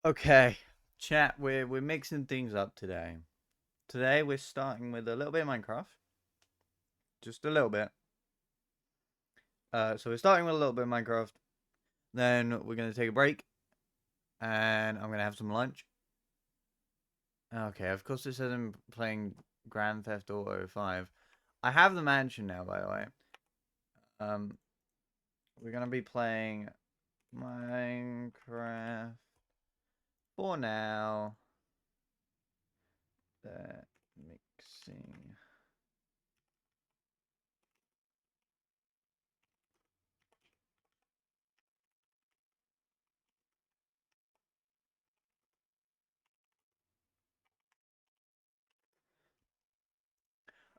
Okay, chat. We're mixing things up today. Today we're starting with a little bit of Minecraft, just a little bit. So we're starting with a little bit of Minecraft. Then we're gonna take a break, and I'm gonna have some lunch. Okay, of course it says I'm playing Grand Theft Auto 5. I have the mansion now, by the way. Um, we're gonna be playing Minecraft for now. Mixing.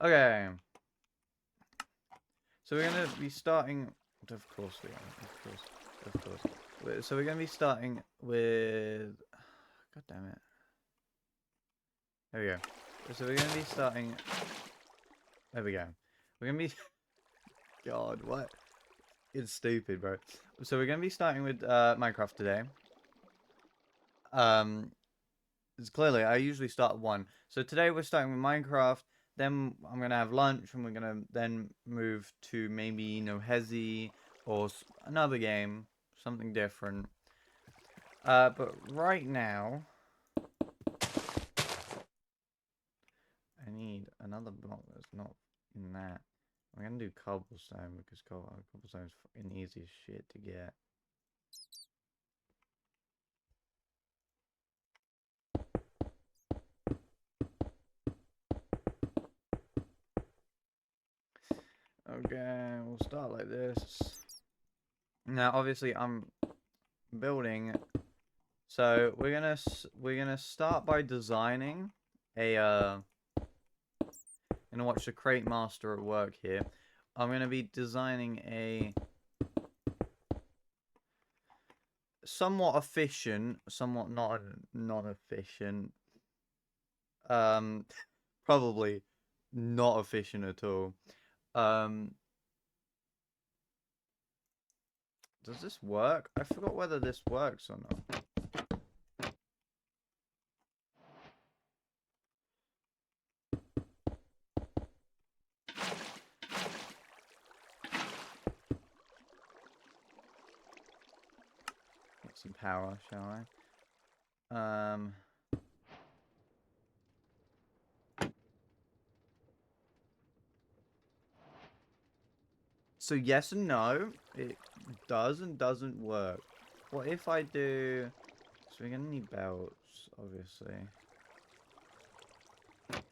Okay. So we're gonna be starting. Of course we are. Of course. Of course. So we're gonna be starting with. God damn it. There we go. So we're gonna be starting. There we go. We're gonna be. God, what? It's stupid, bro. So we're gonna be starting with Minecraft today. It's clearly I usually start at 1. So today we're starting with Minecraft. Then I'm gonna have lunch, and we're gonna then move to maybe Hezi or another game, something different. But right now, I need another block that's not in that. I'm gonna do cobblestone because cobblestone's fucking easy as shit to get. Okay, we'll start like this. Now, obviously, I'm building. So we're gonna start by designing a gonna watch the crate master at work here. I'm gonna be designing a somewhat efficient, somewhat not efficient. Probably not efficient at all. Um, does this work? I forgot whether this works or not. Get some power, shall I? So yes and no. It does and doesn't work. What if I do... So we're gonna need belts, obviously. Okay,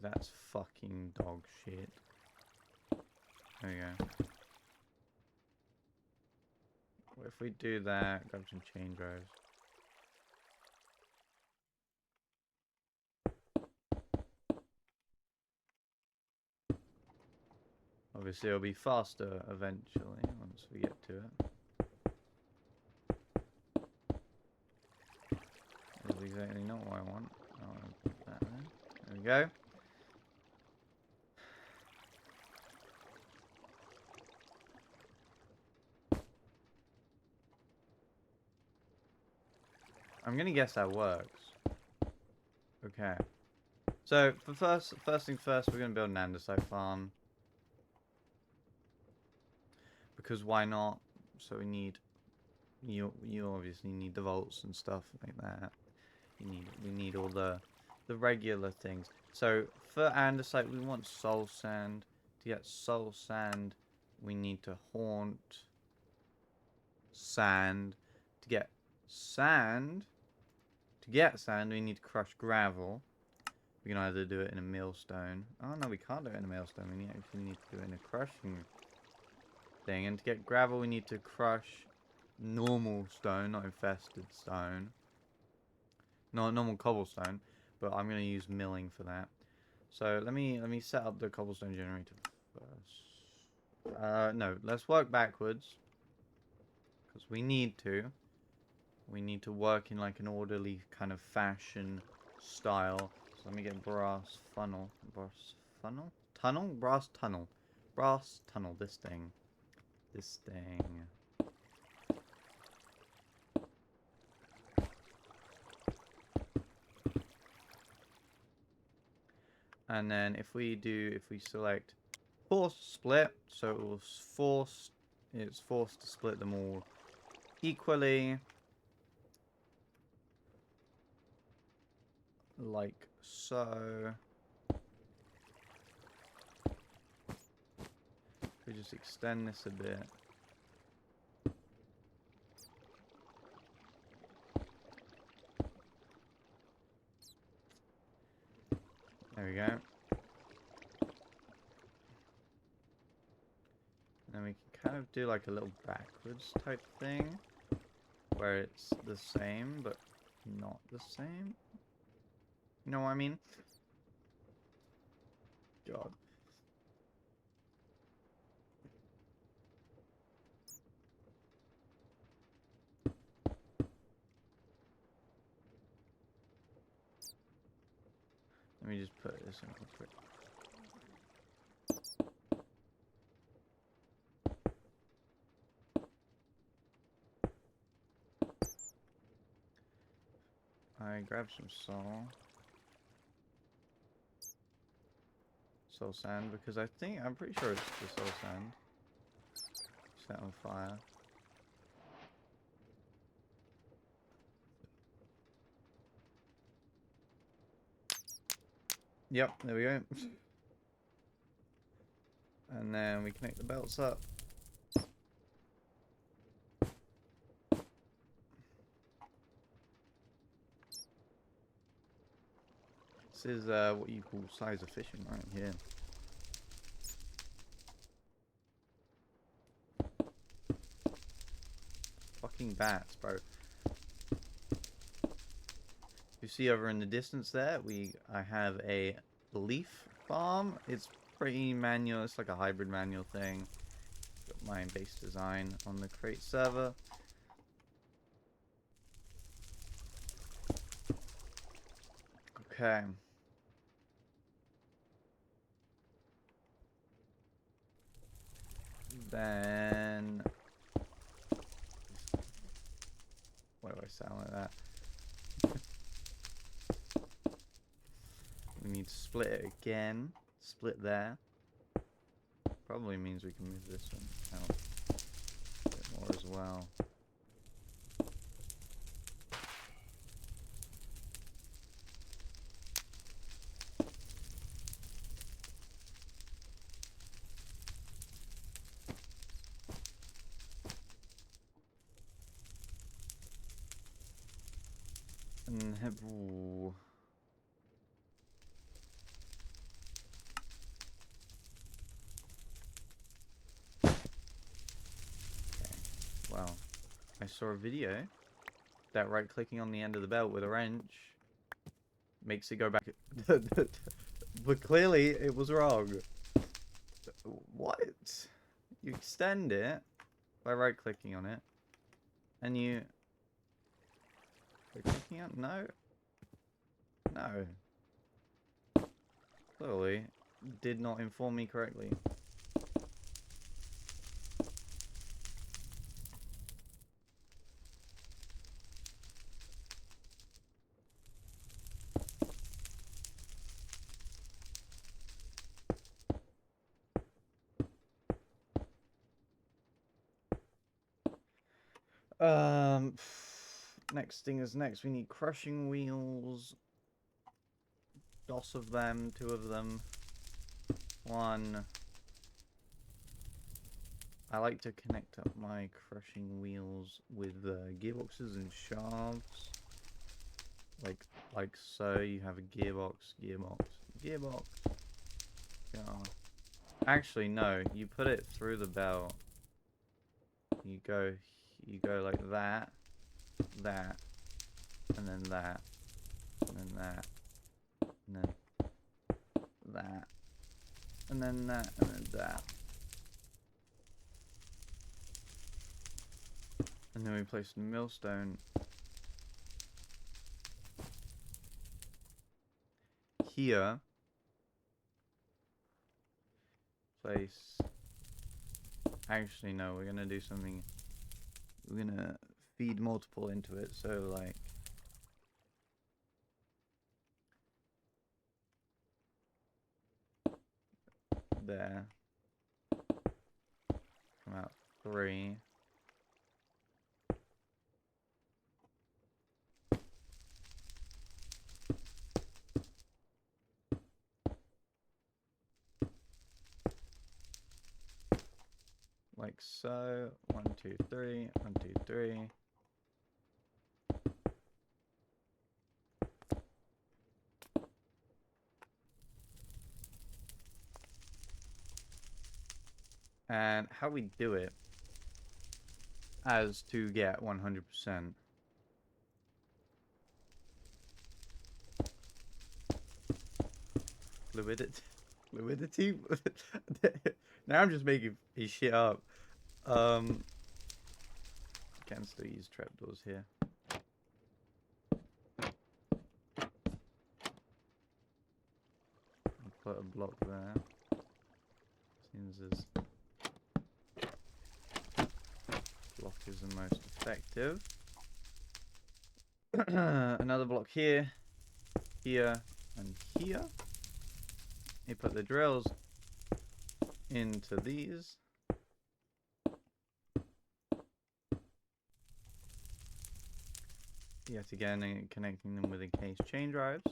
that's fucking dog shit. There we go. What if we do that? Grab some chain drives. Obviously, it'll be faster eventually once we get to it. That's exactly not what I want. I want to put that there. There we go. I'm gonna guess that works. Okay. So for first things first, we're gonna build an andesite farm. Because why not? So we need you obviously need the volts and stuff like that. We need all the regular things. So for andesite we want soul sand. To get soul sand we need to haunt sand. To get sand we need to crush gravel. We can either do it in a millstone. Oh no, we can't do it in a millstone. We actually need to do it in a crushing thing. And to get gravel we need to crush normal stone, not infested stone. No, normal cobblestone, but I'm gonna use milling for that. So let me set up the cobblestone generator first. No, let's work backwards because we need to. We need to work in like an orderly kind of fashion style. So let me get brass funnel, brass tunnel. This thing. And then if we select force split, so it will it's forced to split them all equally. Like so. We just extend this a bit. There we go. And then we can kind of do like a little backwards type thing. Where it's the same, but not the same. You know what I mean? God. Let me just put this in real quick. I grabbed some soul sand, because I'm pretty sure it's the soul sand set on fire. Yep, there we go. And then we connect the belts up. This is what you call size efficient right here. Fucking bats, bro. You see over in the distance there, I have a leaf farm. It's pretty manual. It's like a hybrid manual thing. Got my base design on the crate server. Okay. Then why do I sound like that? We need to split it again. Split there. Probably means we can move this one out a bit more as well. And ooh. Well, I saw a video that right-clicking on the end of the belt with a wrench makes it go back. But clearly, it was wrong. What? You extend it by right-clicking on it, and you... Right-clicking on? No. No. Clearly, did not inform me correctly. Next thing is next. We need crushing wheels. DOS of them, 2 of them. 1. I like to connect up my crushing wheels with gearboxes and shafts. Like so. You have a gearbox. Yeah. Actually, no. You put it through the belt. You go like that, and then that, and then that, and then that, and then that, and then that. And then we place the millstone here. Actually, no, we're gonna do something. We're gonna feed multiple into it, so like... there. Come out 3. Like so. 1, 2, 3. 1, 2, 3. And how we do it as to get 100%. Fluidity? Now I'm just making his shit up. Can still use trapdoors here. I'll put a block there. Seems as block is the most effective. Another block here, here, and here. You put the drills into these. Yet again, connecting them with encased chain drives.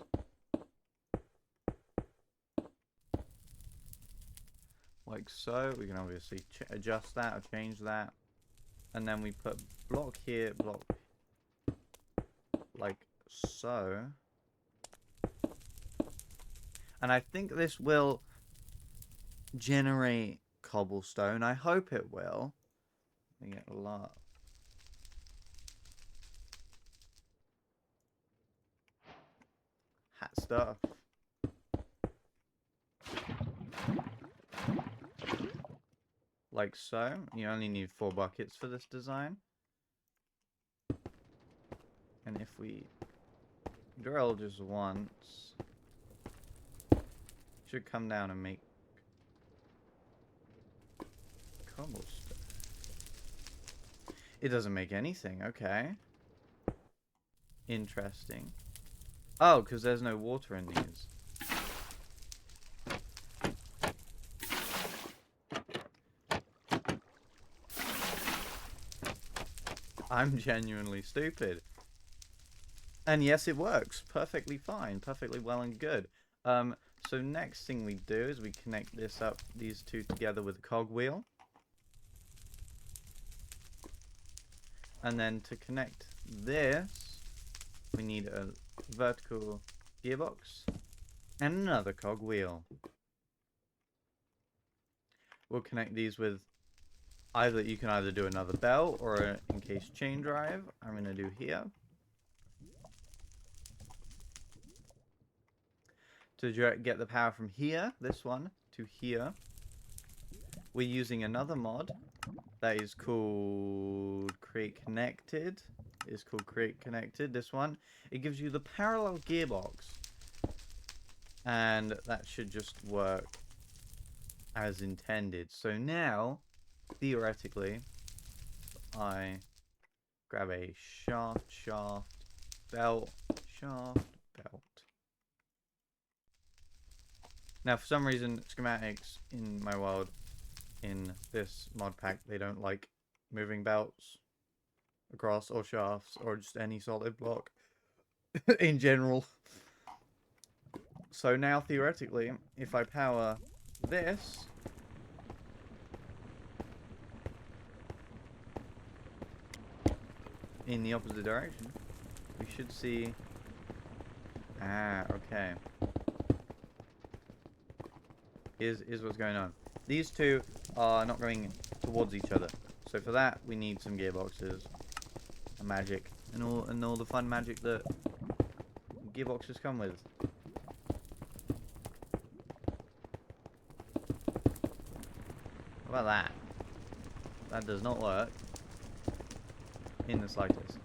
Like so. We can obviously adjust that or change that. And then we put block here, block like so. And I think this will generate cobblestone. I hope it will. We get a lot. Hat stuff. Like so. You only need 4 buckets for this design. And if we drill just once, should come down and make cobblestone. It doesn't make anything. Okay. Interesting. Oh, because there's no water in these. I'm genuinely stupid. And yes, it works perfectly fine, perfectly well and good. So next thing we do is we connect this up, these two together with a cogwheel. And then to connect this, we need a vertical gearbox and another cogwheel. We'll connect these with you can either do another belt or an encased chain drive. I'm going to do here. To get the power from here, this one, to here, we're using another mod that is called Create Connected. It's called Create Connected, this one. It gives you the parallel gearbox. And that should just work as intended. So now, theoretically, I grab a shaft, belt, belt. Now, for some reason, schematics in my world, in this mod pack, they don't like moving belts across or shafts or just any solid block in general. So now, theoretically, if I power this, in the opposite direction, we should see... Ah, okay. Here's what's going on. These two are not going towards each other. So for that, we need some gearboxes, and magic, and all the fun magic that gearboxes come with. How about that? That does not work in the slightest.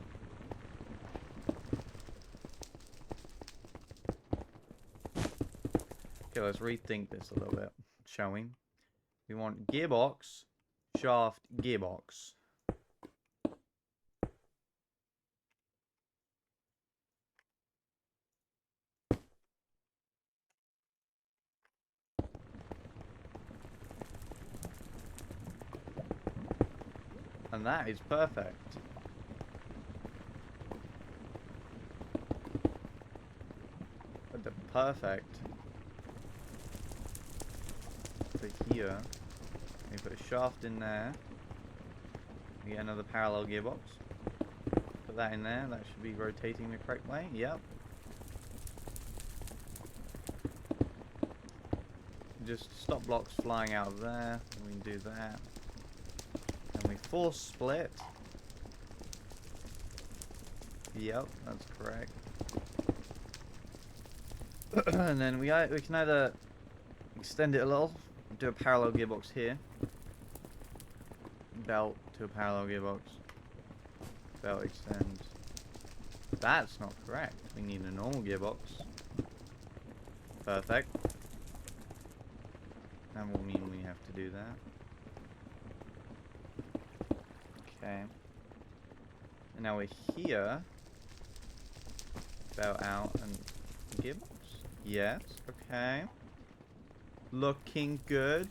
Okay, let's rethink this a little bit, shall we? We want gearbox, shaft, gearbox. And that is perfect. Perfect. For here. We put a shaft in there. We get another parallel gearbox. Put that in there. That should be rotating the correct way. Yep. Just stop blocks flying out of there. And we can do that. And we force split. Yep, that's correct. And then we can either extend it a little, do a parallel gearbox here, belt to a parallel gearbox, belt extend. That's not correct. We need a normal gearbox. Perfect. That will mean we have to do that. Okay. And now we're here. Belt out and gearbox. Yes, okay. Looking good.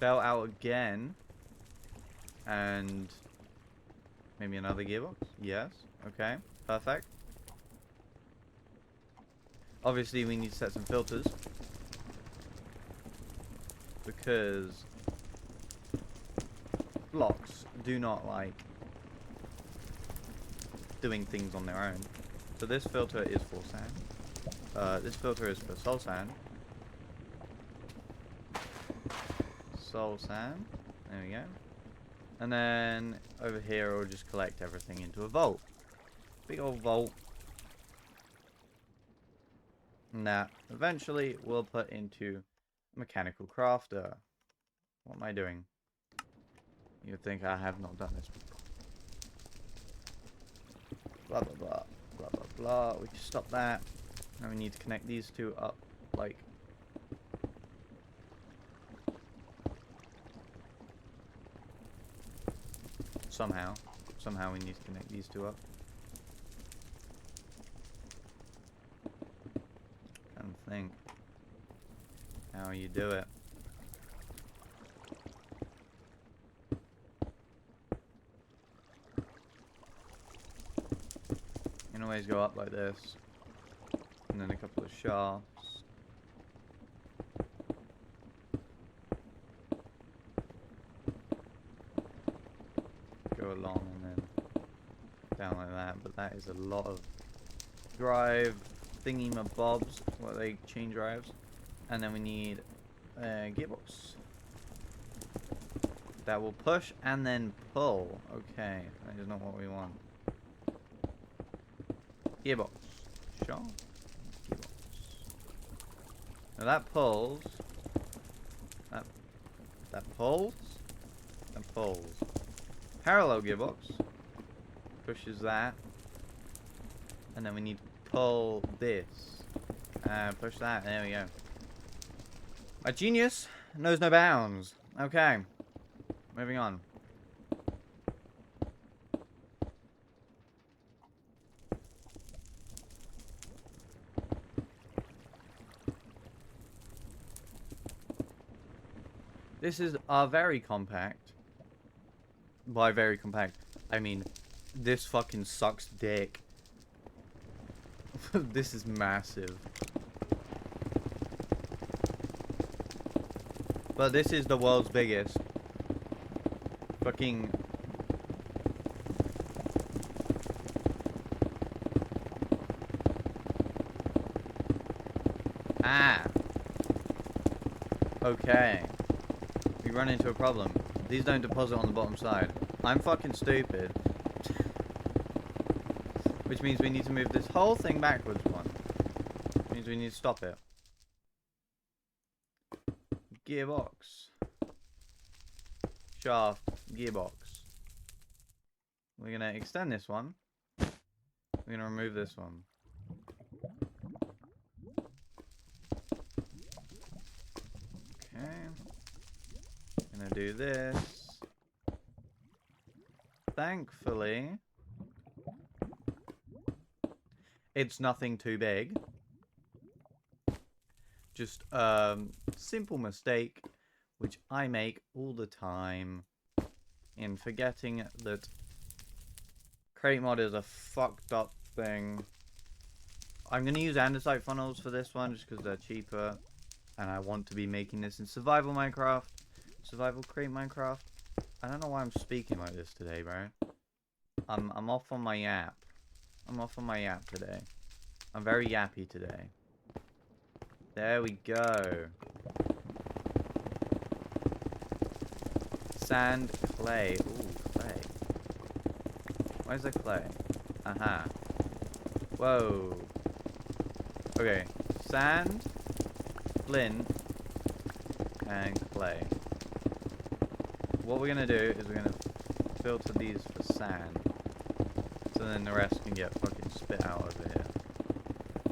Belt out again. And maybe another gearbox. Yes, okay. Perfect. Obviously we need to set some filters. Because blocks do not like doing things on their own. So this filter is for sand. This filter is for soul sand. Soul sand. There we go. And then over here we'll just collect everything into a vault. Big old vault. And that eventually we'll put into a mechanical crafter. What am I doing? You'd think I have not done this before. Blah blah blah. Blah blah blah. We can stop that. Now we need to connect these two up like somehow we need to connect these two up. I don't think how you do it. You can always go up like this. And then a couple of shafts. Go along and then down like that. But that is a lot of drive thingy-mabobs. What they chain drives. And then we need a gearbox. That will push and then pull. Okay, that is not what we want. Gearbox. Sure. Now that pulls. That pulls. That pulls. Parallel gearbox. Pushes that. And then we need to pull this. Push that. There we go. My genius knows no bounds. Okay. Moving on. This is very compact. By very compact, I mean this fucking sucks dick. This is massive. But this is the world's biggest. Fucking... Ah! Okay. We run into a problem. These don't deposit on the bottom side. I'm fucking stupid. Which means we need to move this whole thing backwards one. Which means we need to stop it. Gearbox. Shaft. Gearbox. We're going to extend this one. We're going to remove this one. Okay. Going to do this. Thankfully, it's nothing too big. Just simple mistake, which I make all the time in forgetting that crate mod is a fucked up thing. I'm going to use andesite funnels for this one just because they're cheaper. And I want to be making this in survival Minecraft. Survival crate Minecraft. I don't know why I'm speaking like this today, bro. I'm off on my yap. I'm off on my yap today. I'm very yappy today. There we go. Sand, clay. Ooh, clay. Where's the clay? Aha. Whoa. Okay. Sand, flint, and clay. What we're gonna do is we're gonna filter these for sand. So then the rest can get fucking spit out over here.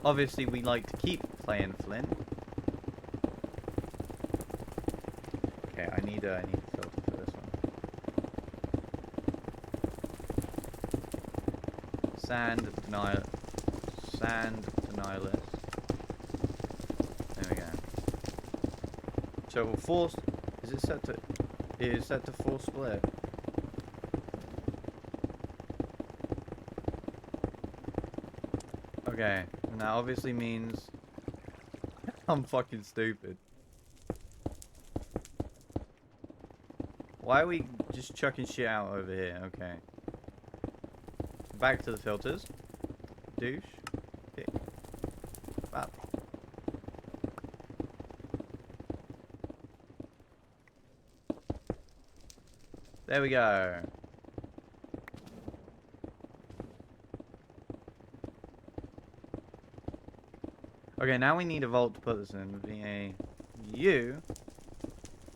Obviously we like to keep clay and flint. Okay, I need a filter for this one. Sand denialist. There we go. So we'll force. Is it set to? It is set to full split. Okay, and that obviously means I'm fucking stupid. Why are we just chucking shit out over here? Okay. Back to the filters. Douche. Pick. Bap. There we go. Okay, now we need a vault to put this in. V-A-U.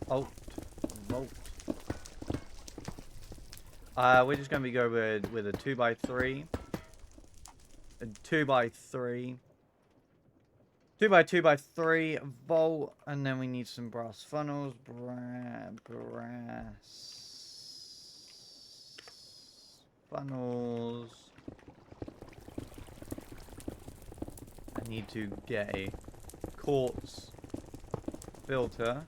Alt. Vault. We're just gonna go with a 2x3. A 2x3. 2x3 vault, and then we need some brass funnels. Brass funnels. I need to get a quartz filter.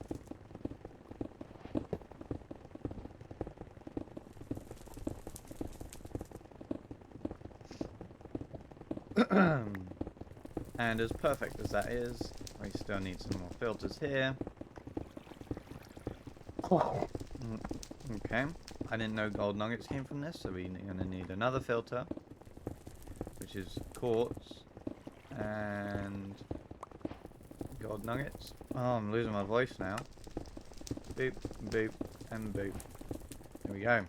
And as perfect as that is, we still need some more filters here. Okay, I didn't know gold nuggets came from this, so we're going to need another filter, which is quartz and gold nuggets. Oh, I'm losing my voice now. Boop, boop, and boop. There we go.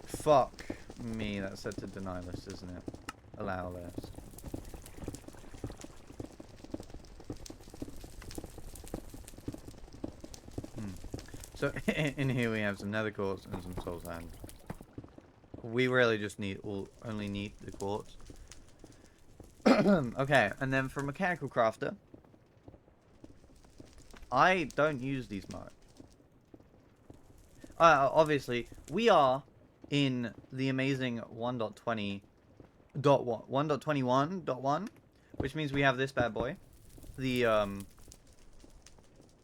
Fuck me, that's set to deny list, isn't it? Allow list. So in here we have some nether quartz and some soul sand. We really just only need the quartz. Okay, and then for mechanical crafter, I don't use these much. Obviously, we are in the amazing 1.20.1, which means we have this bad boy, the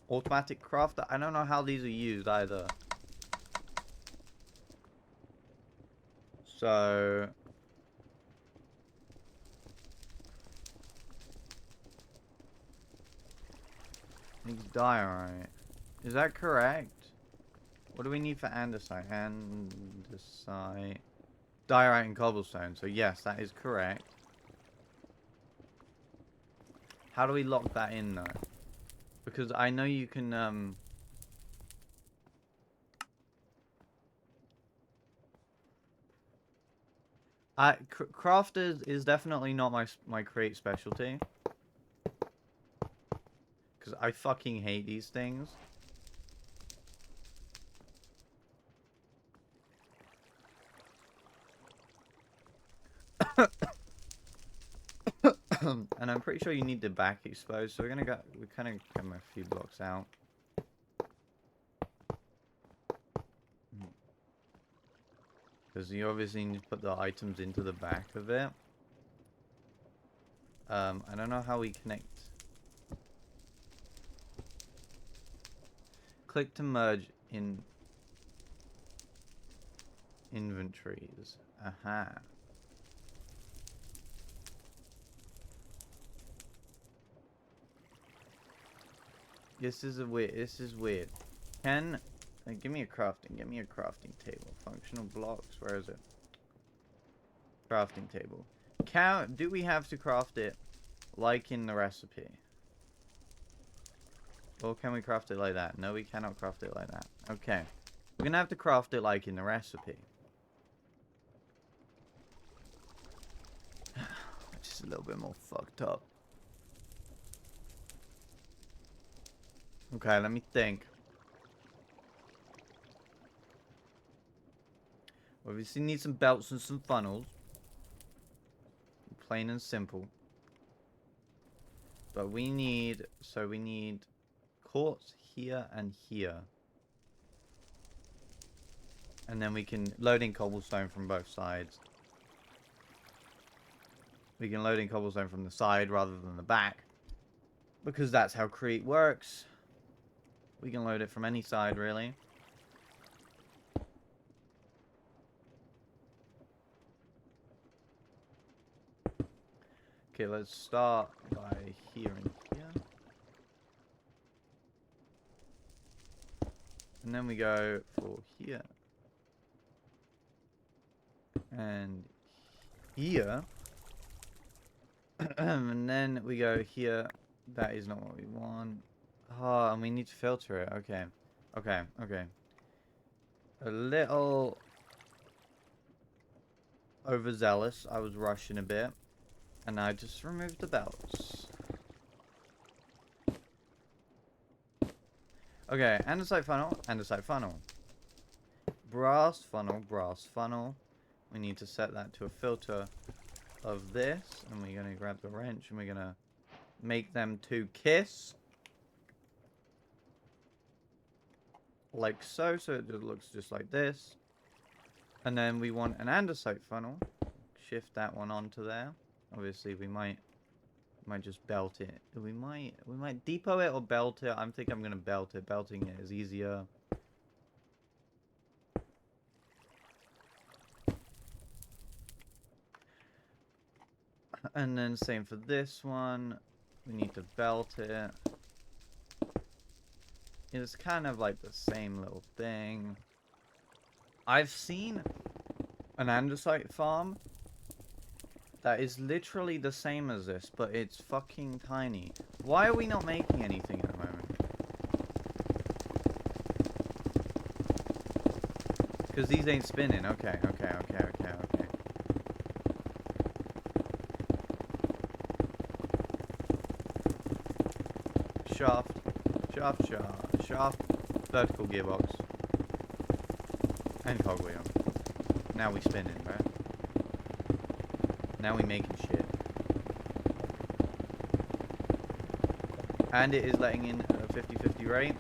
automatic crafter. I don't know how these are used either. So needs diorite. Is that correct? What do we need for andesite? Andesite. Diorite and cobblestone. So yes, that is correct. How do we lock that in though? Because I know you can crafters is definitely not my create specialty. Because I fucking hate these things. And I'm pretty sure you need the back exposed, so we're kind of come a few blocks out. Because you obviously need to put the items into the back of it. I don't know how we connect. Click to merge in inventories. Aha. This is weird. Give me a crafting table. Functional blocks. Where is it? Crafting table. Do we have to craft it like in the recipe? Or can we craft it like that? No, we cannot craft it like that. Okay. We're gonna have to craft it like in the recipe. Just a little bit more fucked up. Okay, let me think. We obviously need some belts and some funnels. Plain and simple. But we need quartz here and here. And then we can load in cobblestone from both sides. We can load in cobblestone from the side rather than the back. Because that's how Create works. We can load it from any side, really. Okay, let's start by here and here. And then we go for here. And here. And then we go here. That is not what we want. Oh, and we need to filter it. Okay. Okay, okay. A little overzealous. I was rushing a bit. And I just removed the belts. Okay, andesite funnel, andesite funnel. Brass funnel, brass funnel. We need to set that to a filter of this. And we're going to grab the wrench and we're going to make them two kiss. Like so. So it just looks just like this. And then we want an andesite funnel. Shift that one onto there. Obviously, we might just belt it. We might depot it or belt it. I'm gonna belt it. Belting it is easier. And then same for this one. We need to belt it. It's kind of like the same little thing. I've seen an andesite farm that is literally the same as this, but it's fucking tiny. Why are we not making anything at the moment? Because these ain't spinning. Okay, okay, okay, okay, okay. Shaft. Shaft, shaft. Shaft. Vertical gearbox. And cogwheel. Now we spinning, right? Now we making shit. And it is letting in a 50-50 rate.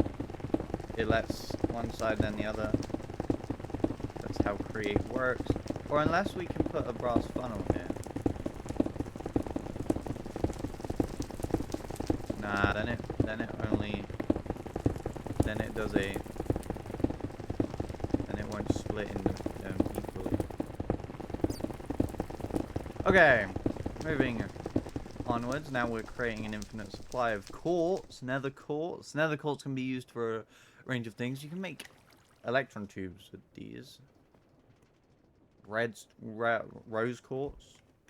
It lets one side then the other. That's how Create works. Or unless we can put a brass funnel here. Nah, then it does a, then it won't split in equally. Okay, moving onwards. Now we're creating an infinite supply of quartz, nether quartz. Nether quartz can be used for a range of things. You can make electron tubes with these. Rose quartz,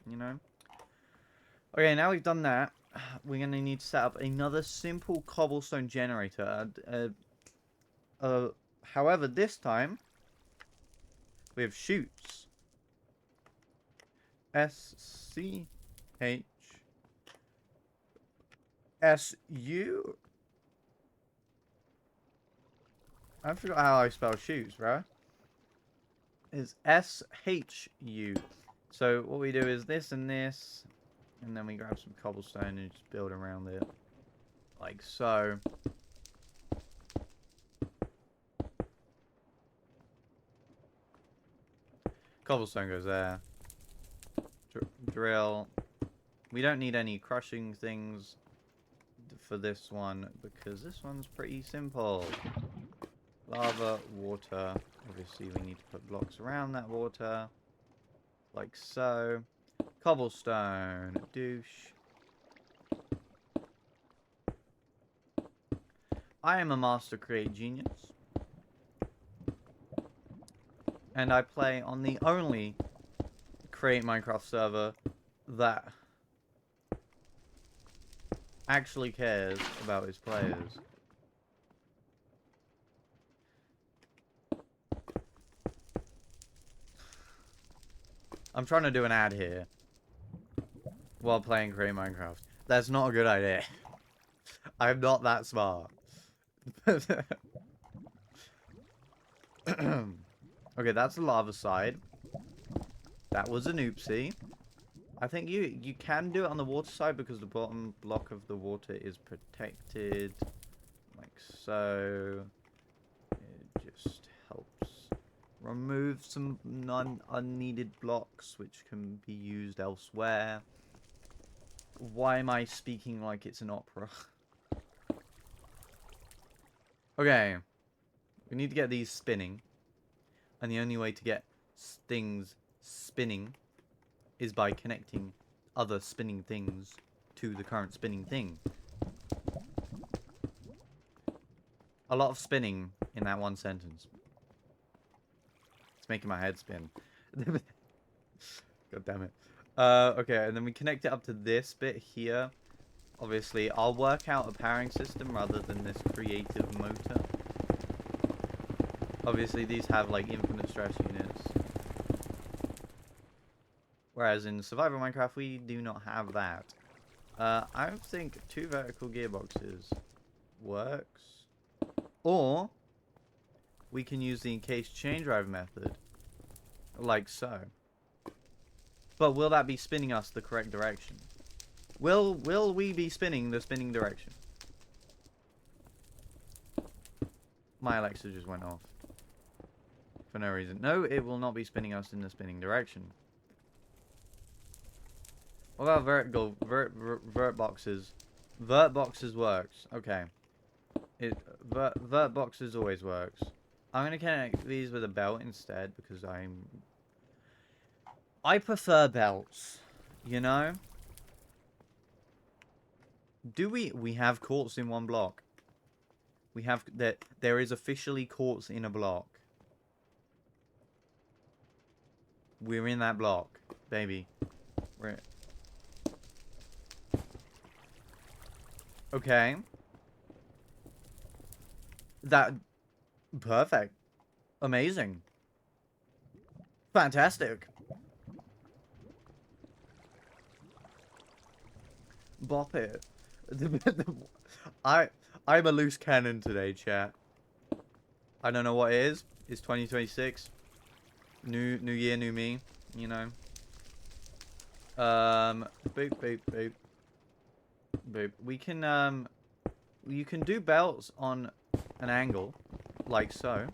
you know. Okay, now we've done that. We're going to need to set up another simple cobblestone generator. However, this time, we have chutes. SCHSU. I forgot how I spell chutes, right? It's SHU. So what we do is this and this. And then we grab some cobblestone and just build around it. Like so. Cobblestone goes there. Drill. We don't need any crushing things for this one because this one's pretty simple. Lava, water. Obviously, we need to put blocks around that water. Like so. Cobblestone. Douche. I am a master create genius. And I play on the only Create Minecraft server that actually cares about his players. I'm trying to do an ad here while playing Create Minecraft. That's not a good idea. I'm not that smart. Okay, that's the lava side. That was an oopsie. I think you can do it on the water side because the bottom block of the water is protected. Like so. It just helps remove some unneeded blocks which can be used elsewhere. Why am I speaking like it's an opera? Okay. We need to get these spinning. And the only way to get things spinning is by connecting other spinning things to the current spinning thing. A lot of spinning in that one sentence. It's making my head spin. God damn it. Okay, and then we connect it up to this bit here. Obviously, I'll work out a powering system rather than this creative motor. Obviously, these have, like, infinite stress units. Whereas in Survival Minecraft, we do not have that. I think 2 vertical gearboxes works. Or, we can use the encased chain drive method. Like so. But will that be spinning us the correct direction? Will we be spinning the spinning direction? My Alexa just went off. For no reason. No, it will not be spinning us in the spinning direction. What about vertical vert boxes? Vert boxes works. Okay. Vert boxes always works. I'm gonna connect these with a belt instead because I prefer belts. You know? Do we have quartz in one block? We have that there is officially quartz in a block. We're in that block, baby. We're okay. That perfect. Amazing. Fantastic. Bop it. I'm a loose cannon today, chat. I don't know what it is. It's 2026. New year, new me. You know. Boop boop boop. Boop. We can you can do belts on an angle, like so.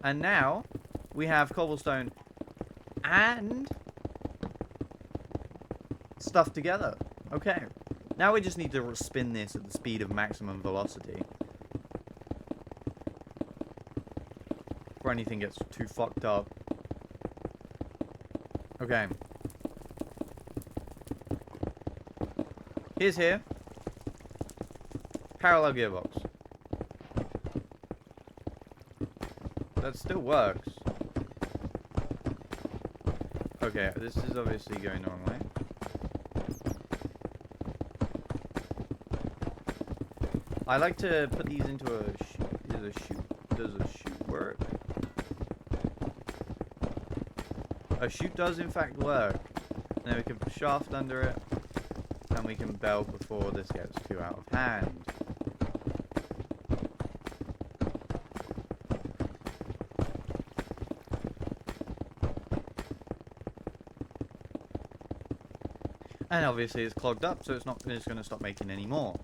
And now we have cobblestone and stuff together. Okay. Now we just need to spin this at the speed of maximum velocity. Before anything gets too fucked up. Okay. Here's here. Parallel gearbox. That still works. Okay, this is obviously going the wrong way. I like to put these into a chute. Does a chute work? A chute does in fact work. And then we can put shaft under it. And we can belt before this gets too out of hand. And obviously it's clogged up, so it's going to stop making any more.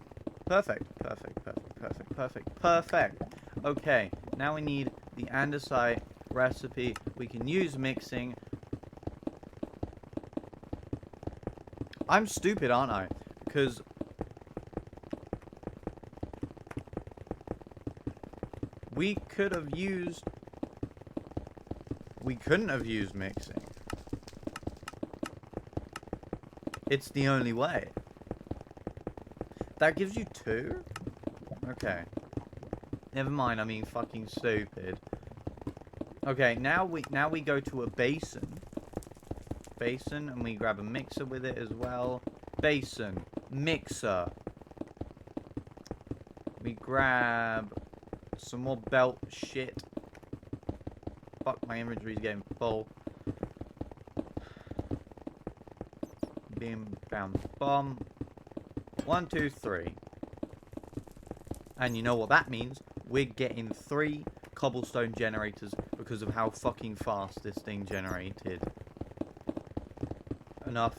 Perfect, perfect, perfect, perfect, perfect, perfect. Okay, now we need the andesite recipe. We can use mixing. I'm stupid, aren't I? Because We could have used... We couldn't have used mixing. It's the only way. That gives you 2? Okay. Never mind, I mean fucking stupid. Okay, now we go to a basin. Basin, and we grab a mixer with it as well. Basin. Mixer. We grab some more belt shit. Fuck, my inventory's getting full. Bim, bam, bomb. 1, 2, 3. And you know what that means? We're getting 3 cobblestone generators because of how fucking fast this thing generated. Enough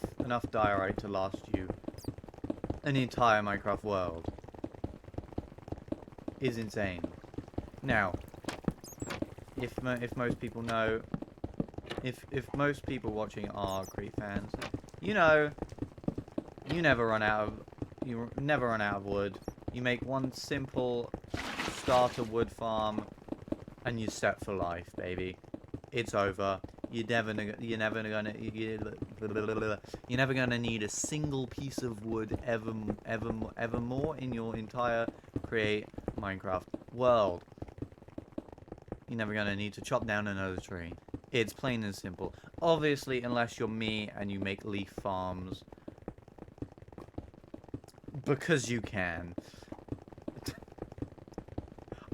diorite to last you an entire Minecraft world. Is insane. Now, if most people know, if most people watching are Creep fans, you know, you never run out of wood. You make one simple starter wood farm, and you're set for life, baby. It's over. You're never gonna need a single piece of wood ever more in your entire create Minecraft world. You're never gonna need to chop down another tree. It's plain and simple. Obviously, unless you're me and you make leaf farms. Because you can.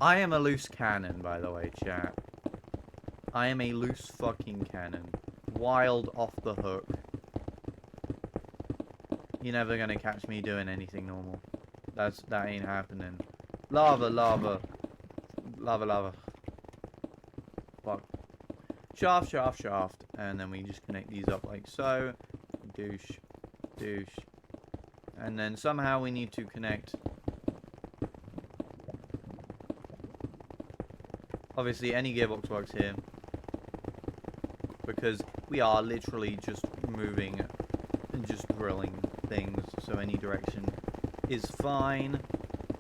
I am a loose cannon, by the way, chat. I am a loose fucking cannon. Wild off the hook. You're never gonna catch me doing anything normal. That ain't happening. Lava, lava. Lava, lava. Fuck. Shaft, shaft, shaft. And then we just connect these up like so. Douche. Douche. And then somehow we need to connect... Obviously, any gearbox works here. Because we are literally just moving and just drilling things. So any direction is fine.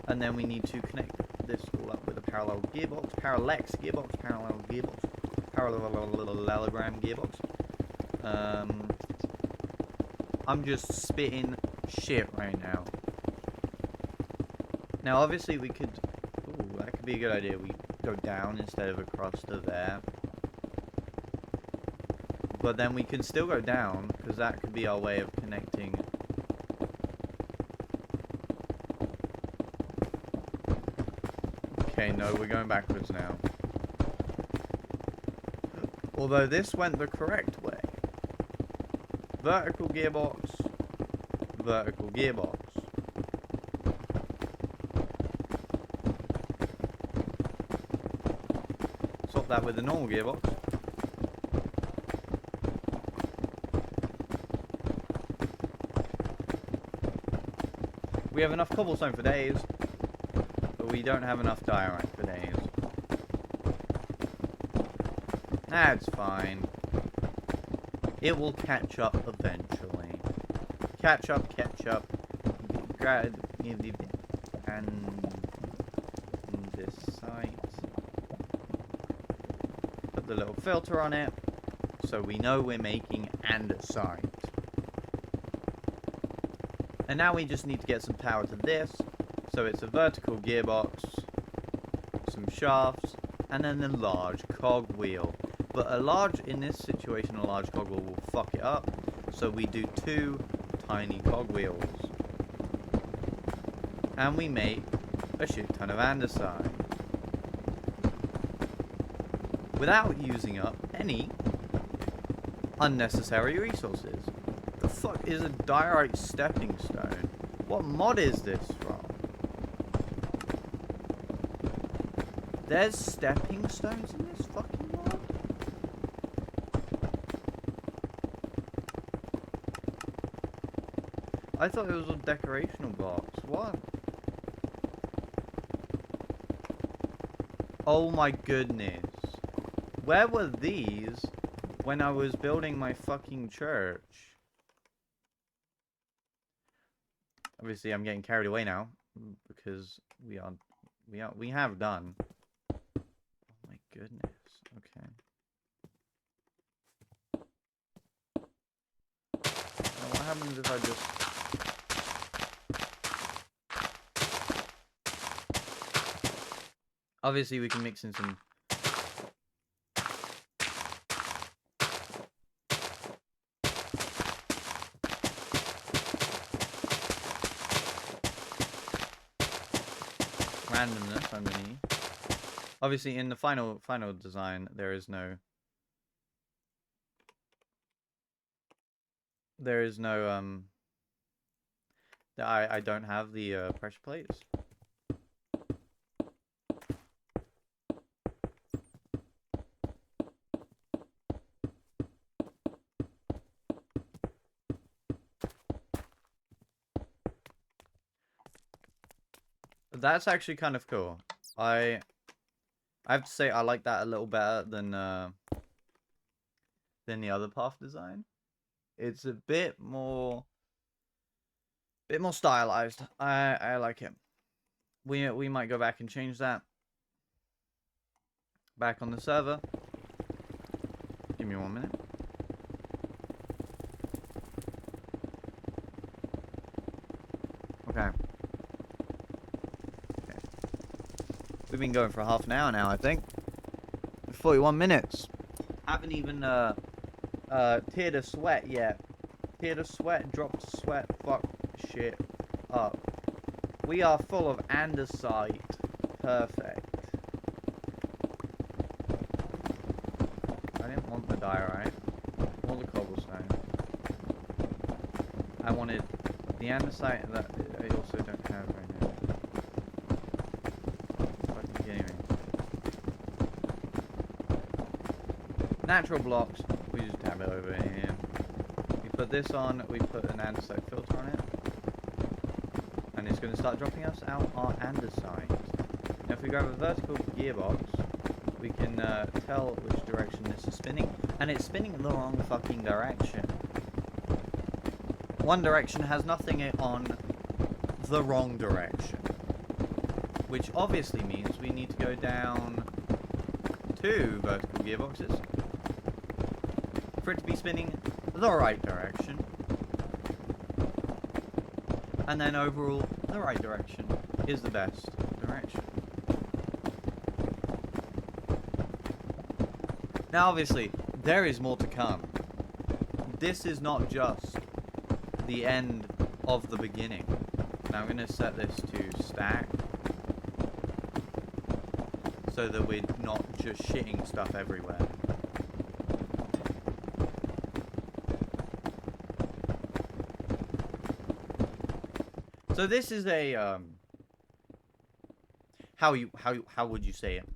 And then we need to connect this all up with a parallel gearbox. Parallax gearbox. Parallel gearbox. Parallelogram gearbox. I'm just spitting shit right now. Now, obviously, we could... Ooh, that could be a good idea. We go down instead of across to there. But then we can still go down, because that could be our way of connecting. Okay, no, we're going backwards now. Although this went the correct way. Vertical gearbox. Vertical gearbox. Swap that with the normal gearbox. We have enough cobblestone for days, but we don't have enough diorite for days. That's fine. It will catch up eventually. Catch up. Andesite. Put the little filter on it, so we know we're making andesite. And now we just need to get some power to this. So it's a vertical gearbox, some shafts, and then a large cogwheel. But in this situation, a large cogwheel will fuck it up. So we do 2 tiny cogwheels. And we make a shit ton of andesite. Without using up any unnecessary resources. The fuck is a diorite stepping stone? What mod is this from? There's stepping stones in this fucking mod? I thought it was a decorational box. What? Oh my goodness. Where were these when I was building my fucking church? Obviously, I'm getting carried away now because we have done goodness. Okay. Now what happens if I just... Obviously, we can mix in some... randomness underneath. Obviously, in the final design, there is no... I don't have the pressure plates. That's actually kind of cool. I have to say I like that a little better than the other path design. It's a bit more stylized. I like it. We might go back and change that. Back on the server. Give me 1 minute. Okay. We've been going for half an hour now, I think. 41 minutes. Haven't even teared a sweat yet. Teared a sweat, dropped a sweat, fuck shit up. We are full of andesite. Perfect. I didn't want the diorite. I want the cobblestone. I wanted the andesite that I also don't have right now. Fucking kidding me. Natural blocks. We just tab it over here. We put this on. We put an andesite filter on it. And it's going to start dropping us out our andesite. Now if we grab a vertical gearbox, we can tell which direction this is spinning. And it's spinning in the wrong fucking direction. One direction has nothing on the wrong direction. Which obviously means we need to go down 2 vertical gearboxes for it to be spinning the right direction. And then overall, the right direction is the best direction. Now obviously, there is more to come. This is not just the end of the beginning. Now I'm going to set this to stack. So that we're not just shitting stuff everywhere. So this is a how would you say it?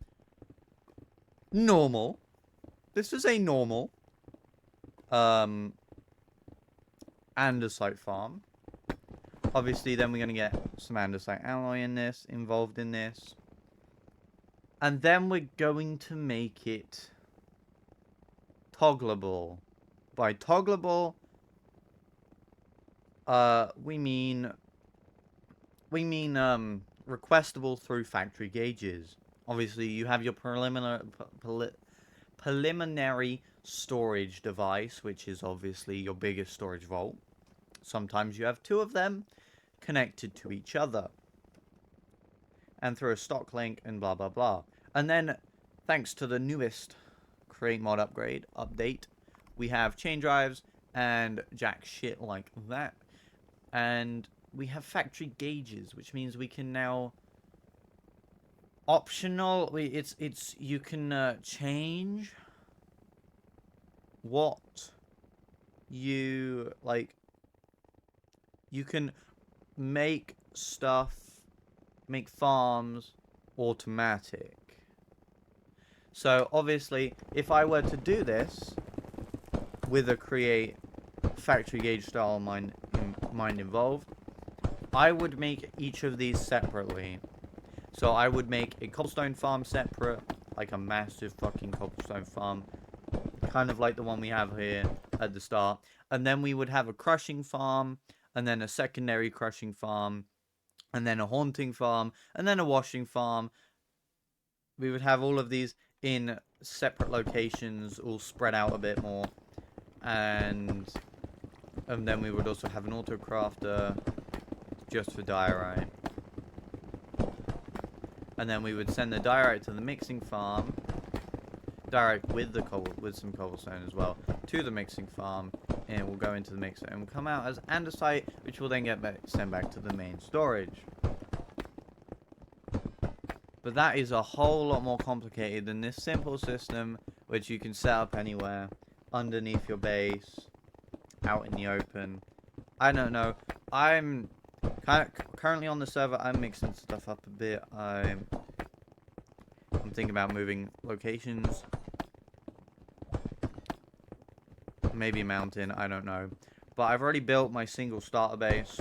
Normal. This is a normal andesite farm. Obviously then we're going to get some andesite alloy involved in this. And then we're going to make it toggleable. By toggleable, we mean requestable through factory gauges. Obviously, you have your preliminary storage device, which is obviously your biggest storage vault. Sometimes you have 2 of them connected to each other. And through a stock link and blah blah blah. And then, thanks to the newest create mod update, we have chain drives and jack shit like that. And we have factory gauges, which means we can now optional. You can change what you like. You can make stuff. Make farms automatic. So obviously if I were to do this with a create factory gauge style mine involved, I would make each of these separately. So I would make a cobblestone farm separate, like a massive fucking cobblestone farm, kind of like the one we have here at the start. And then we would have a crushing farm, and then a secondary crushing farm, and then a haunting farm, and then a washing farm. We would have all of these in separate locations, all spread out a bit more. And then we would also have an auto crafter just for diorite. And then we would send the diorite to the mixing farm, diorite with some cobblestone as well, to the mixing farm, and it will go into the mixer and will come out as andesite, which will then get sent back to the main storage. But that is a whole lot more complicated than this simple system, which you can set up anywhere, underneath your base, out in the open. I don't know. I'm currently on the server. I'm mixing stuff up a bit. I'm thinking about moving locations. Maybe a mountain. I don't know. But I've already built my single starter base,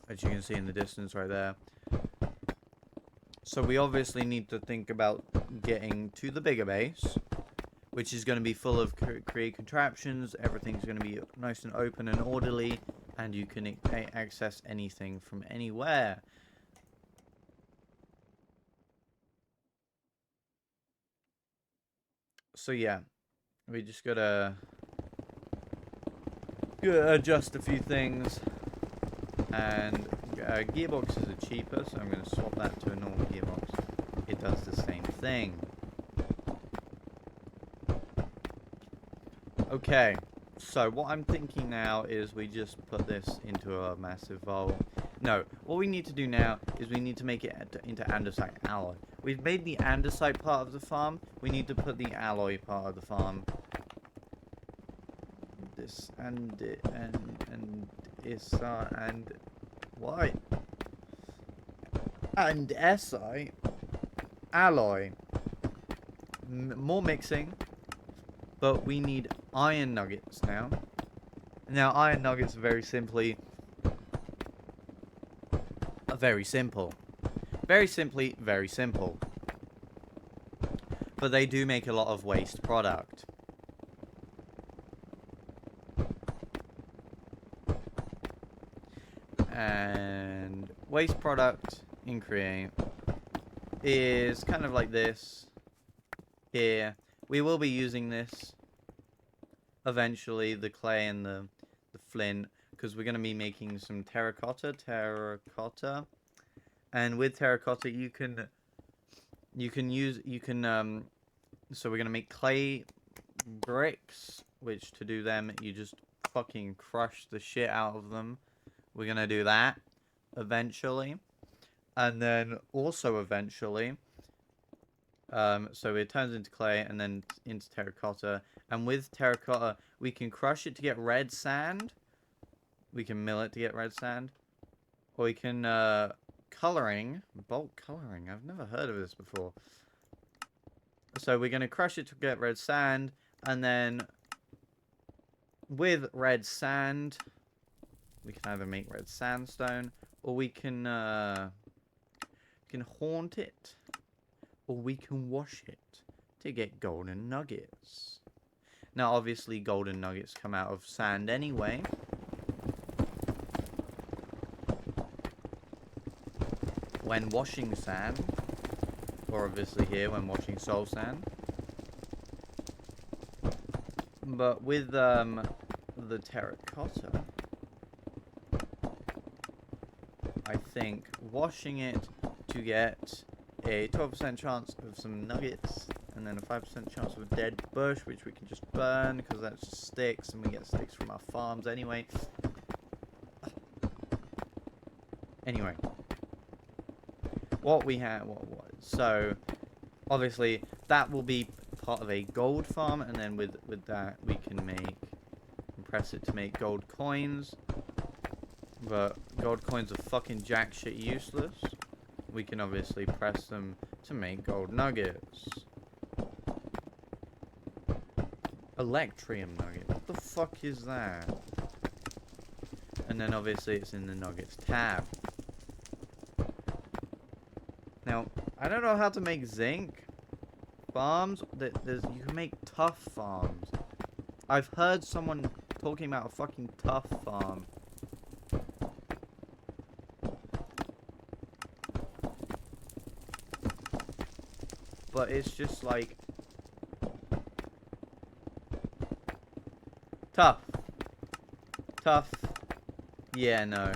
as you can see in the distance right there. So we obviously need to think about getting to the bigger base, which is going to be full of create contraptions. Everything's going to be nice and open and orderly, and you can access anything from anywhere. So yeah, we just gotta adjust a few things, and gearboxes are cheaper, so I'm going to swap that to a normal gearbox. It does the same thing. Okay, so what I'm thinking now is we just put this into a massive vault. No, what we need to do now is we need to make it into andesite alloy. We've made the andesite part of the farm. We need to put the alloy part of the farm. This and why? Andesite alloy. More mixing. But we need iron nuggets now. Now, iron nuggets are very simply... very simple. Very simply, very simple. But they do make a lot of waste product. And waste product in Create is kind of like this here. We will be using this eventually, the clay and the flint, because we're going to be making some terracotta. And with terracotta you can so we're going to make clay bricks, which to do them you just fucking crush the shit out of them. We're going to do that eventually. And then also eventually, so it turns into clay and then into terracotta. And with terracotta, we can crush it to get red sand. We can mill it to get red sand. Or we can, bulk coloring. I've never heard of this before. So we're going to crush it to get red sand. And then with red sand, we can either make red sandstone, or we can haunt it, or we can wash it to get golden nuggets. Now, obviously, golden nuggets come out of sand anyway. When washing sand, or obviously here when washing soul sand. But with the terracotta, I think washing it to get a 12% chance of some nuggets, and then a 5% chance of a dead bush, which we can just burn, because that's just sticks, and we get sticks from our farms anyway. Anyway. What we have, so, obviously, that will be part of a gold farm, and then with that, we can compress it to make gold coins. But gold coins are fucking jack shit useless. We can obviously press them to make gold nuggets. Electrium nugget. What the fuck is that? And then obviously it's in the nuggets tab. Now, I don't know how to make zinc farms. You can make tough farms. I've heard someone talking about a fucking tough farm. but it's just like tough. Tough. Yeah, no.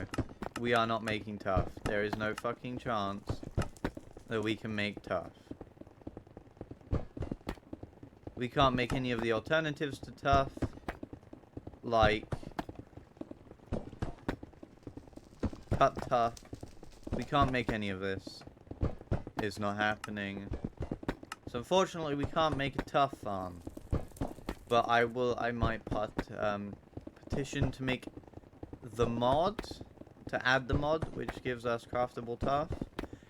We are not making tough. There is no fucking chance that we can make tough. We can't make any of the alternatives to tough. Like cut tough. We can't make any of this. It's not happening. So unfortunately we can't make a tough farm. But I might petition to make the mod, to add the mod, which gives us craftable tough.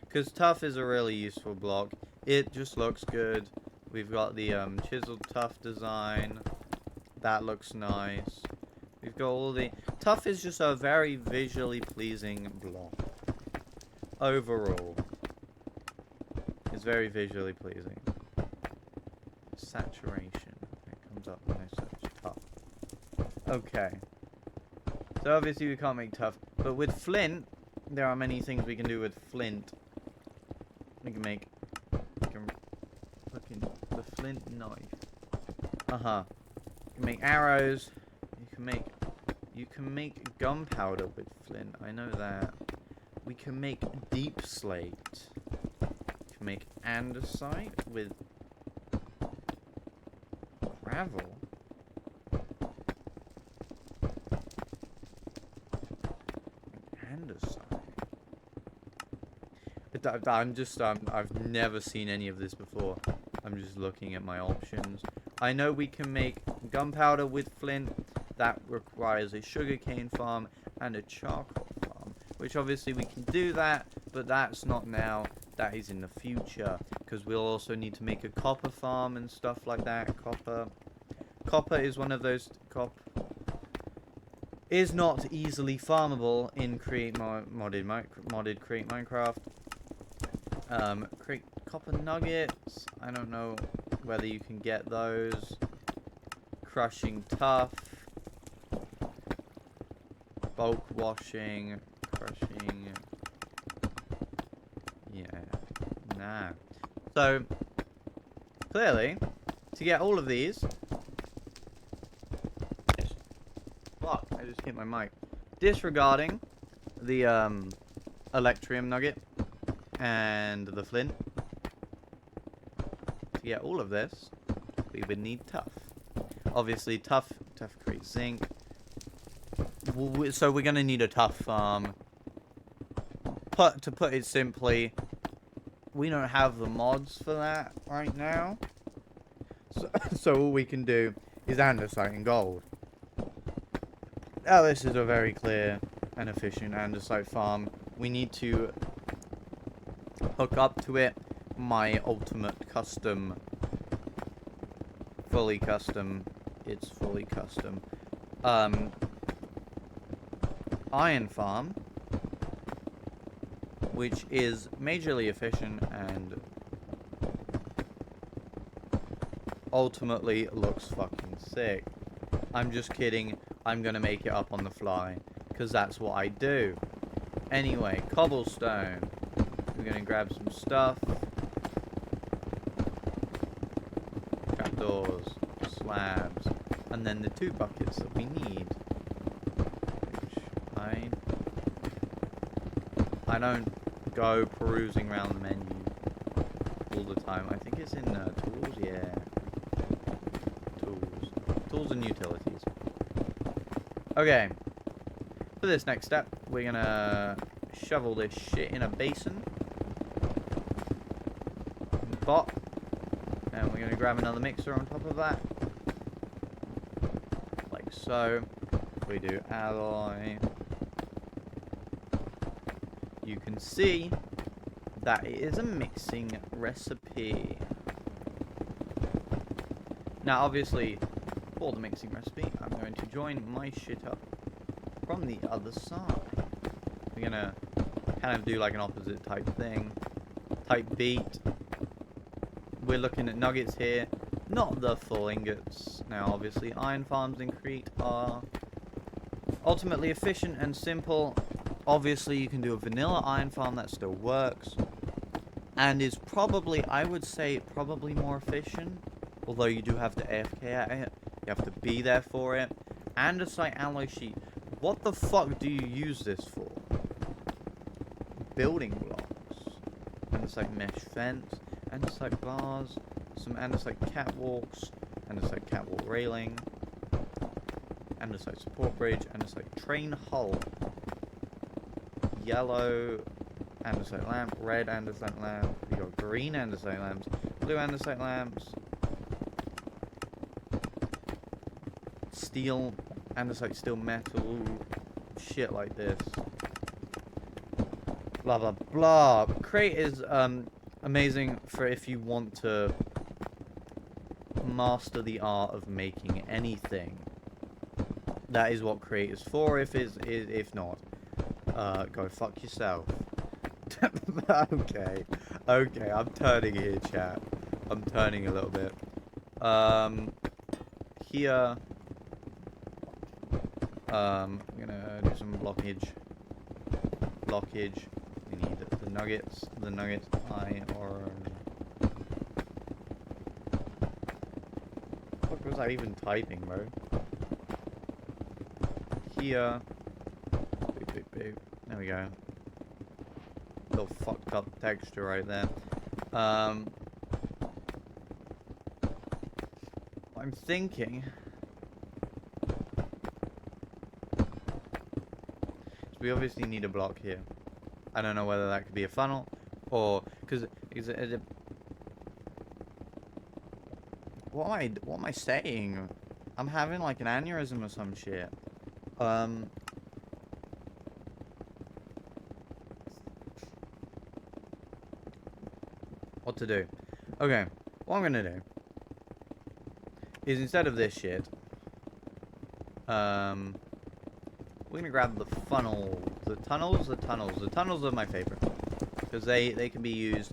Because tough is a really useful block. It just looks good. We've got the chiseled tough design. That looks nice. We've got all the... Tough is just a very visually pleasing block. Overall. It's very visually pleasing. Saturation. It comes up when I search tough. Okay. So obviously we can't make tough. But with flint, there are many things we can do with flint. We can make... fucking... the flint knife. Uh-huh. You can make arrows. You can make gunpowder with flint. I know that. We can make deep slate. We can make andesite with gravel. Andesite. I'm just I've never seen any of this before. I'm just looking at my options. I know we can make gunpowder with flint. That requires a sugarcane farm and a charcoal farm. Which obviously we can do that, but that's not now. That is in the future. Because we'll also need to make a copper farm and stuff like that. Copper is one of those... is not easily farmable in modded Create Minecraft. Create copper nuggets. I don't know whether you can get those. Crushing tough. Bulk washing. Crushing. Yeah. Nah. So, clearly, to get all of these... Fuck, I just hit my mic. Disregarding the electrium nugget and the flint. To get all of this, we would need tough. Obviously, tough creates zinc. So we're gonna need a tough farm. To put it simply, we don't have the mods for that right now. So all we can do is andesite and gold. Now this is a very clear and efficient andesite farm. We need to hook up to it my ultimate custom, fully custom, it's fully custom, iron farm, which is majorly efficient and ultimately looks fucking sick. I'm just kidding. I'm gonna make it up on the fly, because that's what I do. Anyway, cobblestone. We're gonna grab some stuff. Trapdoors, slabs, and then the 2 buckets that we need. Which I don't go perusing around the menu all the time. I think it's in tools, yeah. Tools and utilities. Okay. For this next step, we're gonna shovel this shit in a basin. Pot. And we're gonna grab another mixer on top of that. Like so. We do alloy. You can see that it is a mixing recipe. Now, obviously, for the mixing recipe, I'm going to join my shit up from the other side. We're gonna kind of do like an opposite type thing. Type beat. We're looking at nuggets here. Not the full ingots. Now, obviously, iron farms in Crete are ultimately efficient and simple. Obviously, you can do a vanilla iron farm that still works. and is probably, I would say, probably more efficient. Although you do have to AFK at it. You have to be there for it. Andesite alloy sheet. What the fuck do you use this for? Building blocks. Andesite mesh fence. Andesite bars. Some andesite catwalks. Andesite catwalk railing. Andesite support bridge. Andesite train hull. Yellow andesite lamp. Red andesite lamp. You got green andesite lamps. Blue andesite lamps. Steel. Andesite steel metal. Shit like this. Blah blah blah. Crate is amazing for if you want to master the art of making anything. That is what Crate is for. If not, go fuck yourself. Okay, okay. I'm turning here, chat. I'm turning a little bit. Here. I'm gonna do some blockage. We need the nuggets. The nuggets iron. What was I even typing, bro? Here. Boop, boop, boop. There we go. Little fucked up texture right there. I'm thinking. We obviously need a block here. I don't know whether that could be a funnel or because what am I saying? I'm having like an aneurysm or some shit. What to do? Okay, what I'm gonna do is instead of this shit, we're gonna grab the funnel, the tunnels are my favorite because they can be used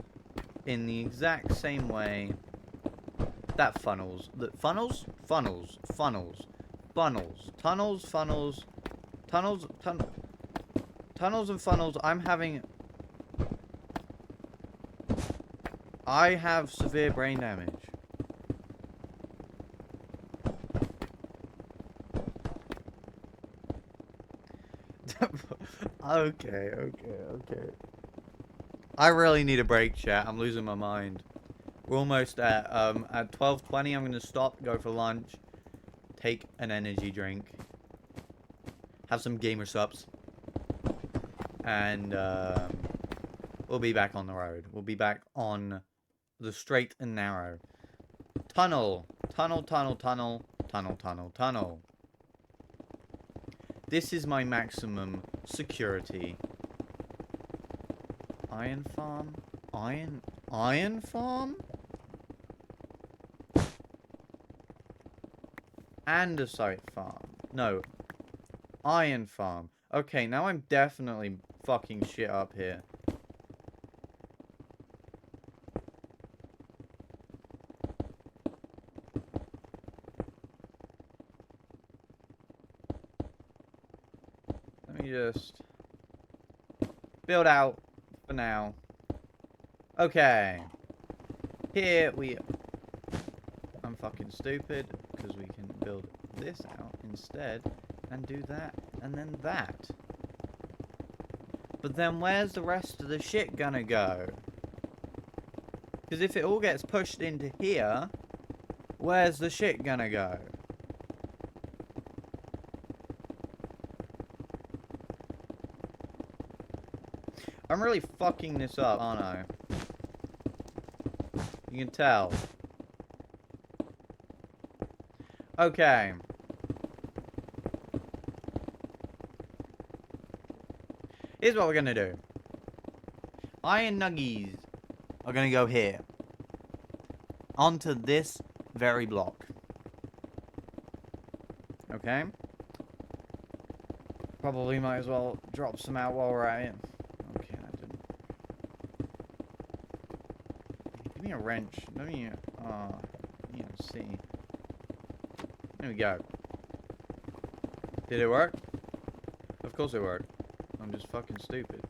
in the exact same way that tunnels and funnels. I have severe brain damage. Okay. I really need a break, chat. I'm losing my mind. We're almost at 12:20. I'm gonna stop, go for lunch, take an energy drink, have some gamer subs, and we'll be back on the road. We'll be back on the straight and narrow. Tunnel. This is my maximum security. Iron farm? Iron farm? Andesite farm. No. Iron farm. Okay, now I'm definitely fucking shit up here. Let me just build out for now. Okay. Here we... I'm fucking stupid because we can build this out instead and do that and then that. But then where's the rest of the shit gonna go? Because if it all gets pushed into here, where's the shit gonna go? I'm really fucking this up, aren't I? You can tell. Okay. Here's what we're gonna do. Iron nuggies are gonna go here. Onto this very block. Okay? Probably might as well drop some out while we're at it. Okay, I didn't. Give me a wrench. Let me, see. There we go. Did it work? Of course it worked. I'm just fucking stupid.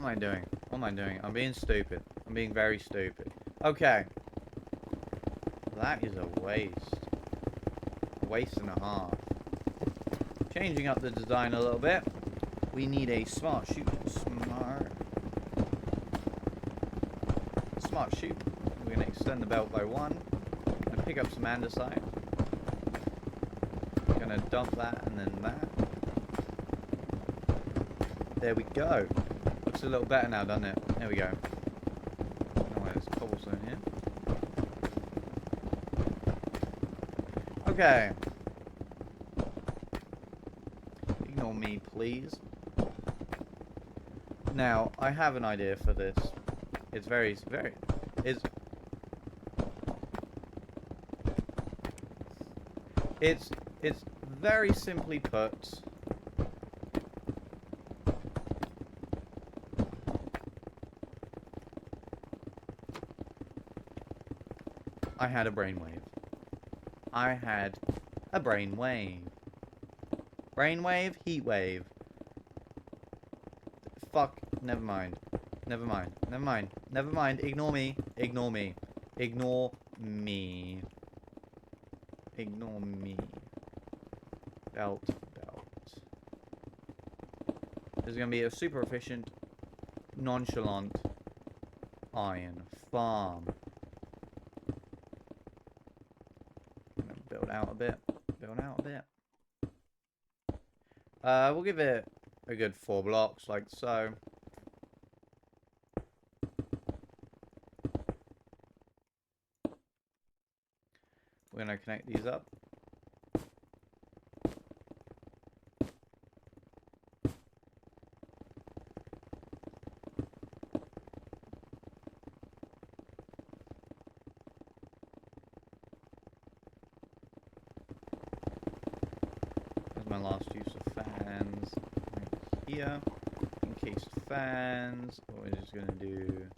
am I doing? What am I doing? I'm being stupid. I'm being very stupid. Okay. That is a waste. A waste and a half. Changing up the design a little bit. We need a smart chute. Smart chute. We're going to extend the belt by 1. And pick up some andesite. We're going to dump that and then that. There we go. Looks a little better now, doesn't it? There we go. I don't know why there's cobblestone here. Okay. Ignore me, please. Now, I have an idea for this. It's it's very simply put. I had a brainwave. I had a brainwave. Brainwave, heat wave. Fuck, never mind. Never mind. Never mind. Never mind. Ignore me. Ignore me. Ignore me. Ignore me. Belt. This is going to be a super efficient, nonchalant iron farm. I'm going to build out a bit. We'll give it a good 4 blocks, like so. We're going to connect these up. That's my last use of fans. Right here. Encased fans. What we're just going to do...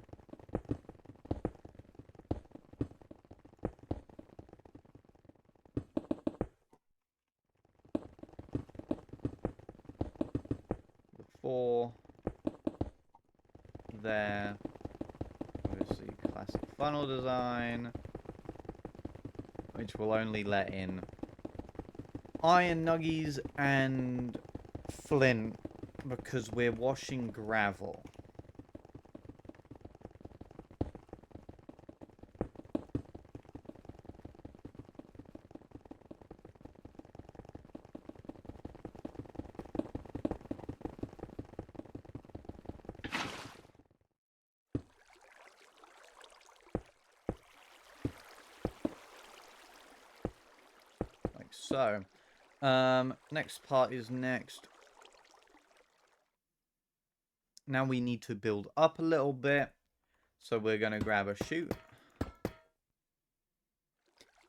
there. Obviously, classic funnel design, which will only let in iron nuggies and flint because we're washing gravel. So, next part is next. Now we need to build up a little bit. So we're going to grab a chute.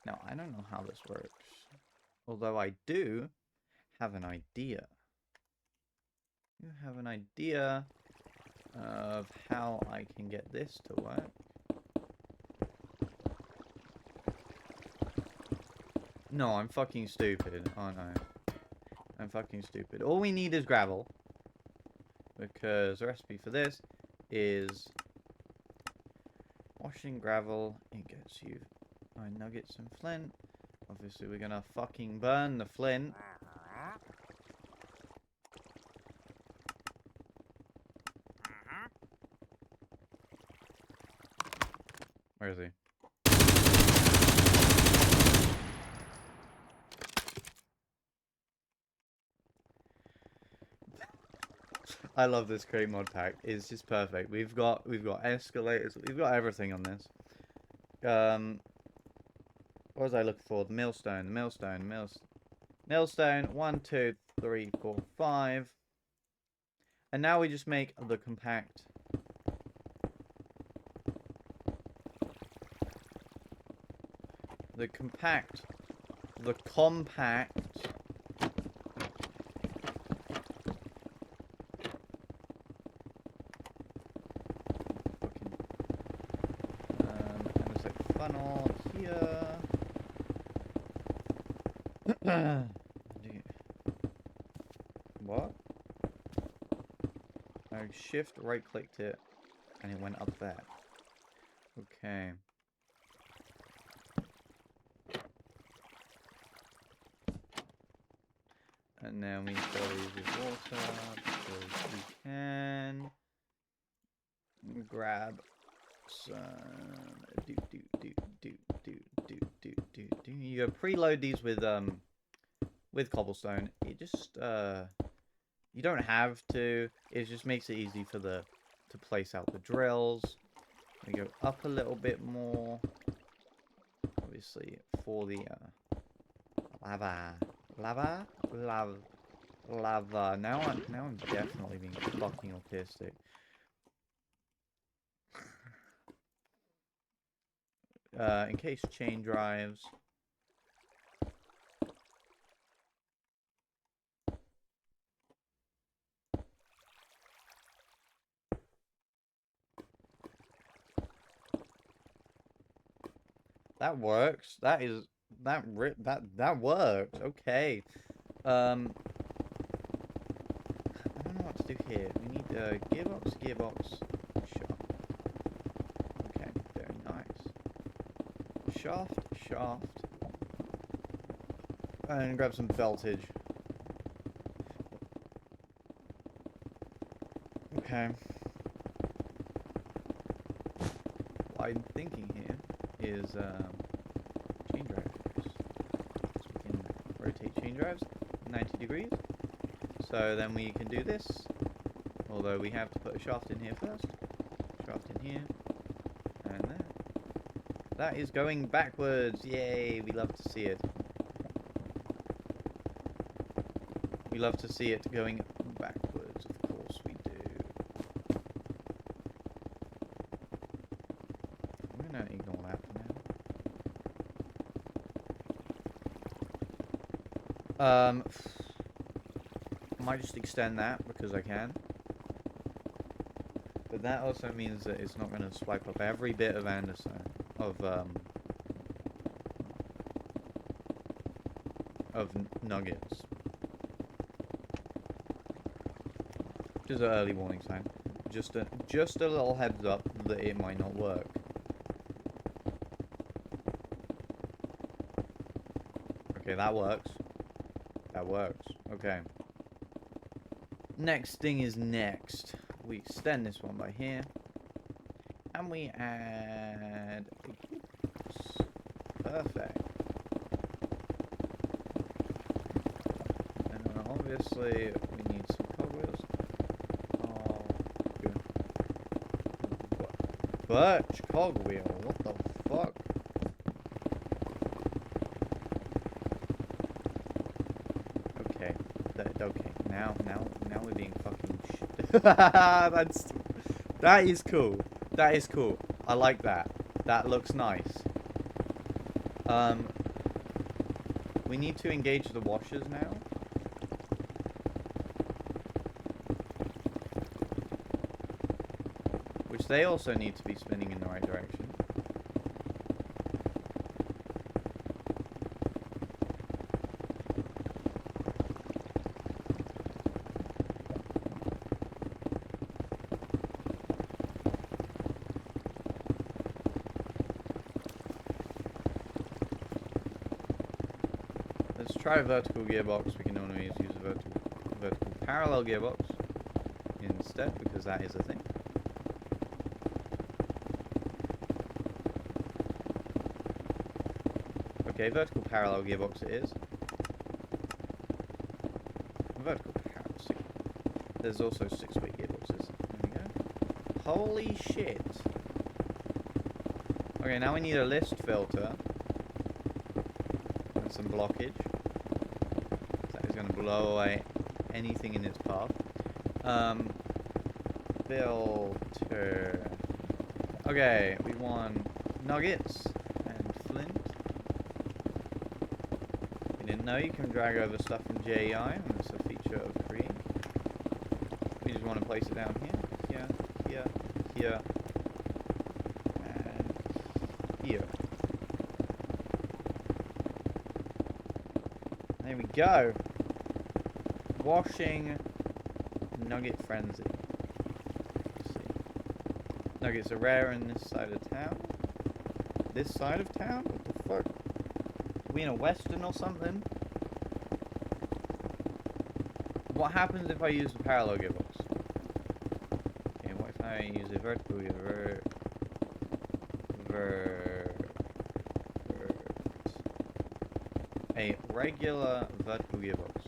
Now, I don't know how this works. Although I do have an idea. You have an idea of how I can get this to work. No, I'm fucking stupid, aren't I? I'm fucking stupid. All we need is gravel. Because the recipe for this is washing gravel. It gets you iron nuggets and flint. Obviously, we're gonna fucking burn the flint. Where is he? I love this crate mod pack. It's just perfect. We've got escalators. We've got everything on this. What was I looking for? The millstone. Millstone. 1, 2, 3, 4, 5. And now we just make the compact. The compact. Funnel here. What? I shift right clicked it and it went up there. Okay. And then we fill these with water because we can grab some you go preload these with cobblestone. It just you don't have to. It just makes it easy for to place out the drills. We go up a little bit more, obviously for the lava. Now I'm definitely being fucking autistic. In case chain drives. That works. That works. Okay. I don't know what to do here. We need a gearbox. Shaft. Okay, very nice. Shaft. And grab some beltage. Okay. What I'm thinking here is chain drives. So we can rotate chain drives 90 degrees. So then we can do this. Although we have to put a shaft in here first. Shaft in here. And there. That is going backwards. Yay, we love to see it. We love to see it going backwards, of course we do. I'm gonna ignore that for now. I might just extend that because I can. But that also means that it's not gonna swipe up every bit of andesite of nuggets. Just an early warning sign. Just a little heads up that it might not work. Okay, that works. That works. Okay. Next thing is next. We extend this one by here. And we add... Perfect. And then obviously we need some cogwheels. Oh, good. Birch cogwheel, what the fuck? Okay, okay. Now we're being fucking shit. That is cool. That is cool. I like that. That looks nice. We need to engage the washers now. Which they also need to be spinning in the right direction. Let's try a vertical gearbox. We can only use a vertical parallel gearbox instead, because that is a thing. Okay, vertical parallel gearbox it is. Vertical parallel. There's also 6-way gearboxes. There we go. Holy shit. Okay, now we need a list filter. And some blockage. That is going to blow away anything in its path. Filter. Okay, we want nuggets and flint. We didn't know you can drag over stuff from JEI, and it's a feature of Create. We just want to place it down here, here, and here. There we go. Washing nugget frenzy. Nuggets are rare in this side of town. This side of town? What the fuck? Are we in a western or something? What happens if I use the parallel gearbox? Okay, what if I use a vertical gearbox? A regular vertical gearbox.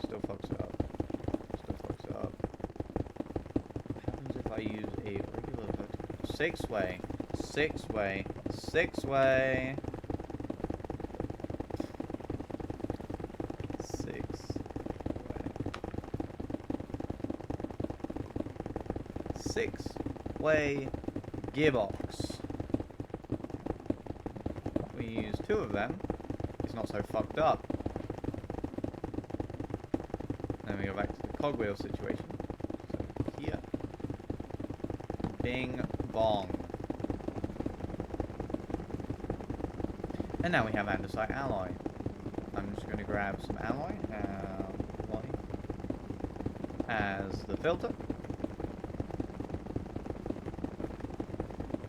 Still fucks it up. Still fucks it up. What happens if I use a regular vertical? Six-way. Six-way. Six-way. Six-way gearbox. We use two of them. It's not so fucked up. Then we go back to the cogwheel situation. So here. Bing bong. And now we have andesite alloy. I'm just going to grab some alloy as the filter.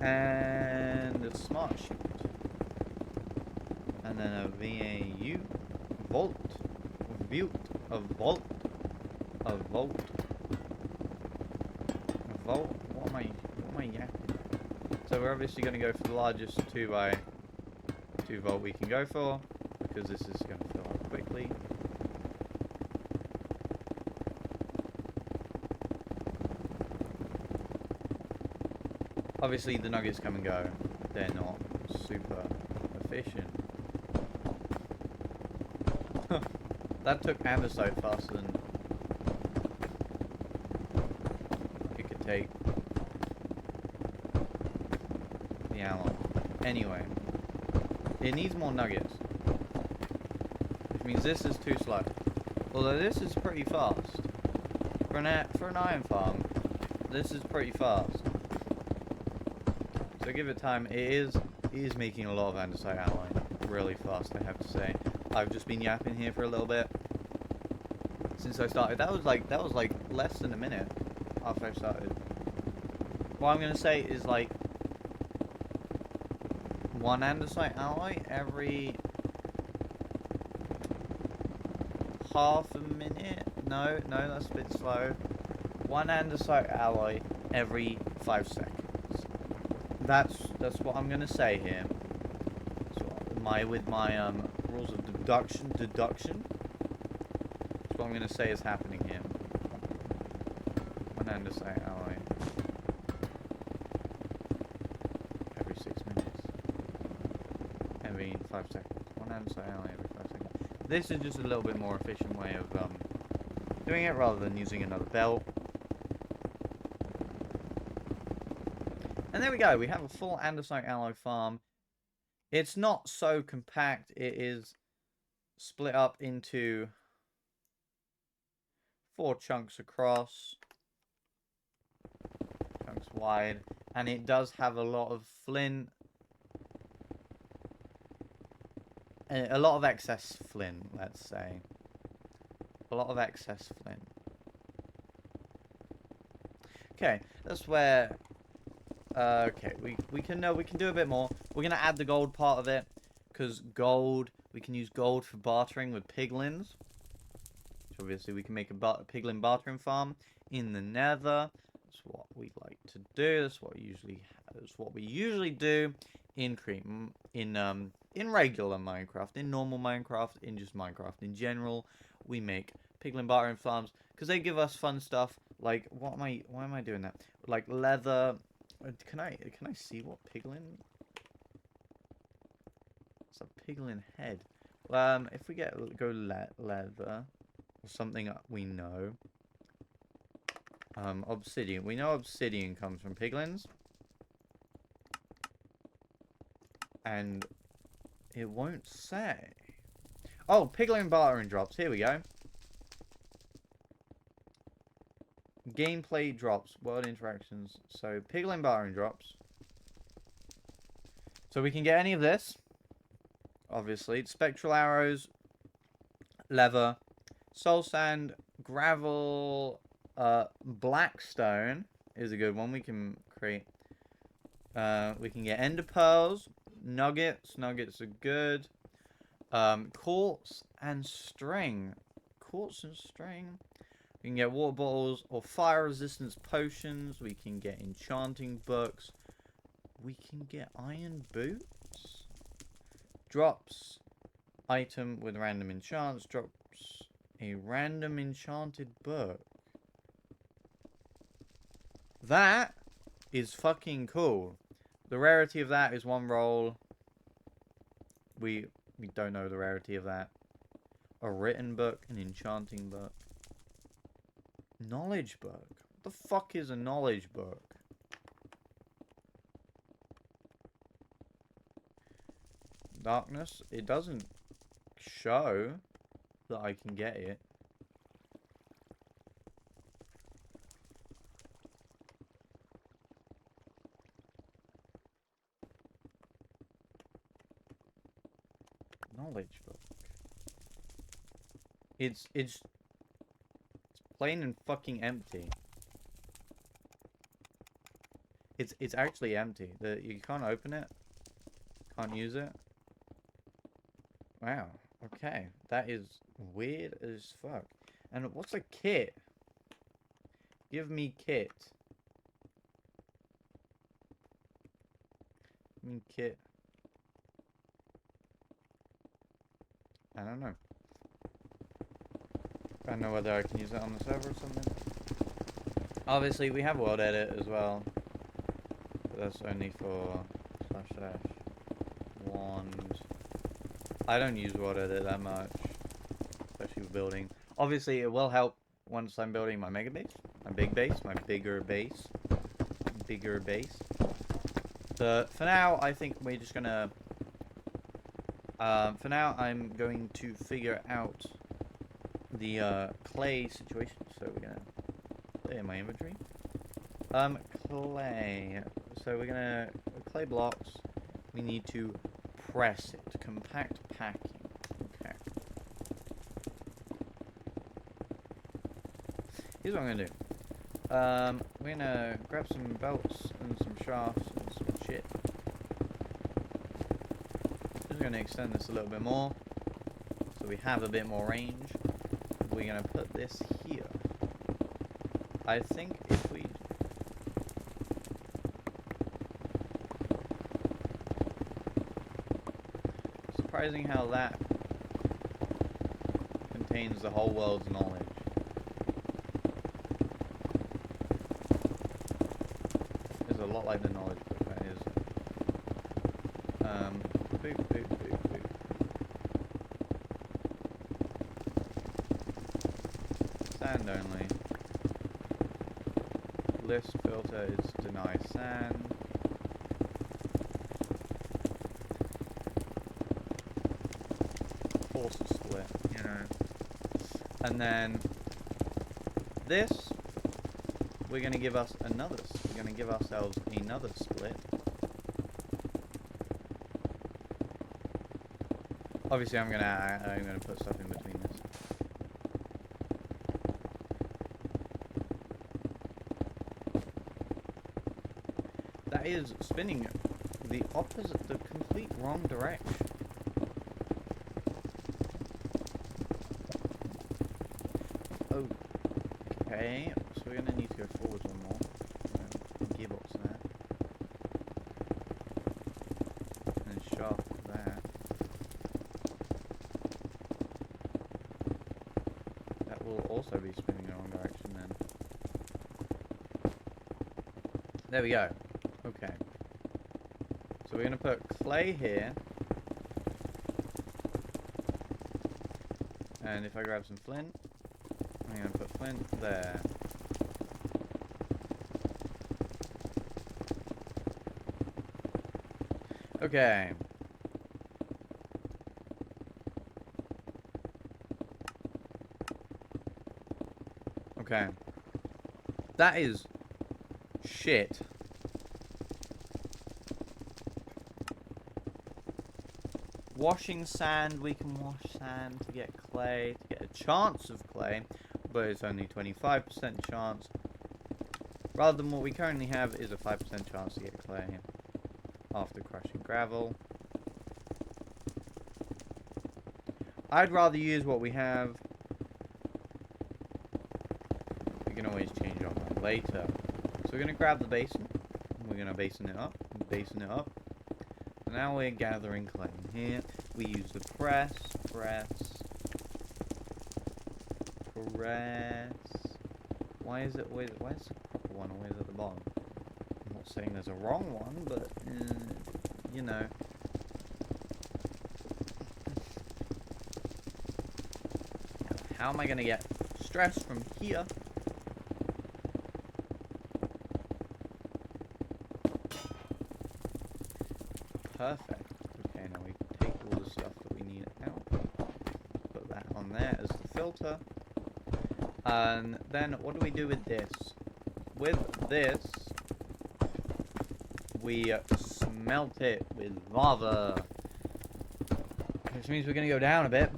And a smart sheet. And then a VAU. Volt. A volt. A volt. A volt. What am I yapping? So we're obviously going to go for the largest 2x2 volt we can go for, because this is going to fill up quickly. Obviously the nuggets come and go. They're not super efficient. That took andesite faster than it could take the alloy. Anyway, it needs more nuggets, which means this is too slow. Although this is pretty fast for an iron farm. This is pretty fast. So give it time. It is making a lot of andesite alloy really fast, I have to say. I've just been yapping here for a little bit since I started. That was like less than a minute after I started. What I'm gonna say is like one andesite alloy every half a minute. No, that's a bit slow. One andesite alloy every 5 seconds. That's what I'm gonna say here. So with my rules of deduction. That's what I'm gonna say is happening here. One andesite alloy every 6 minutes. Every 5 seconds. One andesite alloy every 5 seconds. This is just a little bit more efficient way of doing it rather than using another belt. And there we go, we have a full andesite alloy farm. It's not so compact, it is split up into 4 chunks across, chunks wide, and it does have a lot of flint, a lot of excess flint, let's say. A lot of excess flint. Okay, that's where... okay, we can do a bit more. We're gonna add the gold part of it, because gold, we can use gold for bartering with piglins. So obviously we can make a piglin bartering farm in the Nether. That's what we like to do. That's what we usually do in regular Minecraft, in normal Minecraft, in just Minecraft in general. We make piglin bartering farms because they give us fun stuff. Like why am I doing that? Like leather. Can I see what piglin? It's a piglin head. If we go leather or something we know. Obsidian. We know obsidian comes from piglins. And it won't say. Oh, piglin bartering drops. Here we go. Gameplay drops. World interactions. So, piglin bartering drops. So, we can get any of this. Obviously. Spectral arrows. Leather. Soul sand. Gravel. Blackstone. is a good one. We can create... we can get ender pearls, nuggets. Nuggets are good. Quartz and string. Quartz and string. We can get water bottles or fire resistance potions. We can get enchanting books. We can get iron boots. Drops item with random enchants. Drops a random enchanted book. That is fucking cool. The rarity of that is 1 roll. We don't know the rarity of that. A written book, an enchanting book. Knowledge book. What the fuck is a knowledge book? Darkness. It doesn't show that I can get it. Knowledge book. It's plain and fucking empty. It's actually empty. You can't open it. Can't use it. Wow. Okay. That is weird as fuck. And what's a kit? Give me kit. Give me kit. I don't know. I don't know whether I can use it on the server or something. Obviously, we have world edit as well. But that's only for / wand. I don't use world edit that much. Especially with building. Obviously, it will help once I'm building my mega base. My big base. My bigger base. Bigger base. For now, I think we're just gonna... for now, I'm going to figure out the clay situation. So we're gonna clear my inventory. Clay. So we're gonna clay blocks. We need to press it. Compact packing. Okay. Here's what I'm gonna do. We're gonna grab some belts and some shafts and some shit. Just gonna extend this a little bit more, so we have a bit more range. We're gonna put this here. I think if we... Surprising how that contains the whole world's knowledge. It's a lot like the knowledge book, that is. Boop, boop, boop, boop. Sand only. List filter is deny sand. Force a split, you know. And then this, we're gonna give us another. We're gonna give ourselves another split. Obviously, I'm gonna put stuff in between this. That is spinning the opposite, the complete wrong direction. Okay, so we're gonna need to go forwards one more. Gearbox that. And shaft that. That will also be spinning in the wrong direction then. There we go. Okay. So we're gonna put clay here. And if I grab some flint, I'm going to put flint there. Okay. Okay. That is shit. Washing sand, we can wash sand to get clay, to get a chance of clay, but it's only 25% chance. rather than what we currently have is a 5% chance to get clay after crushing gravel. I'd rather use what we have. We can always change our mind later. So we're going to grab the basin. We're going to basin it up. And now we're gathering clay in here. We use the press. Why is the proper one always at the bottom? I'm not saying there's a wrong one, but, you know. How am I going to get stress from here? Perfect. Okay, now we take all the stuff that we need out. Put that on there as the filter. And then what do we do with this? With this, we smelt it with lava. Which means we're going to go down a bit.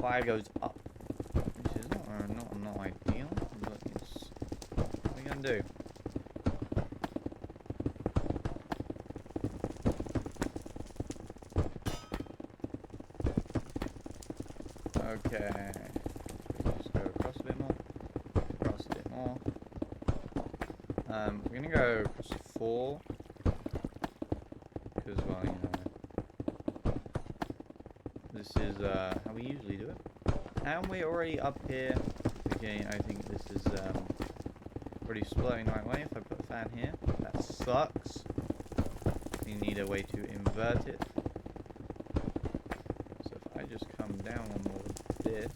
Fire goes up. Which is not ideal, but it's what are we going to do? Okay. Just go across a bit more. We're gonna go across 4. Because, well, you know. This is how we usually do it. And we're already up here. Okay, I think this is already splitting the right way. If I put a fan here, that sucks. You need a way to invert it. So if I just come down one more with this.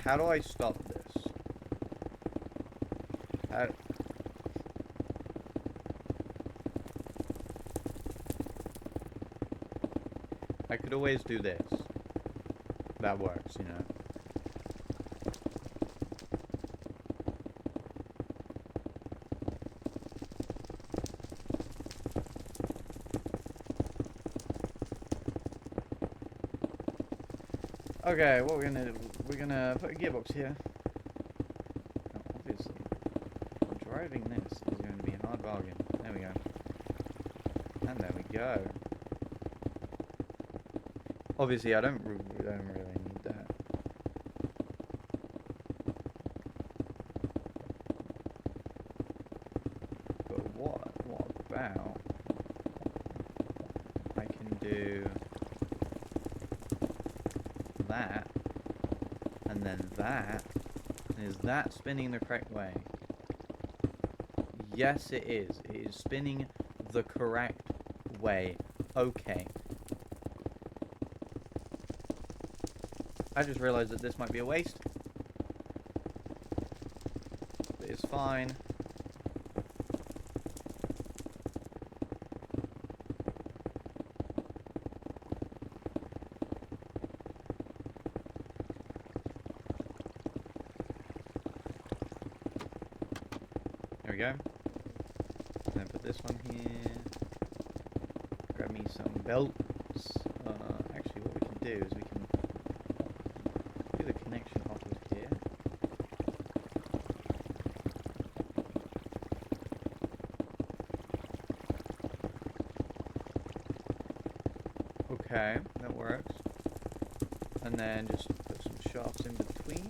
How do I stop this? I could always do this. That works, you know. Okay, what we're gonna put a gearbox here. Now, obviously, driving this is going to be a hard bargain. There we go. And there we go. Obviously, I don't really need that. But what about I can do that, and then that, and is that spinning the correct way? Yes, it is. It is spinning the correct way. Okay. I just realized that this might be a waste. But it's fine. There we go. And then put this one here. Grab me some belts. Actually, what we can do is we can do the connection off of here. Okay, that works. And then just put some shafts in between.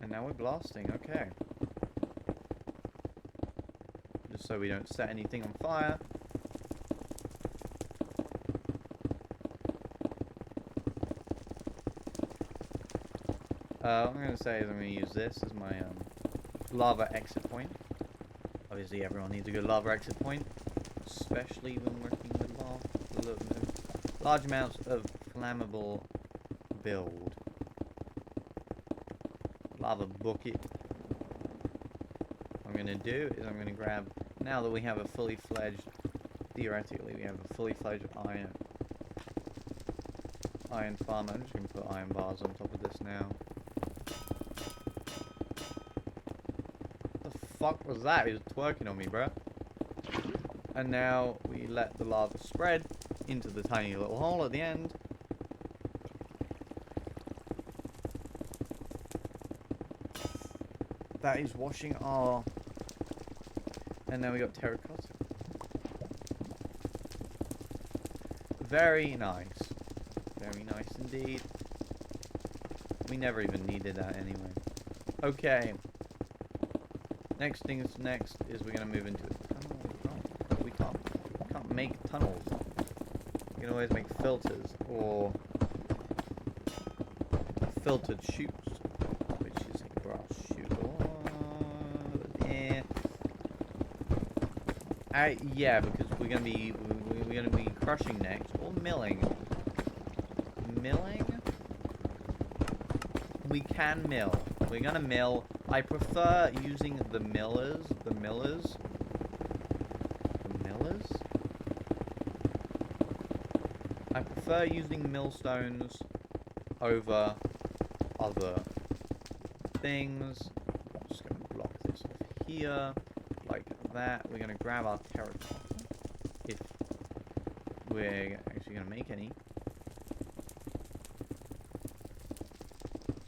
And now we're blasting, okay. Just so we don't set anything on fire. What I'm going to say is I'm going to use this as my lava exit point. Obviously everyone needs a good lava exit point, especially when working with large amounts of flammable build. Lava bucket. What I'm going to do is I'm going to grab, now that we have a fully fledged, theoretically we have a fully fledged iron farm. I'm just going to put iron bars on top of this now. What the fuck was that? He was twerking on me, bro. And now we let the lava spread into the tiny little hole at the end. That is washing our... And then we got terracotta. Very nice. Very nice indeed. We never even needed that anyway. Okay. Next thing is next is we're gonna move into a tunnel. Oh, we can't make tunnels. We can always make filters or filtered chutes, which is a grass chute. Oh, yeah. Yeah, because we're gonna be crushing next or milling. Milling. We can mill. We're gonna mill. I prefer using the millers. The millers. I prefer using millstones over other things. I'm just gonna block this off here, like that. We're gonna grab our terracotta, if we're actually gonna make any.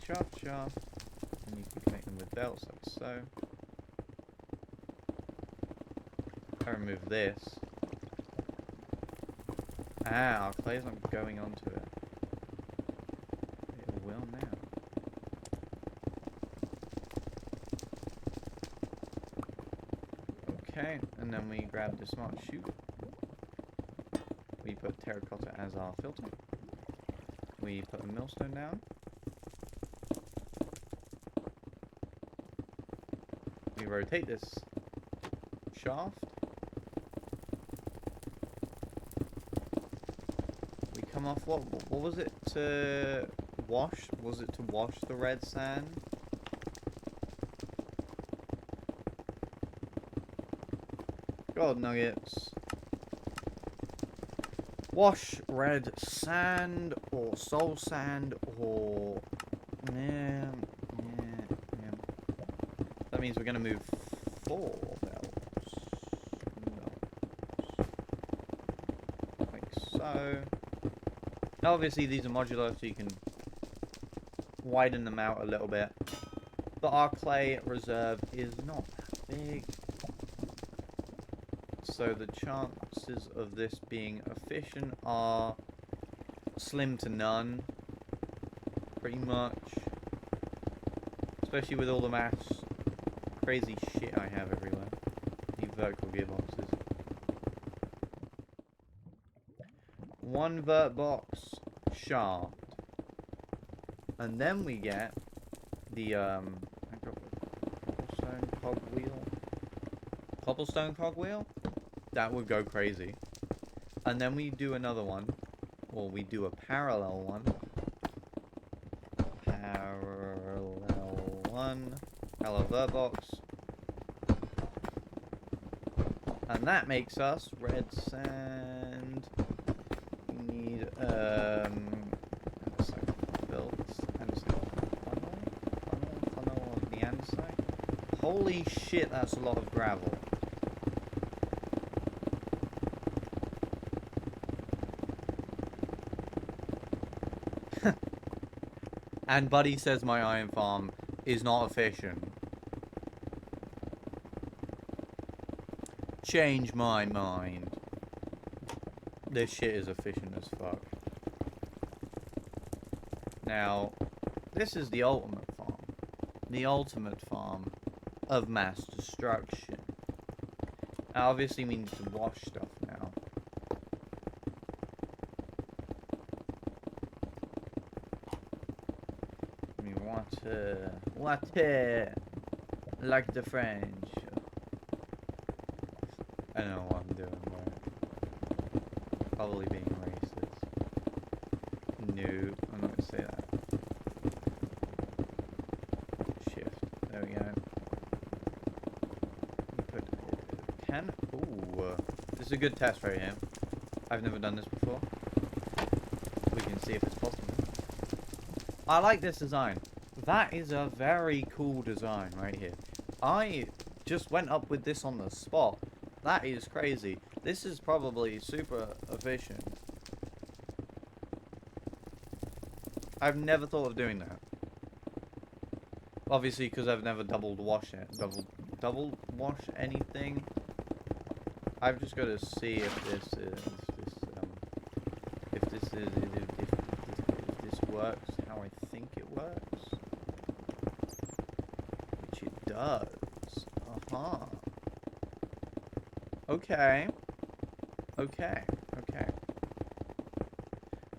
Shaft, and you can connect them with belts like so. I remove this. Ah, our clay's not going onto it. It will now. Okay, and then we grab the smart chute. We put terracotta as our filter. We put a millstone down. We rotate this shaft. We come off, what was it to wash? Was it to wash the red sand? God nuggets. Wash red sand or soul sand or... Yeah. That means we're going to move 4 belts. Like so. Now obviously these are modular, so you can widen them out a little bit. But our clay reserve is not that big. So the chances of this being efficient are slim to none. Pretty much. Especially with all the mass crazy shit I have everywhere. Need vertical gearboxes. 1 vert box shaft. And then we get the cobblestone cogwheel. Cobblestone cogwheel? That would go crazy. And then we do another one. Or we do a parallel one. Parallel vert box. And that makes us red sand. We need andesite belts. Funnel of the andesite. Holy shit, that's a lot of gravel. And Buddy says my iron farm is not efficient. Change my mind. This shit is efficient as fuck. Now, this is the ultimate farm. The ultimate farm of mass destruction. Now, obviously we need to wash stuff now. Water, like the French. I don't know what I'm doing, but probably being racist. No, I'm not gonna say that. Shift. There we go. Put can. Ooh, this is a good test right here. I've never done this before. We can see if it's possible. I like this design. That is a very cool design right here. I just went up with this on the spot. That is crazy. This is probably super efficient. I've never thought of doing that. Obviously, because I've never double wash wash anything. I've just got to see if this works how I think it works, which it does. Okay. Okay. Okay.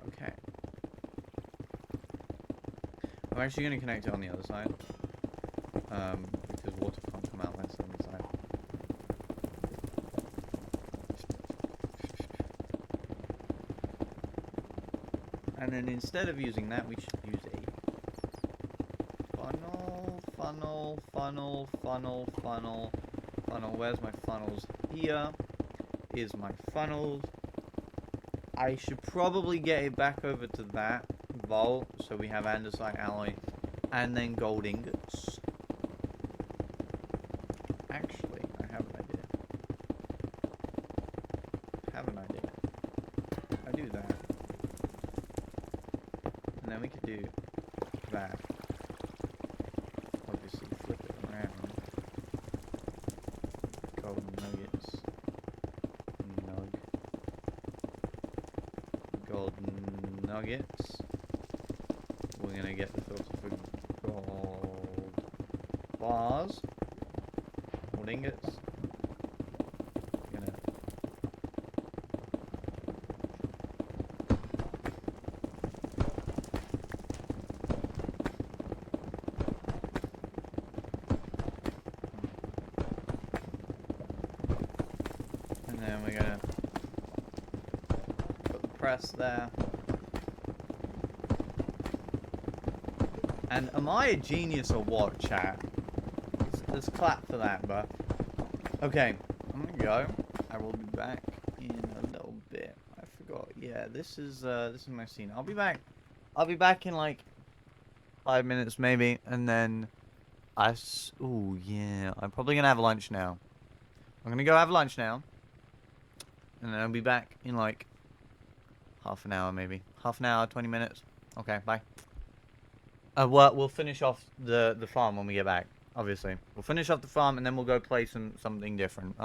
Okay. I'm actually going to connect it on the other side. Because water can't come out less on the side. And then instead of using that, we should use a funnel. Where's my funnels? Here is my funnels. I should probably get it back over to that vault, so we have andesite alloy and then gold ingots. Actually, I have an idea. I do that. And then we could do that. Obviously, flip it around. Golden nuggets. Golden nuggets. We're gonna get the filter for gold bars. Gold ingots. And then we're gonna put the press there. And am I a genius or what, chat? Let's clap for that, but okay, I'm gonna go. I will be back in a little bit. I forgot. Yeah, this is my scene. I'll be back. I'll be back in like 5 minutes maybe, and then oh yeah, I'm probably gonna have lunch now. I'm gonna go have lunch now, and then I'll be back in like half an hour maybe. Half an hour, 20 minutes. Okay, bye. We'll finish off the farm when we get back. Obviously, we'll finish off the farm and then we'll go play something different.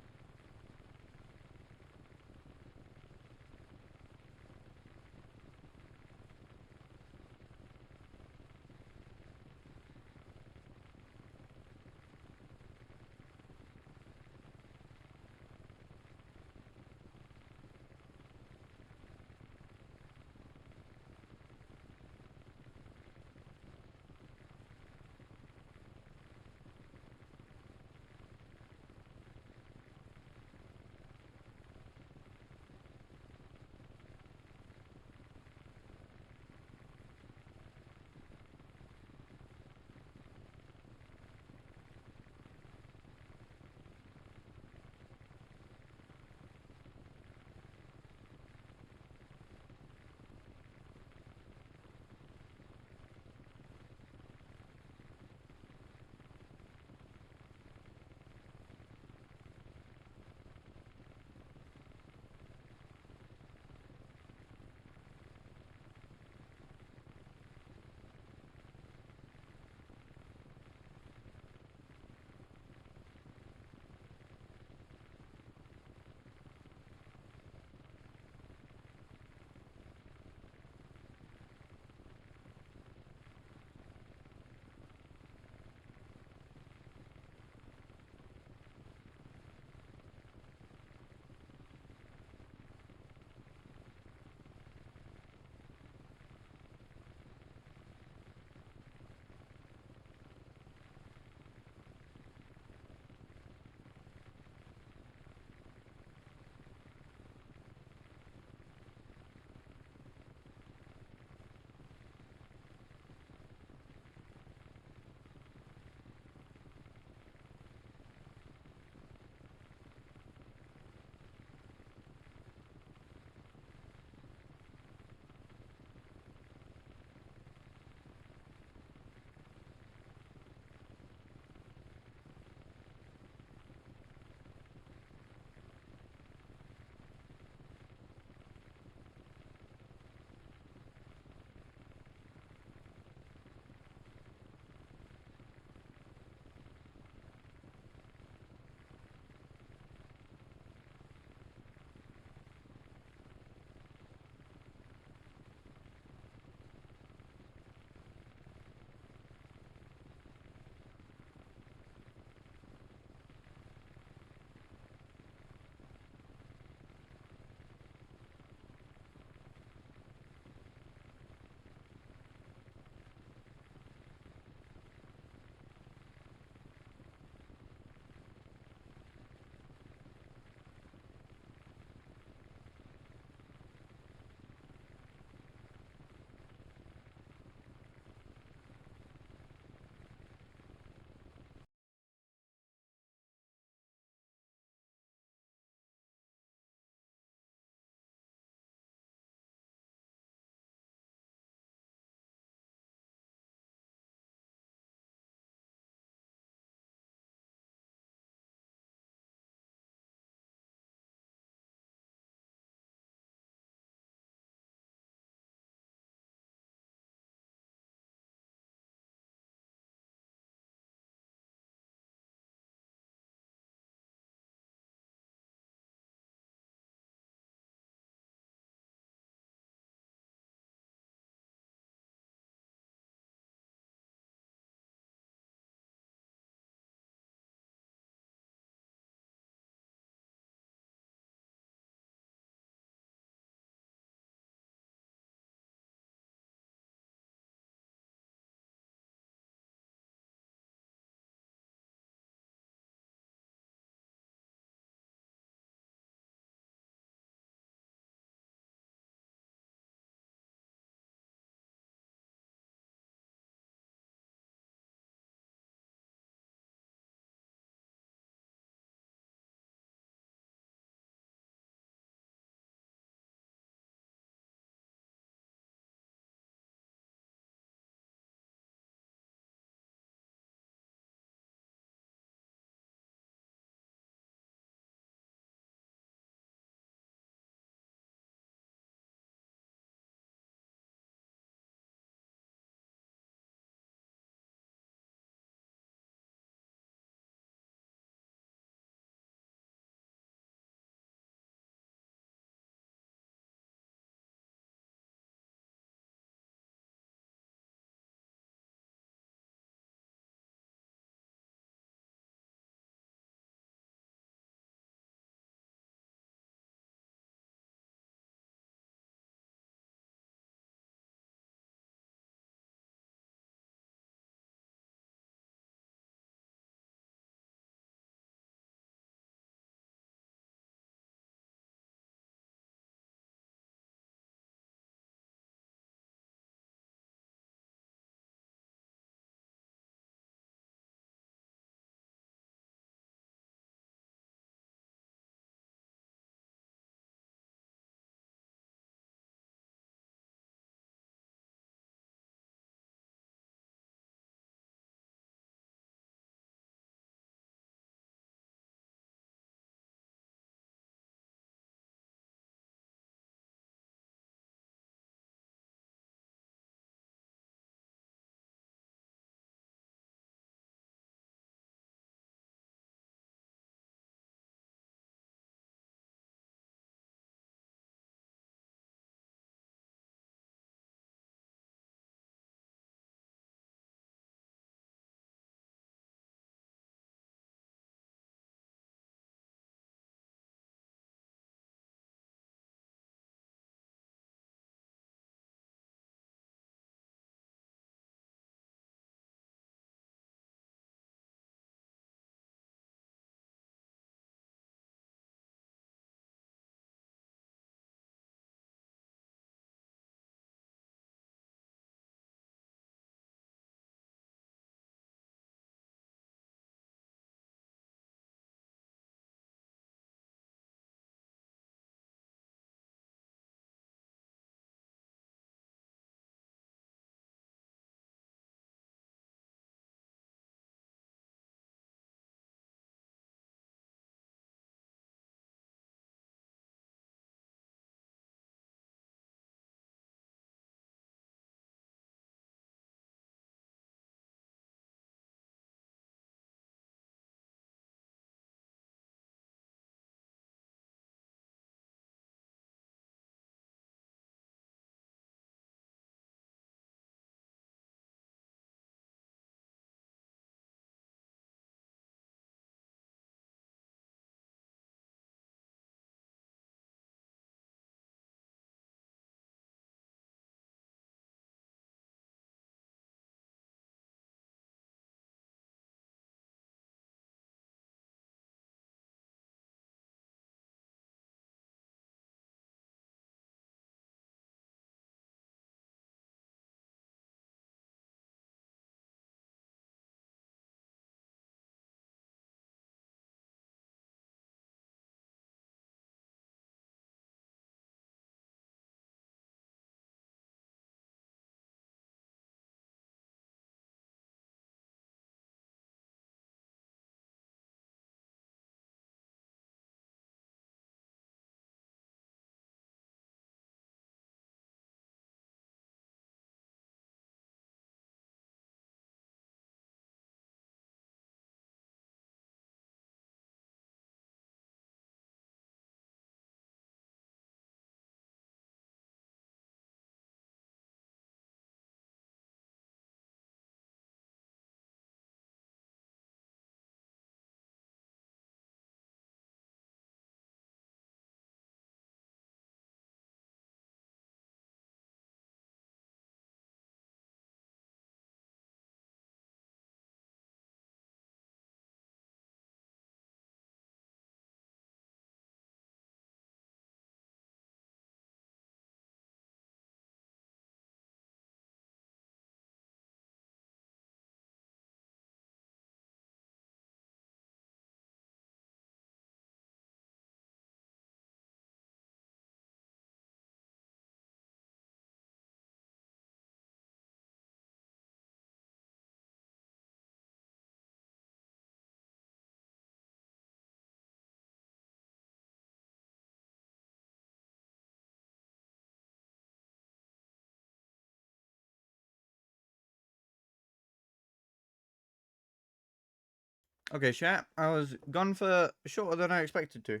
Okay, chat. I was gone for shorter than I expected to.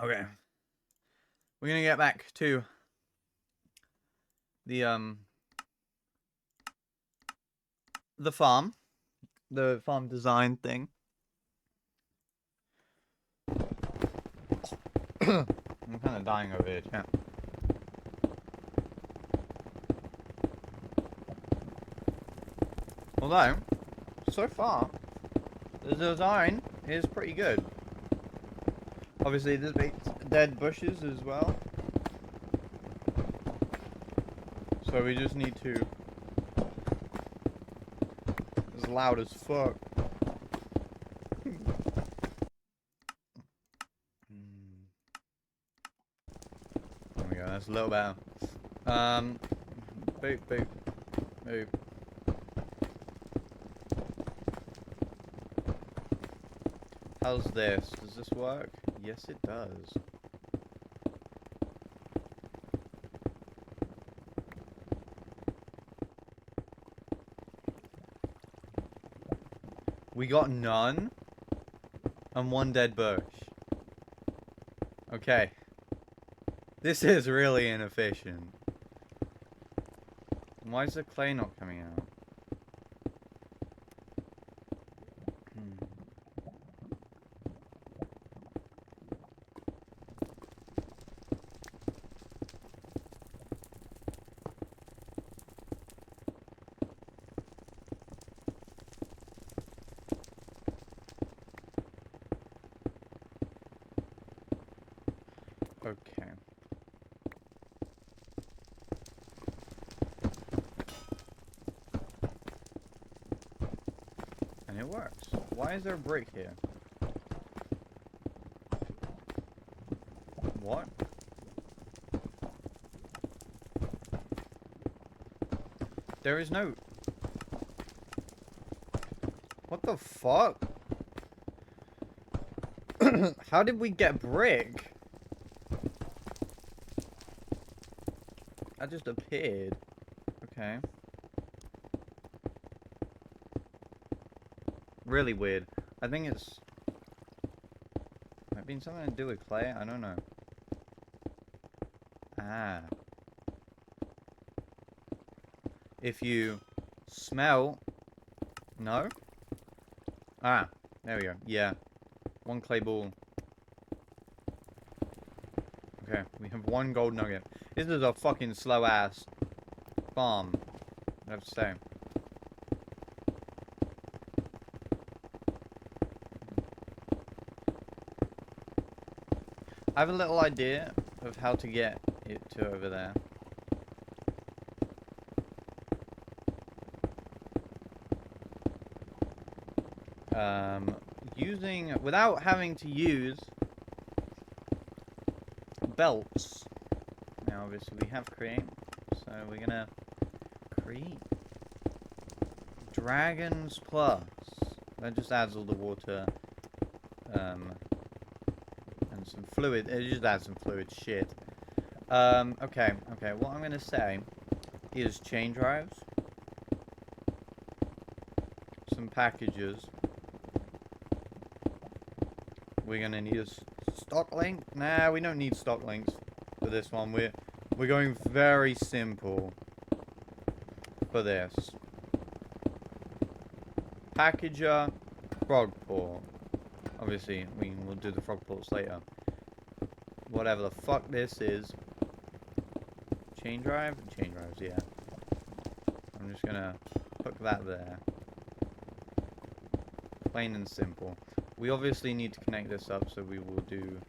Okay. We're gonna get back to the farm. The farm design thing. I'm kind of dying over here, chat. Although, so far, the design is pretty good. Obviously, there's dead bushes as well. So we just need to... It's loud as fuck. There we go, that's a little better. Boop, boop, boop. How's this? Does this work? Yes, it does. We got none and one dead bush. Okay. This is really inefficient. Why is the clay not coming out? Okay. And it works. Why is there a brick here? What? There is no... What the fuck? How did we get brick? That just appeared. Okay. Really weird. I think it's... Might be something to do with clay? I don't know. Ah. If you smell... No? Ah. There we go. Yeah. One clay ball. Okay. We have one gold nugget. This is a fucking slow-ass farm, I have to say. I have a little idea of how to get it to over there. Without having to use belts. Now, obviously, we have create, so we're gonna create Dragons Plus. That just adds all the water, and some fluid. It just adds some fluid shit. Okay. What I'm gonna say is chain drives, some packages. We're gonna need a stock link. Nah, we don't need stock links for this one. We're going very simple for this. Packager, frog port. Obviously, we'll do the frog ports later. Whatever the fuck this is. Chain drive? Chain drives, yeah. I'm just gonna hook that there. Plain and simple. We obviously need to connect this up, so we will do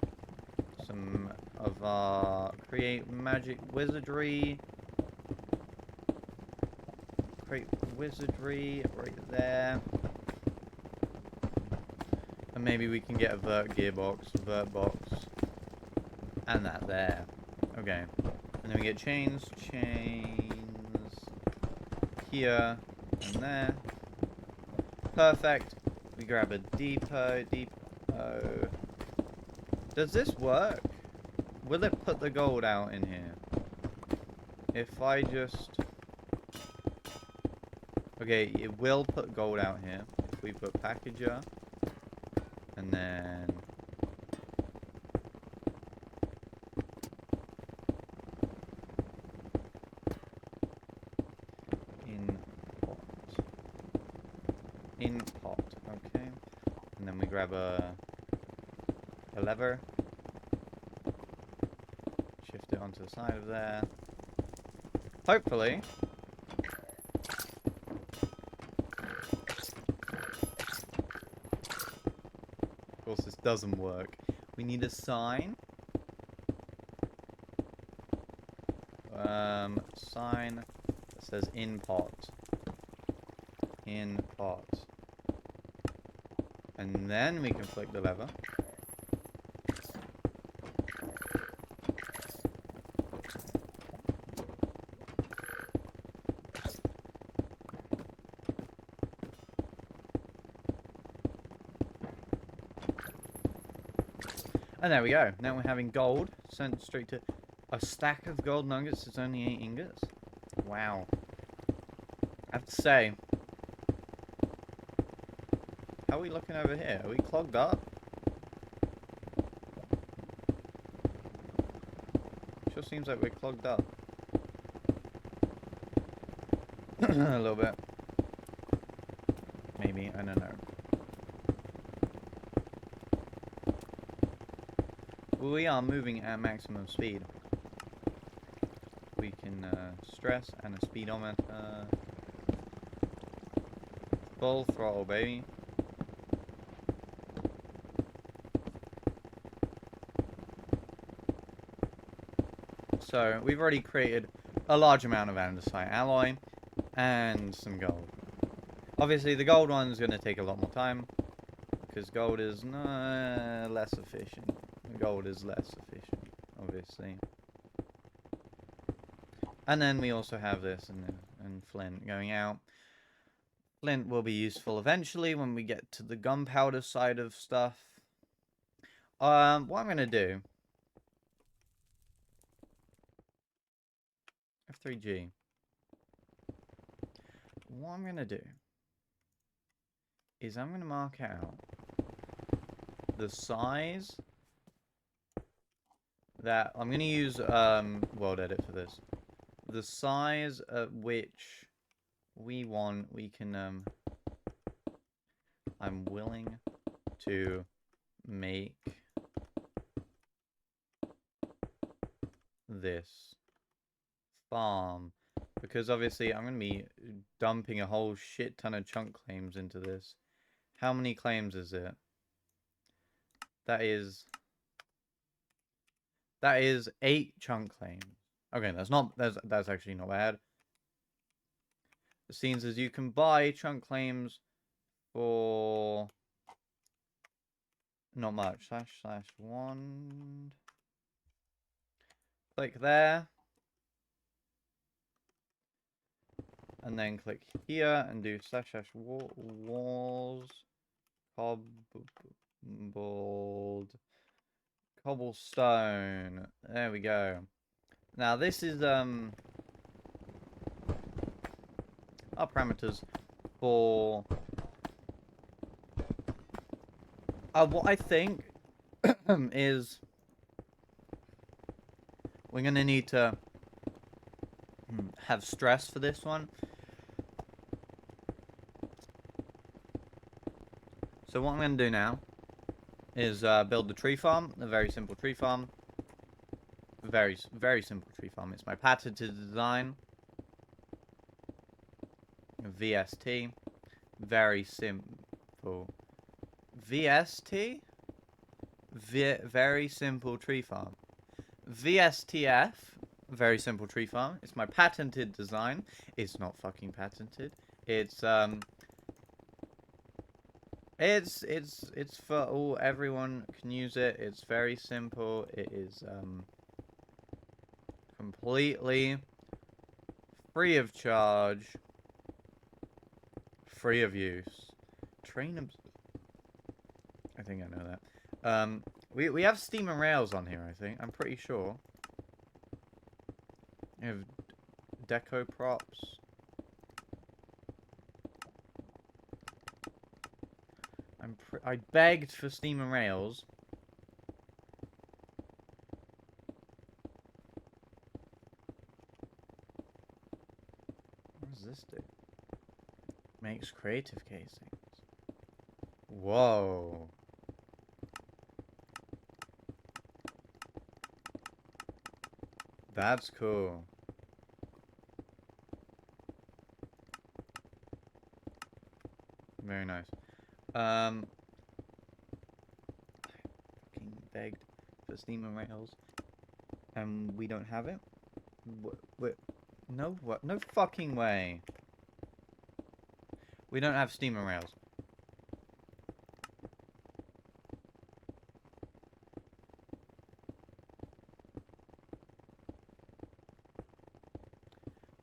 some of our create magic wizardry. Create wizardry right there. And maybe we can get a vert gearbox, vert box, and that there. Okay. And then we get chains here and there. Perfect. We grab a depot. Does this work? Will it put the gold out in here? If I just... Okay, it will put gold out here. If we put packager, and then in pot. In pot, okay. And then we grab a lever. Shift it onto the side of there. Hopefully. Of course, this doesn't work. We need a sign. Sign that says in pot. In pot. And then we can flick the lever. And there we go. Now we're having gold sent straight to a stack of gold nuggets. It's only 8 ingots. Wow. I have to say, how are we looking over here? Are we clogged up? Sure seems like we're clogged up. A little bit. Maybe, I don't know. We are moving at maximum speed. We can stress and a speedometer. Full throttle, baby. So we've already created a large amount of andesite alloy and some gold. Obviously, the gold one's going to take a lot more time because gold is less efficient. Gold is less efficient, obviously. And then we also have this and flint going out. Flint will be useful eventually when we get to the gunpowder side of stuff. What I'm going to do... F3G. What I'm going to do is I'm going to mark out the size that... I'm going to use world edit for this. The size at which we want, we can... I'm willing to make this farm. Because obviously I'm going to be dumping a whole shit ton of chunk claims into this. How many claims is it? That is 8 chunk claims. Okay, that's actually not bad. The scenes as you can buy chunk claims for not much. //1. Click there. And then click here and do //walls cobblestone. There we go. Now this is our parameters for what I think is we're gonna need to have stress for this one. So what I'm going to do now is build the tree farm, a very simple tree farm. Very simple tree farm. It's my patented design. VST. Very simple. VST? Very simple tree farm. VSTF. Very simple tree farm. It's my patented design. It's not fucking patented. It's for all, everyone can use it. It's very simple. It is completely free of charge, free of use. I think I know that. We have steam and rails on here, I think. I'm pretty sure. We have deco props. I begged for steam and rails. What does this do? Makes creative casings. Whoa. That's cool. Very nice. Fucking begged for steam and rails. And we don't have it? What? No, what? No fucking way. We don't have steam and rails.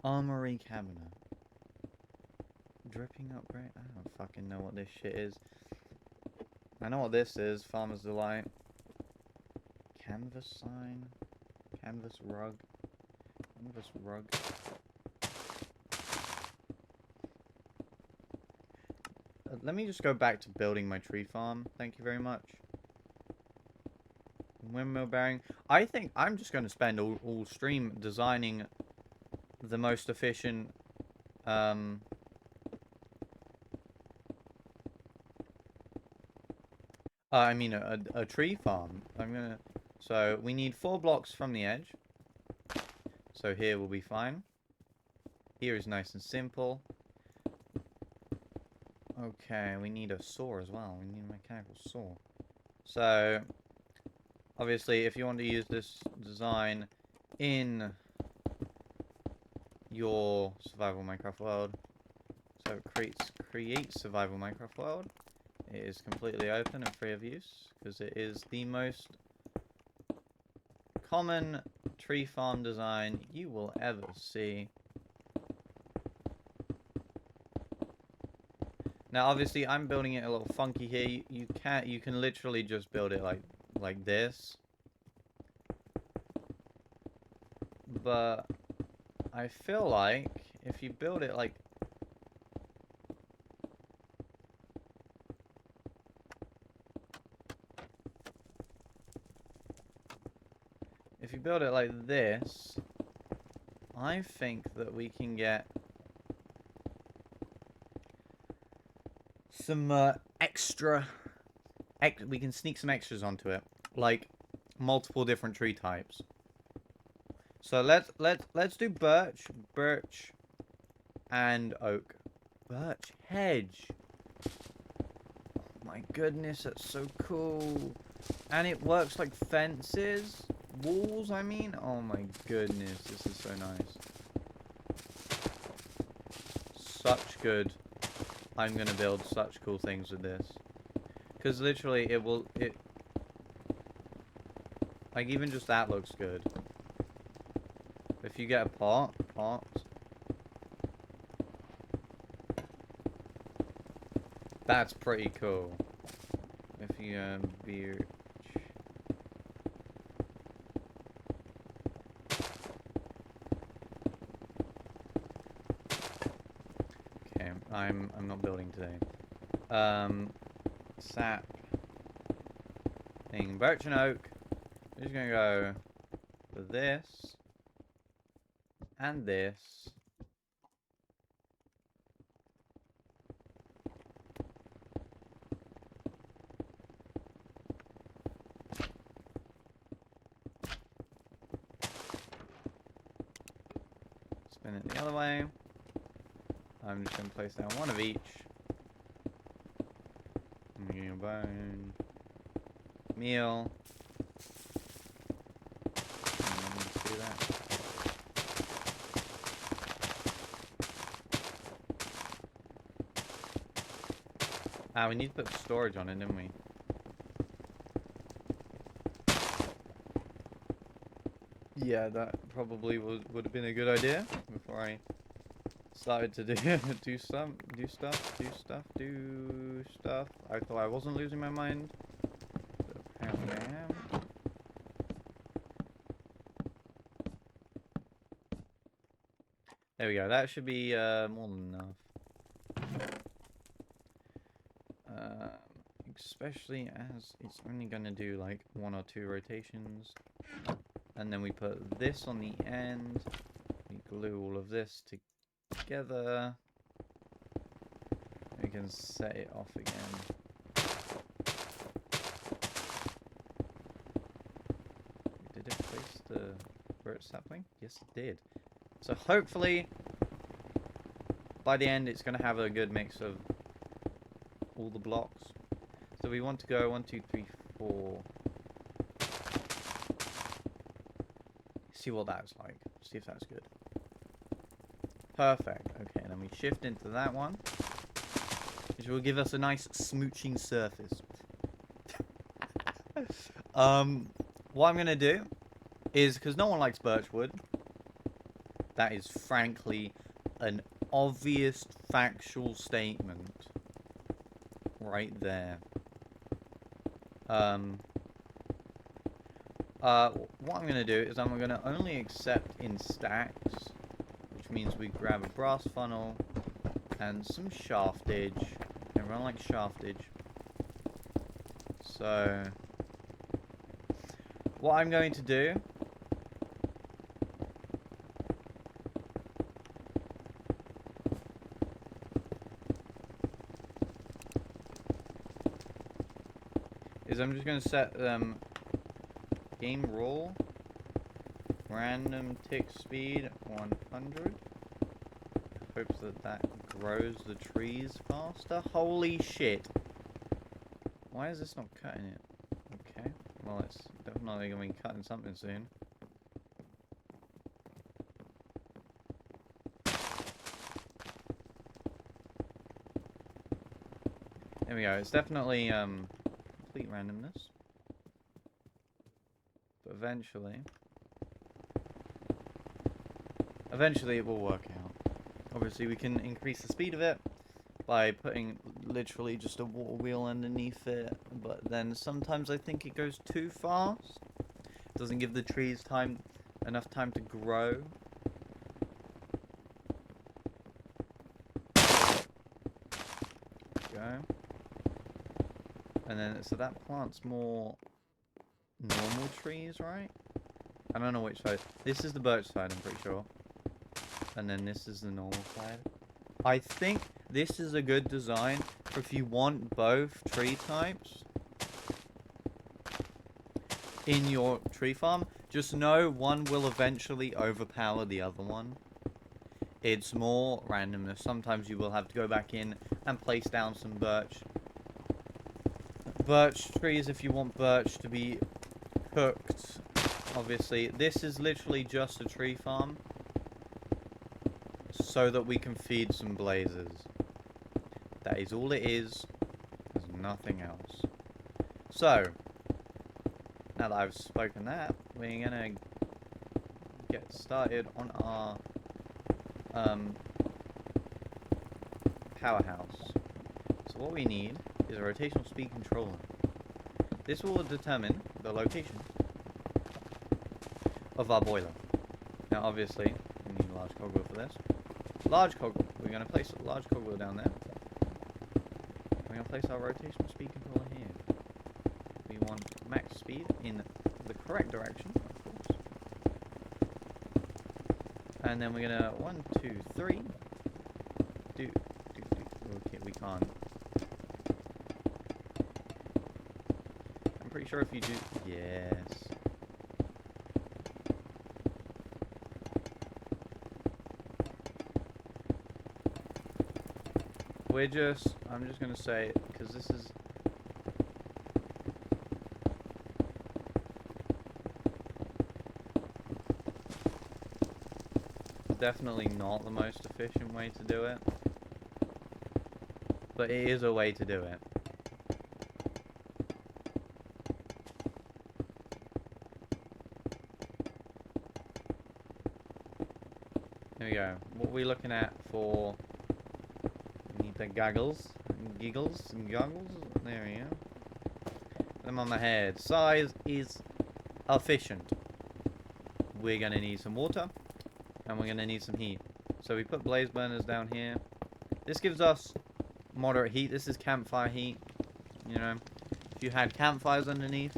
Armory cabinet. Dripping upgrade? I don't fucking know what this shit is. I know what this is. Farmer's Delight. Canvas sign. Canvas rug. Canvas rug. Let me just go back to building my tree farm. Thank you very much. Windmill bearing. I think I'm just going to spend all stream designing the most efficient I mean a tree farm. So we need 4 blocks from the edge. So here will be fine. Here is nice and simple. Okay, we need a saw as well. We need a mechanical saw. So obviously if you want to use this design in your survival Minecraft world, so it creates survival Minecraft world. It is completely open and free of use because it is the most common tree farm design you will ever see. Now obviously I'm building it a little funky here. You can literally just build it like this. But I feel like if you build it like this, I think that we can get some we can sneak some extras onto it, like multiple different tree types. So let's do birch and oak. Birch hedge. Oh my goodness, that's so cool. And it works like fences. Walls, I mean. Oh my goodness, this is so nice. Such good. I'm gonna build such cool things with this. Because literally like even just that looks good. If you get a pot. That's pretty cool. If you beer. Okay, I'm not building today. Sap. Thing birch and oak. I'm just gonna go for this and this. Spin it the other way. I'm just going to place down one of each. Bone. Meal. Let's do that. Ah, we need to put storage on it, didn't we? Yeah, that probably would have been a good idea before I started to do stuff. I thought I wasn't losing my mind, but apparently I am. There we go. That should be more than enough. Especially as it's only going to do like 1 or 2 rotations. And then we put this on the end. We glue all of this together. We can set it off again. Did it place the birch sapling? Yes, it did. So hopefully, by the end, it's going to have a good mix of all the blocks. So we want to go 1, 2, 3, 4. See what that's like. See if that's good. Perfect. Okay, and then we shift into that one, which will give us a nice smooching surface. What I'm gonna do is, because no one likes birchwood, that is frankly an obvious factual statement right there. What I'm going to do is I'm going to only accept in stacks, which means we grab a brass funnel and some shaftage, and run like shaftage. So, what I'm going to do is I'm just going to set game rule random tick speed 100. Hopes that grows the trees faster. Holy shit! Why is this not cutting it? Okay, well it's definitely going to be cutting something soon. There we go. It's definitely complete randomness. But eventually it will work out. Obviously we can increase the speed of it by putting literally just a water wheel underneath it, but then sometimes I think it goes too fast. It doesn't give the trees enough time to grow. There we go. And then, so that plant's more normal trees, right? I don't know which side. This is the birch side, I'm pretty sure. And then this is the normal side. I think this is a good design for if you want both tree types in your tree farm. Just know one will eventually overpower the other one. It's more randomness. Sometimes you will have to go back in and place down some birch trees if you want birch to be cooked. Obviously, this is literally just a tree farm so that we can feed some blazes. That is all it is. There's nothing else. So, now that I've spoken that, we're gonna get started on our powerhouse. So what we need is a rotational speed controller. This will determine the location of our boiler. Now obviously, we need a large cogwheel for this. Large cogwheel. We're going to place a large cogwheel down there. We're going to place our rotational speed controller here. We want max speed in the correct direction, of course. And then we're going to 1, 2, 3. Okay, we can't. I'm pretty sure if you do, yes. I'm just gonna say it, because this is definitely not the most efficient way to do it, but it is a way to do it. There we go. What are we looking at for? The giggles, and goggles. There we go. Put them on my head. Size is efficient. We're gonna need some water, and we're gonna need some heat. So we put blaze burners down here. This gives us moderate heat. This is campfire heat. You know, if you had campfires underneath,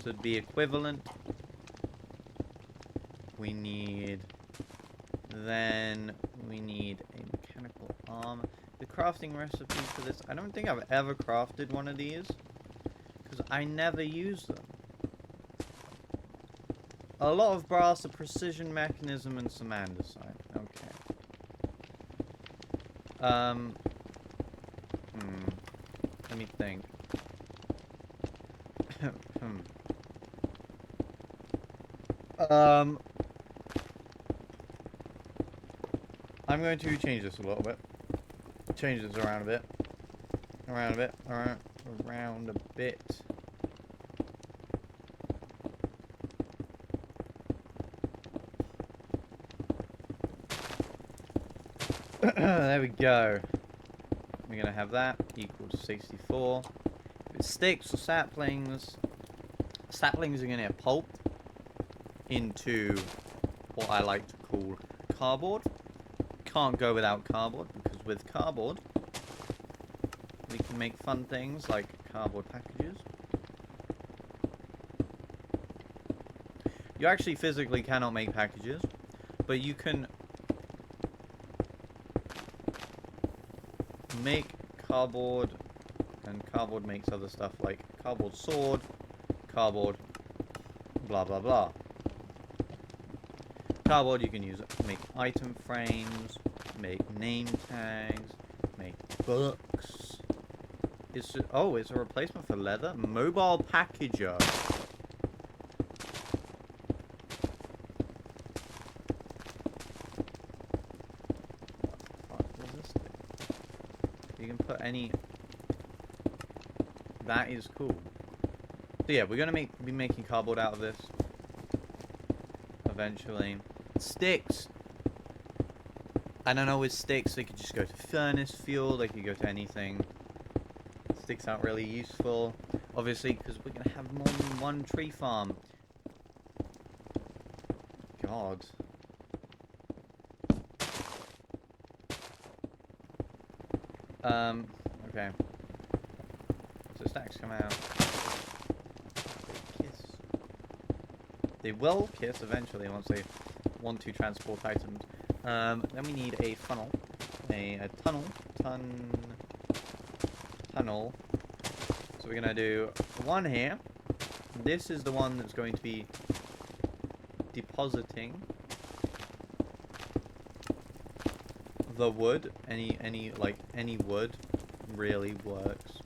so it'd be equivalent. We need... Then we need a mechanical arm. The crafting recipe for this, I don't think I've ever crafted one of these, because I never use them. A lot of brass, a precision mechanism, and some andesite. Okay. Let me think. I'm going to change this a little bit. Change this around a bit. Around a bit. Around a bit. There we go. We're going to have that equals 64. If it sticks or saplings are going to get pulped into what I like to call cardboard. Can't go without cardboard, because with cardboard we can make fun things like cardboard packages. You actually physically cannot make packages, but you can make cardboard, and cardboard makes other stuff like cardboard sword, cardboard blah blah blah. Cardboard you can use it to make item frames, make name tags, make books. It's a replacement for leather. Mobile packager. What the fuck is this thing? You can put any. That is cool. So yeah, we're gonna be making cardboard out of this eventually. Sticks. I don't know, with sticks they could just go to furnace fuel, they could go to anything. Sticks aren't really useful, obviously, because we're gonna have more than one tree farm. God. Okay. So stacks come out. They kiss. They will kiss eventually once they want to transport items. Then we need a funnel. A tunnel. Tunnel. So we're gonna do one here. This is the one that's going to be depositing the wood. Any wood really works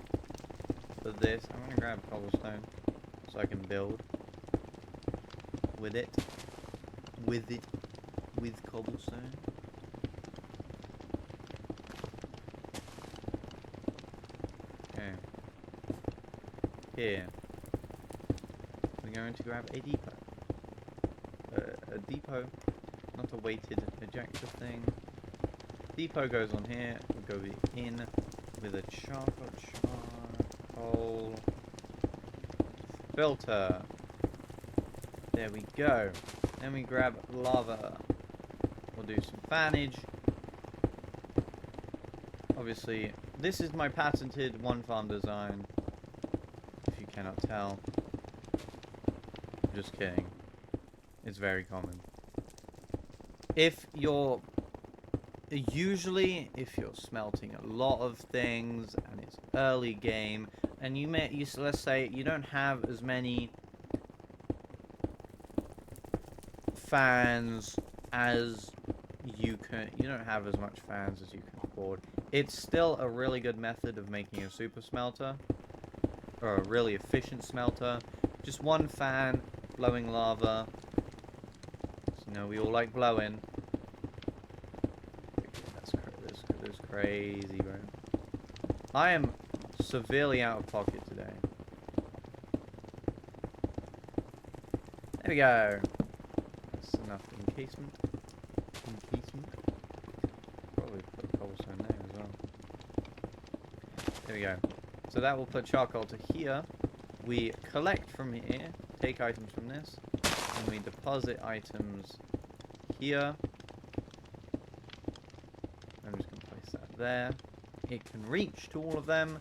for this. I'm gonna grab cobblestone so I can build with it. With cobblestone. Okay. Here. We're going to grab a depot. A depot, not a weighted ejector thing. Depot goes on here. We'll go in with a charcoal filter. There we go. Then we grab lava. We'll do some fanage. Obviously, this is my patented one farm design. If you cannot tell. Just kidding. It's very common. If you're smelting a lot of things and it's early game, and let's say you don't have as many fans as you don't have as much fans as you can afford. It's still a really good method of making a super smelter, or a really efficient smelter. Just one fan blowing lava. So, you know, we all like blowing. That's crazy, bro. I am severely out of pocket today. There we go. That's enough encasement. Probably put cobblestone there as well. There we go. So that will put charcoal to here. We collect from here, take items from this, and we deposit items here. I'm just going to place that there. It can reach to all of them.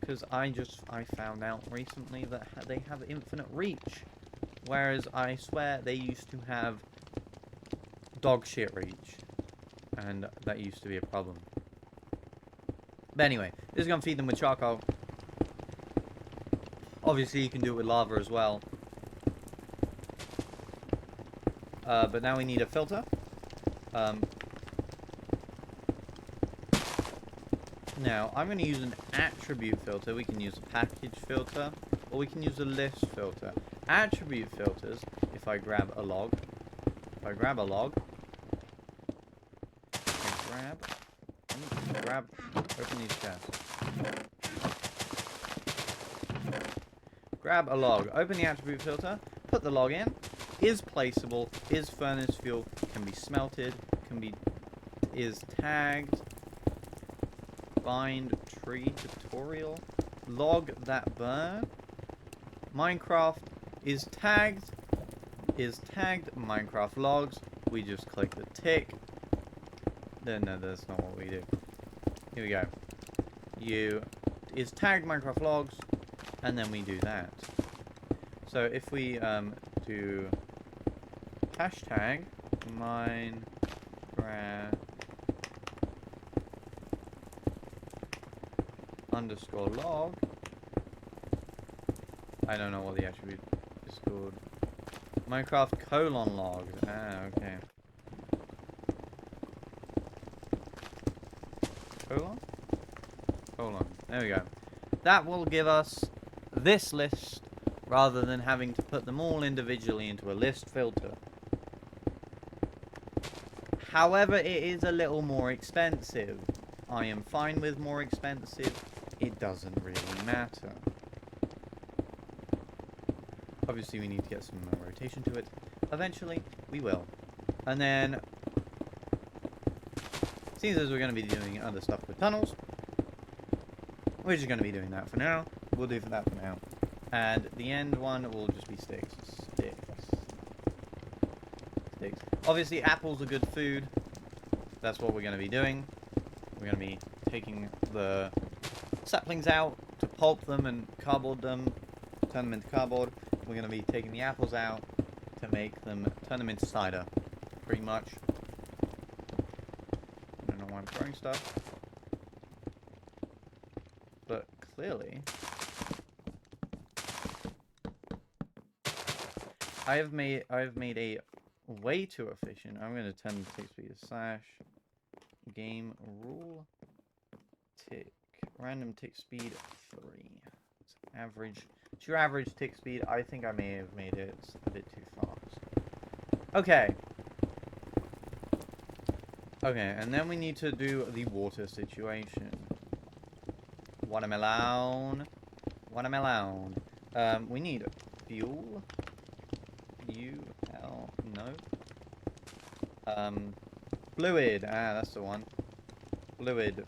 Because I found out recently that they have infinite reach. Whereas I swear they used to have dog shit reach. And that used to be a problem. But anyway, this is going to feed them with charcoal. Obviously you can do it with lava as well. But now we need a filter. Now, I'm going to use an attribute filter. We can use a package filter, or we can use a list filter. Attribute filters, if I grab a log, open these chests. Grab a log, open the attribute filter, put the log in, is placeable, is furnace fuel, can be smelted, is tagged, find tree tutorial, log that burn, Minecraft is tagged, Minecraft logs, we just click the tick, no, that's not what we do, here we go, is tagged Minecraft logs, and then we do that. So if we do hashtag Minecraft underscore log. I don't know what the attribute is called. Minecraft colon log. Ah, okay. Colon. There we go. That will give us this list rather than having to put them all individually into a list filter. However, it is a little more expensive. I am fine with more expensive. It doesn't really matter. Obviously, we need to get some rotation to it. Eventually, we will. And then, seems as we're going to be doing other stuff with tunnels, we're just going to be doing that for now. We'll do for that for now. And the end one will just be sticks. Obviously, apples are good food. That's what we're going to be doing. We're going to be taking the saplings out to pulp them and cardboard them, turn them into cardboard. We're going to be taking the apples out to turn them into cider, pretty much. I don't know why I'm throwing stuff, but clearly I have made a way too efficient. I'm going to turn the tick speed to / game rule tick random tick speed 3. It's average. It's your average tick speed. I think I may have made it a bit too fast. Okay. Okay, and then we need to do the water situation. Watermelon. We need fuel. Fluid. Ah, that's the one. Fluid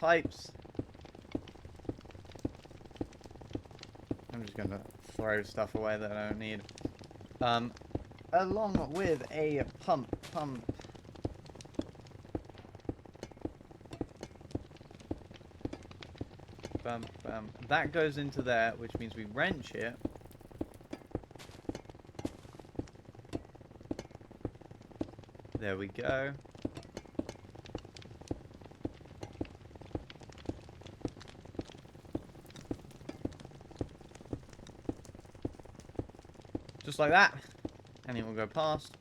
pipes. I'm just gonna throw stuff away that I don't need. Along with a pump. That goes into there, which means we wrench it. There we go. Just like that. And it will go past.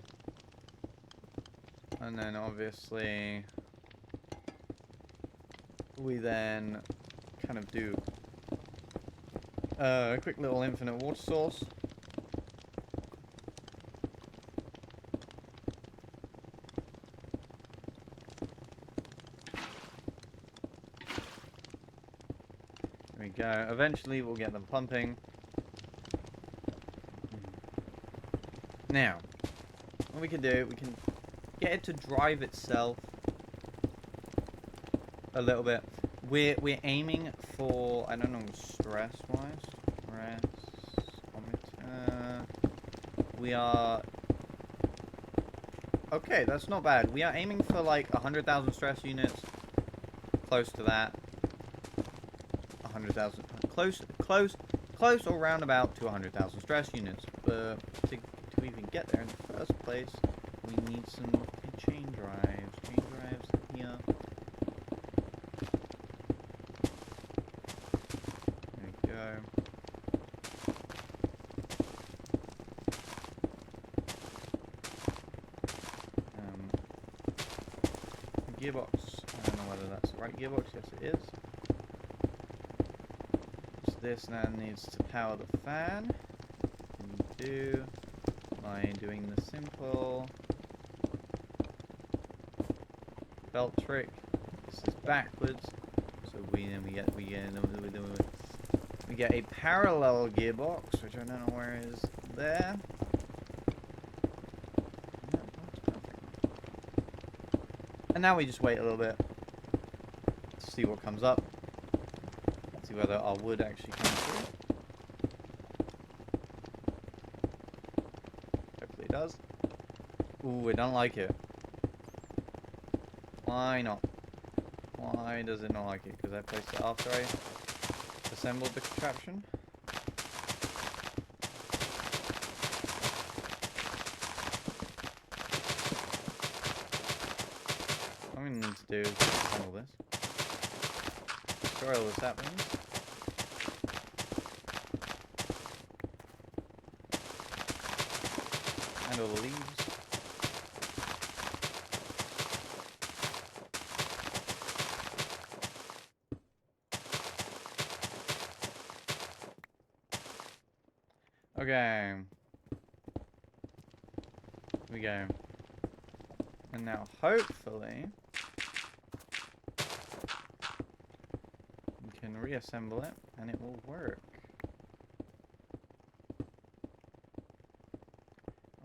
And then obviously we then kind of do a quick little infinite water source. There we go. Eventually we'll get them pumping. Now, what we can do, we can get it to drive itself a little bit. We're aiming for, I don't know, stress-wise. We are... Okay, that's not bad. We are aiming for like 100,000 stress units. close to that. 100,000. Close or roundabout to 100,000 stress units. But to even get there in the first place, we need some chain drives. Chain drives here. There we go. Gearbox. I don't know whether that's the right gearbox. Yes, it is. So this now needs to power the fan. And do by doing the simple belt trick. This is backwards, so we get a parallel gearbox, which I don't know where is there. And now we just wait a little bit to see what comes up. See whether our wood actually comes through. Hopefully it does. Ooh, I don't like it. Why not? Why does it not like it? Because I placed it after I assembled the contraption. What we need to do is assemble this. Destroy all the saplings. And all the leaves. Okay. Here we go. And now hopefully we can reassemble it and it will work.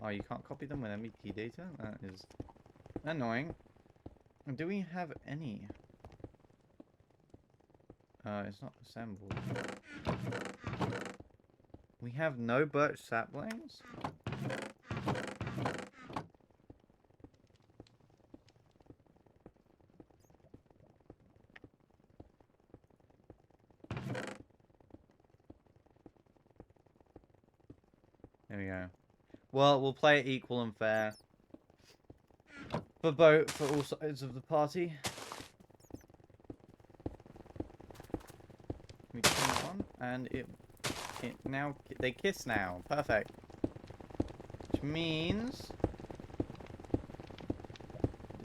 Oh, you can't copy them with MVP data? That is annoying. Do we have any? It's not assembled. We have no birch saplings? There we go. Well, we'll play it equal and fair. For all sides of the party. We turn it on, and it now, they kiss now. Perfect. Which means...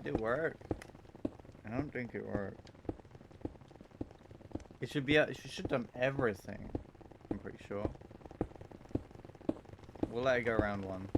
Did it work? I don't think it worked. It should be, it should have done everything. I'm pretty sure. We'll let it go round one.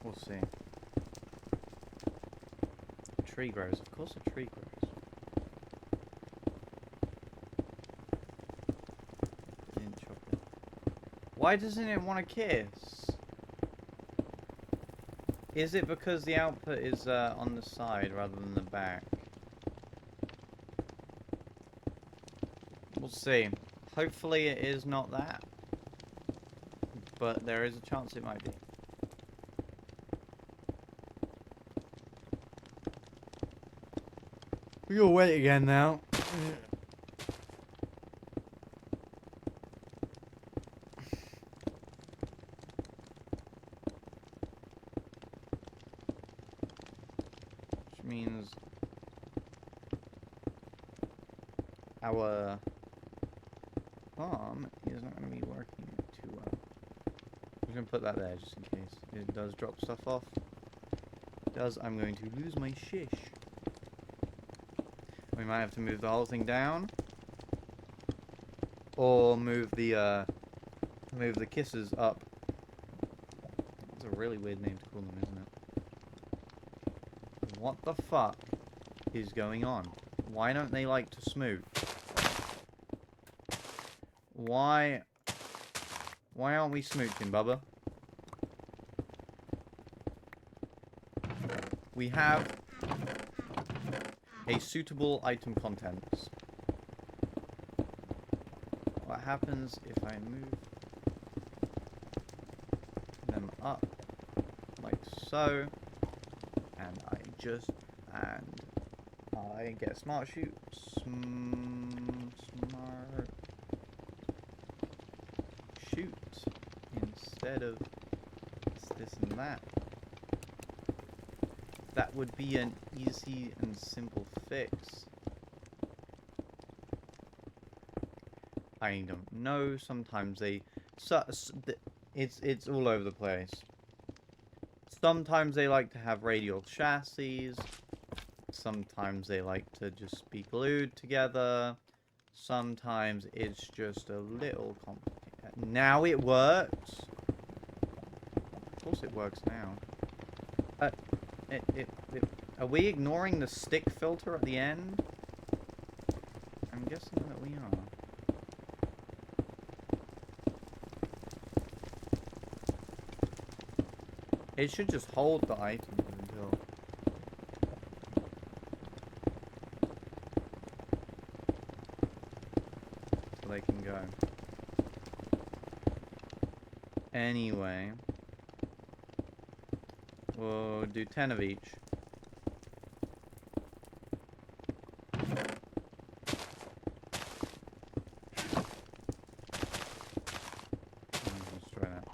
We'll see. A tree grows. Of course a tree grows. Didn't chop it. Why doesn't it want to kiss? Is it because the output is on the side rather than the back? We'll see. Hopefully it is not that. But there is a chance it might be. We'll wait again now. Which means our farm is not going to be working too well. I'm going to put that there just in case it does drop stuff off. If it does, I'm going to lose my shish. We might have to move the whole thing down, or move the kisses up. That's a really weird name to call them, isn't it? What the fuck is going on? Why don't they like to smooth? Why aren't we smooching, Bubba? We have a suitable item contents. What happens if I move them up like so, and I get smart shoot, smart shoot instead of this and that. That would be an easy and simple fix. I don't know. Sometimes it's all over the place. Sometimes they like to have radial chassis. Sometimes they like to just be glued together. Sometimes it's just a little complicated. Now it works. Of course it works now. Are we ignoring the stick filter at the end? I'm guessing that we are. It should just hold the items until... so they can go. Anyway. We'll do 10 of each. Let's try that.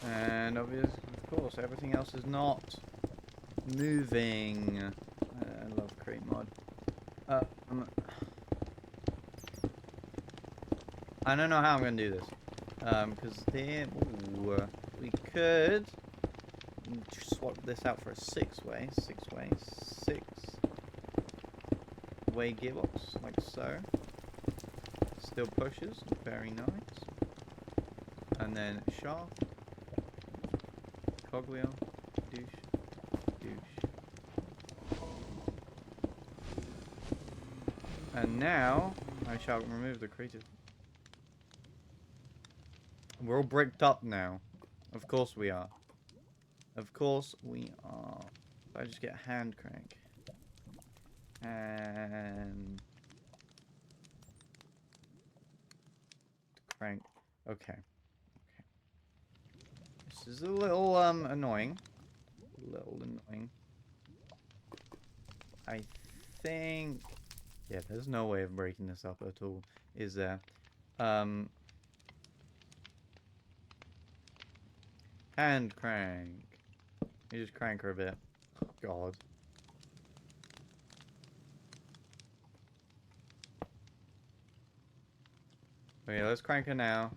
And obviously, of course, everything else is not moving. I love create mod. I don't know how I'm going to do this. Because then... Ooh, we could swap this out for a six-way gearbox, like so. Still pushes, very nice. And then shaft, cogwheel, douche. And now I shall remove the creative. We're all bricked up now. Of course we are. Of course we are. I just get a hand crank. And... crank. Okay. This is a little, annoying. I think... yeah, there's no way of breaking this up at all, is there? Hand crank. You just crank her a bit. God. Okay, let's crank her now.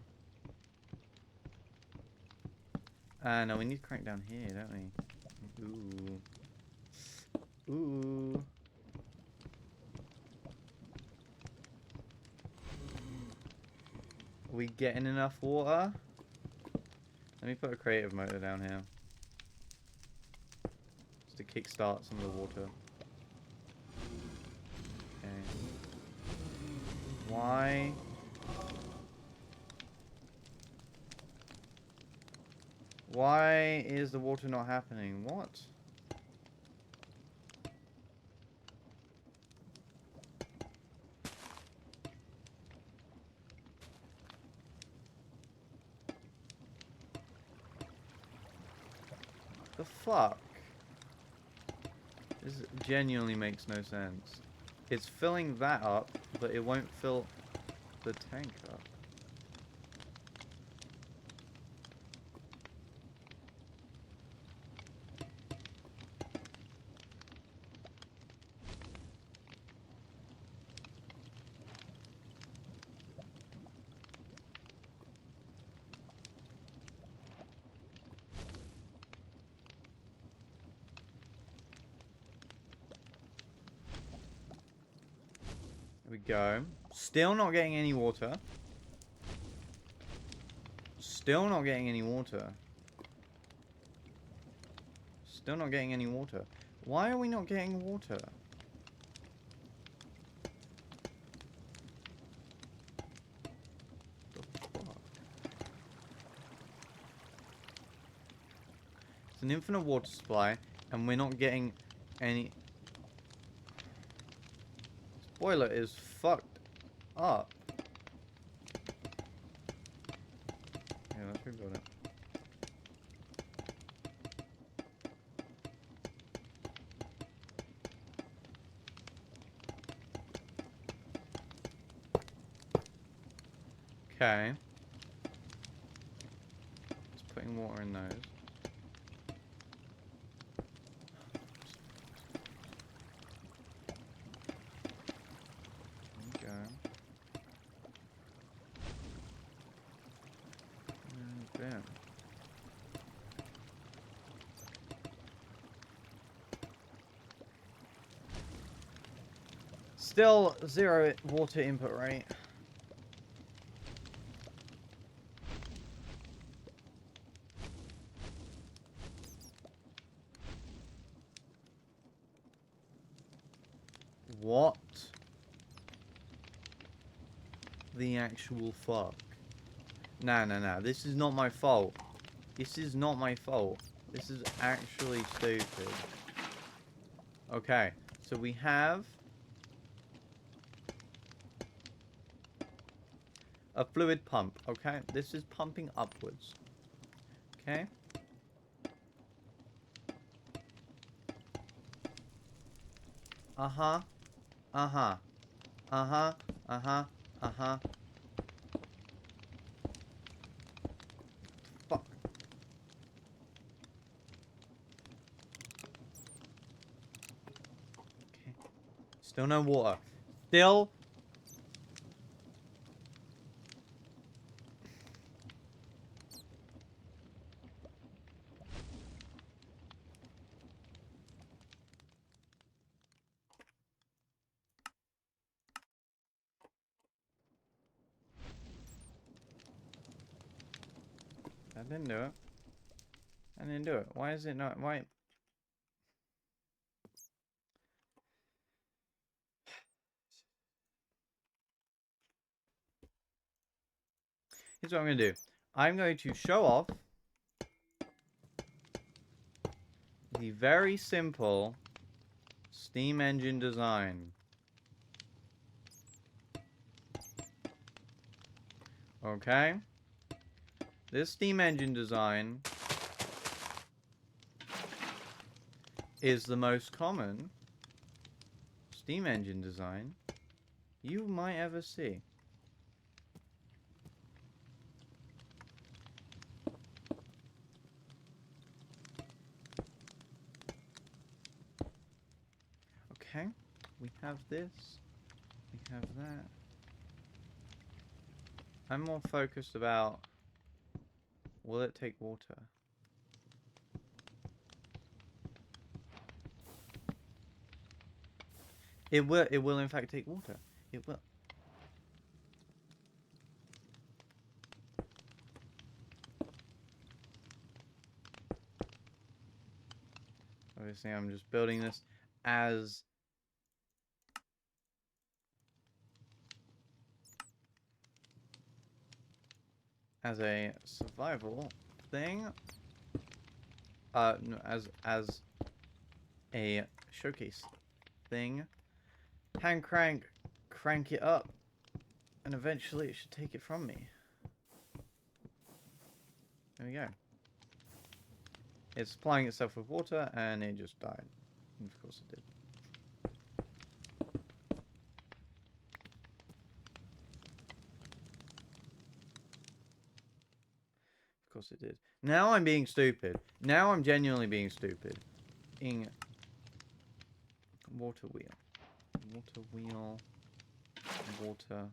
No, we need to crank down here, don't we? Ooh. Are we getting enough water? Let me put a creative motor down here. Just to kickstart some of the water. Okay. Why? Why is the water not happening? What? The fuck? This genuinely makes no sense. It's filling that up, but it won't fill the tank up. There we go. Still not getting any water. Still not getting any water. Still not getting any water. Why are we not getting water? It's an infinite water supply, and we're not getting any... This boiler is fucked up. Yeah, let's rebuild it. Okay. Just putting water in those. There we go. And boom. Still 0 water input rate. What the actual fuck? No. This is not my fault. This is not my fault. This is actually stupid. Okay, so we have a fluid pump. Okay, this is pumping upwards. Okay. Uh-huh. Uh-huh. Uh-huh. Uh-huh. Uh-huh. Fuck. Okay. Still no water. Still. I didn't do it. I didn't do it. Why is it not? Why? Here's what I'm going to do. I'm going to show off the very simple steam engine design. Okay? This steam engine design is the most common steam engine design you might ever see. Okay, we have this, we have that. I'm more focused about, will it take water? It will in fact take water. It will. Obviously, I'm just building this as a survival thing. No, as a showcase thing. Hand crank it up, and eventually it should take it from me. There we go. It's supplying itself with water, and it just died. And of course it did. Of course it did. Now I'm being stupid. Now I'm genuinely being stupid. Water wheel. Water wheel. Water.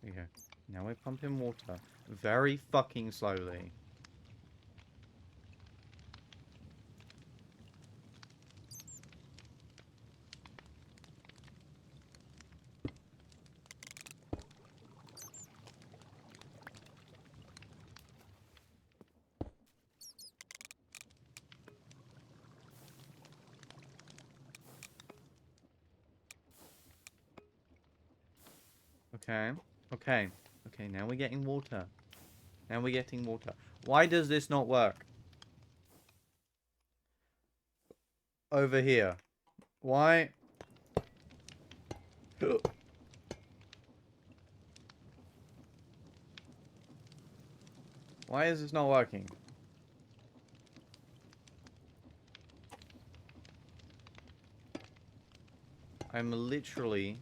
There you go. Now we're pumping water very fucking slowly. Okay. Okay. Okay, now we're getting water. Now we're getting water. Why does this not work? Over here. Why? Why is this not working? I'm literally...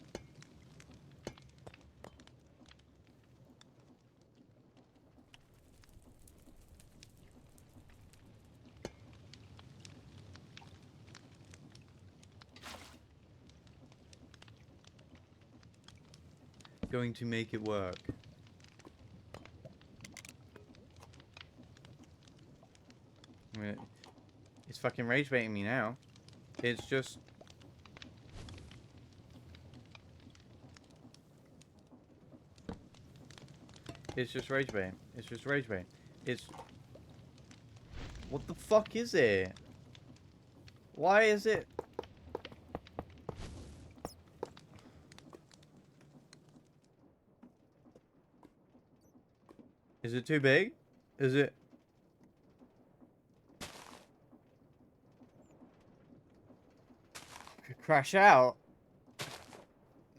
going to make it work. I mean, it's fucking rage baiting me now. It's just... It's just rage bait. It's just rage bait. It's... What the fuck is it? Why is it... Is it too big? Is it... Crash out?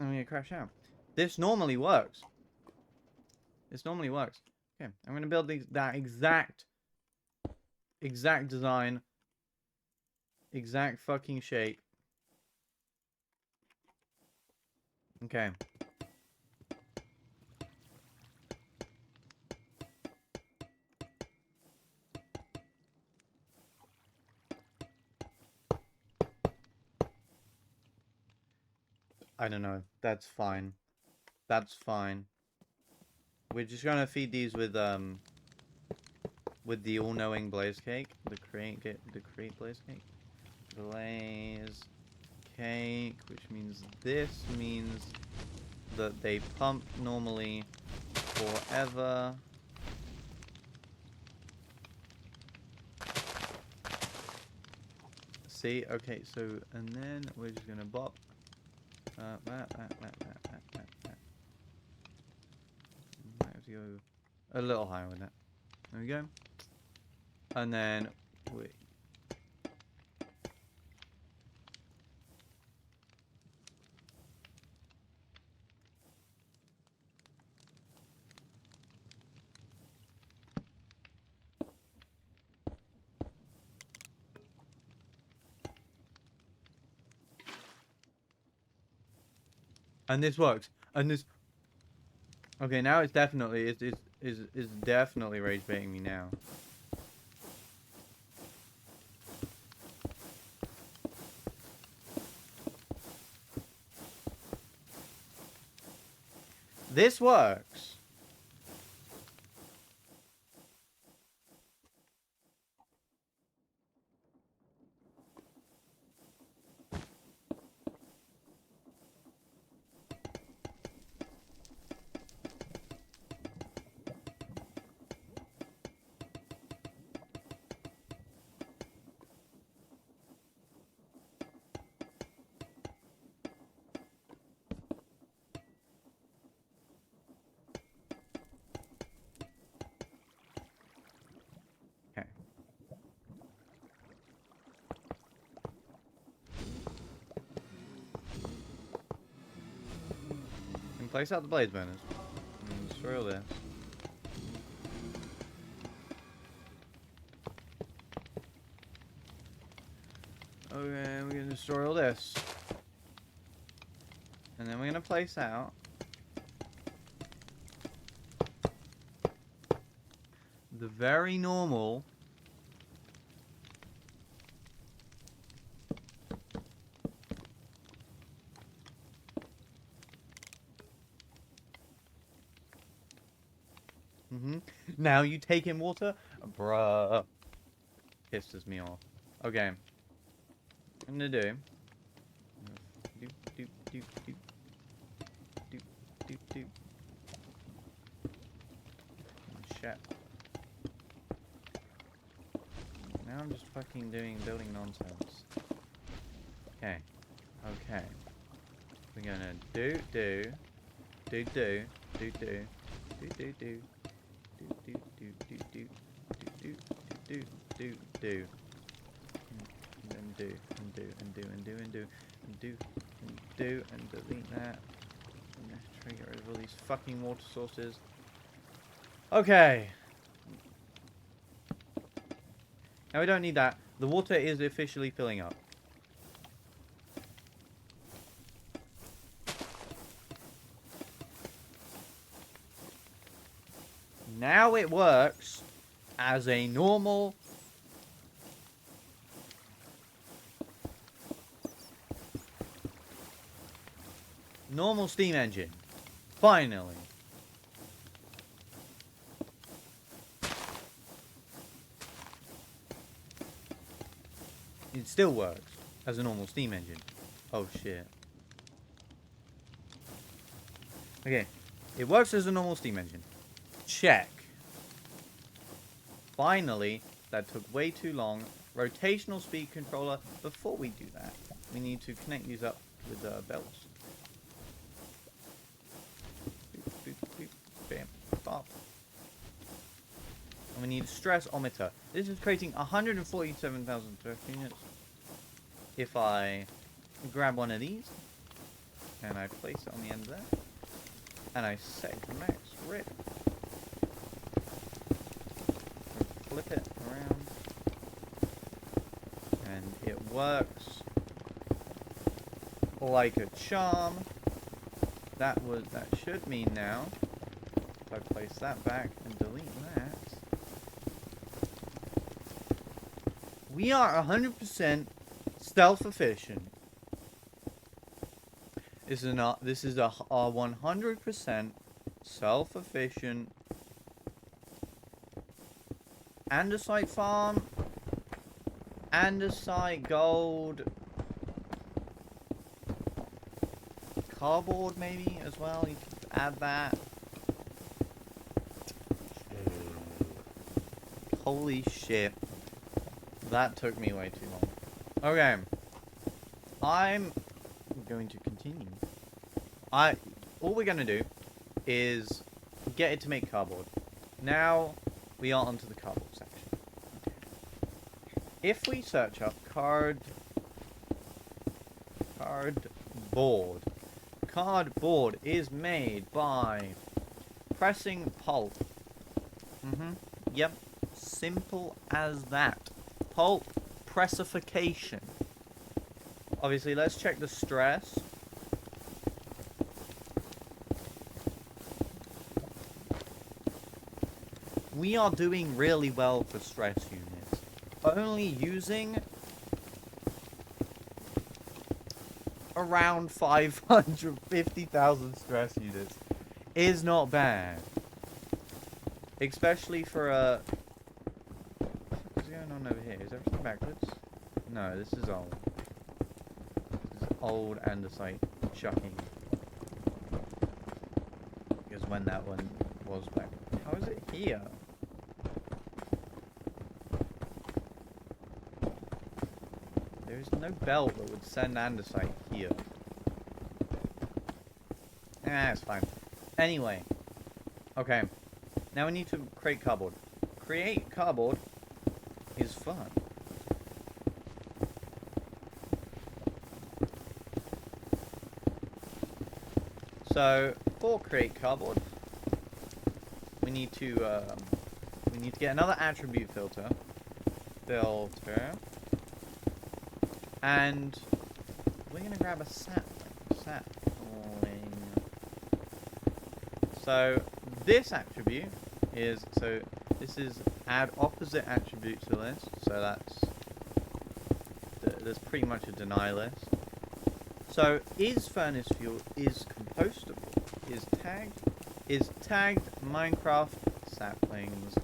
I mean, crash out. This normally works. This normally works. Okay, I'm gonna build that exact design, exact fucking shape. Okay. I don't know. That's fine. That's fine. We're just gonna feed these with the all-knowing blaze cake. The create blaze cake. Blaze cake, which means this means that they pump normally forever. See, okay, so and then we're just gonna bop. Might have to go a little higher with that. There we go. And then we... And this works. And this... Okay, now it's definitely... It's definitely rage baiting me now. This works. Okay. And place out the blaze burners. And destroy all this. Okay, we're gonna destroy all this. And then we're gonna place out the very normal Now you take in water? Bruh. Pisses me off. Okay. I'm gonna do. Doop, doop, doop, doop. Doop, doop, doop. Shit. Now I'm just fucking building nonsense. Okay. Okay. We're gonna do. do do do do do do do do do do do do do do do do and then do and do and do and do and do and do and do and delete that and then try to get rid of all these fucking water sources. Okay. Now we don't need that. The water is officially filling up. Now it works as a normal steam engine. Finally. It still works as a normal steam engine. Oh shit. Okay. It works as a normal steam engine. Check. Finally, that took way too long. Rotational speed controller. Before we do that, we need to connect these up with belts. Boop, boop, boop, bam, bop. And we need a stress-ometer. This is creating 147,000 stress units. If I grab one of these, and I place it on the end of that, and I set the max rip, flip it around, and it works like a charm. That should mean now, if I place that back and delete that, we are 100% self-efficient. This is a 100% self-efficient andesite farm, andesite gold, cardboard maybe as well. You can add that. Holy shit. That took me way too long. Okay. I'm going to continue. All we're going to do is get it to make cardboard. Now we are onto the cardboard section. If we search up cardboard is made by pressing pulp. Yep, simple as that. Pulp pressification. Obviously, let's check the stress. We are doing really well for stress units. Only using around 550,000 stress units is not bad. Especially for a... What's going on over here? Is everything backwards? No, this is old. This is old andesite chucking. Because when that one was back. How is it here? There's no belt that would send andesite here. It's fine. Anyway. Okay. Now we need to create cardboard. Create cardboard is fun. So, for create cardboard, we need to get another attribute filter. And we're gonna grab a sapling. So this attribute is, this is add opposite attribute to list. So there's pretty much a deny list. So is furnace fuel is compostable, is tagged Minecraft saplings.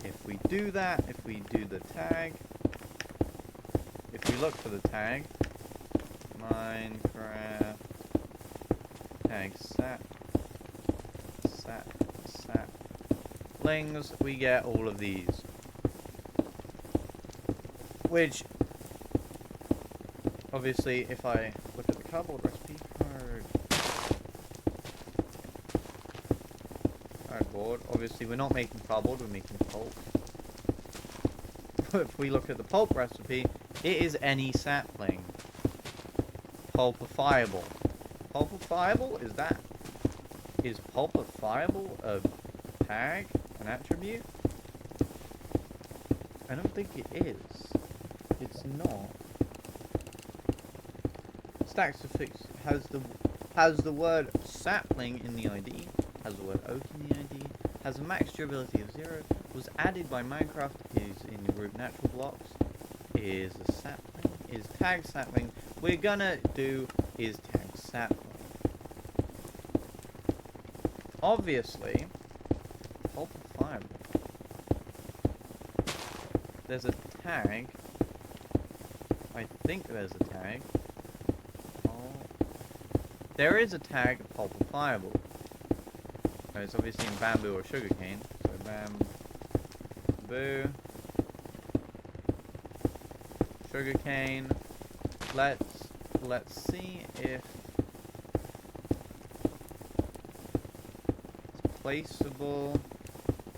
If we do that, if we do the tag, if we look for the tag, Minecraft tag saplings, we get all of these. Which, obviously, if I look at the cardboard recipe card, board. Obviously, we're not making cardboard, we're making pulp. If we look at the pulp recipe, it is any sapling. Pulpifiable. Pulpifiable? Is pulpifiable a tag? An attribute? I don't think it is. It's not. Stacks to fix has the word sapling in the ID, has the word oak in the ID, has a max durability of 0, was added by Minecraft, is in the group natural blocks, is a sapling, is tag sapling. We're gonna do is tag sapling. Obviously, pulpifiable. There's a tag. I think there's a tag. There is a tag pulpifiable. It's obviously in bamboo or sugarcane. So bamboo, sugarcane. Let's see if it's placeable.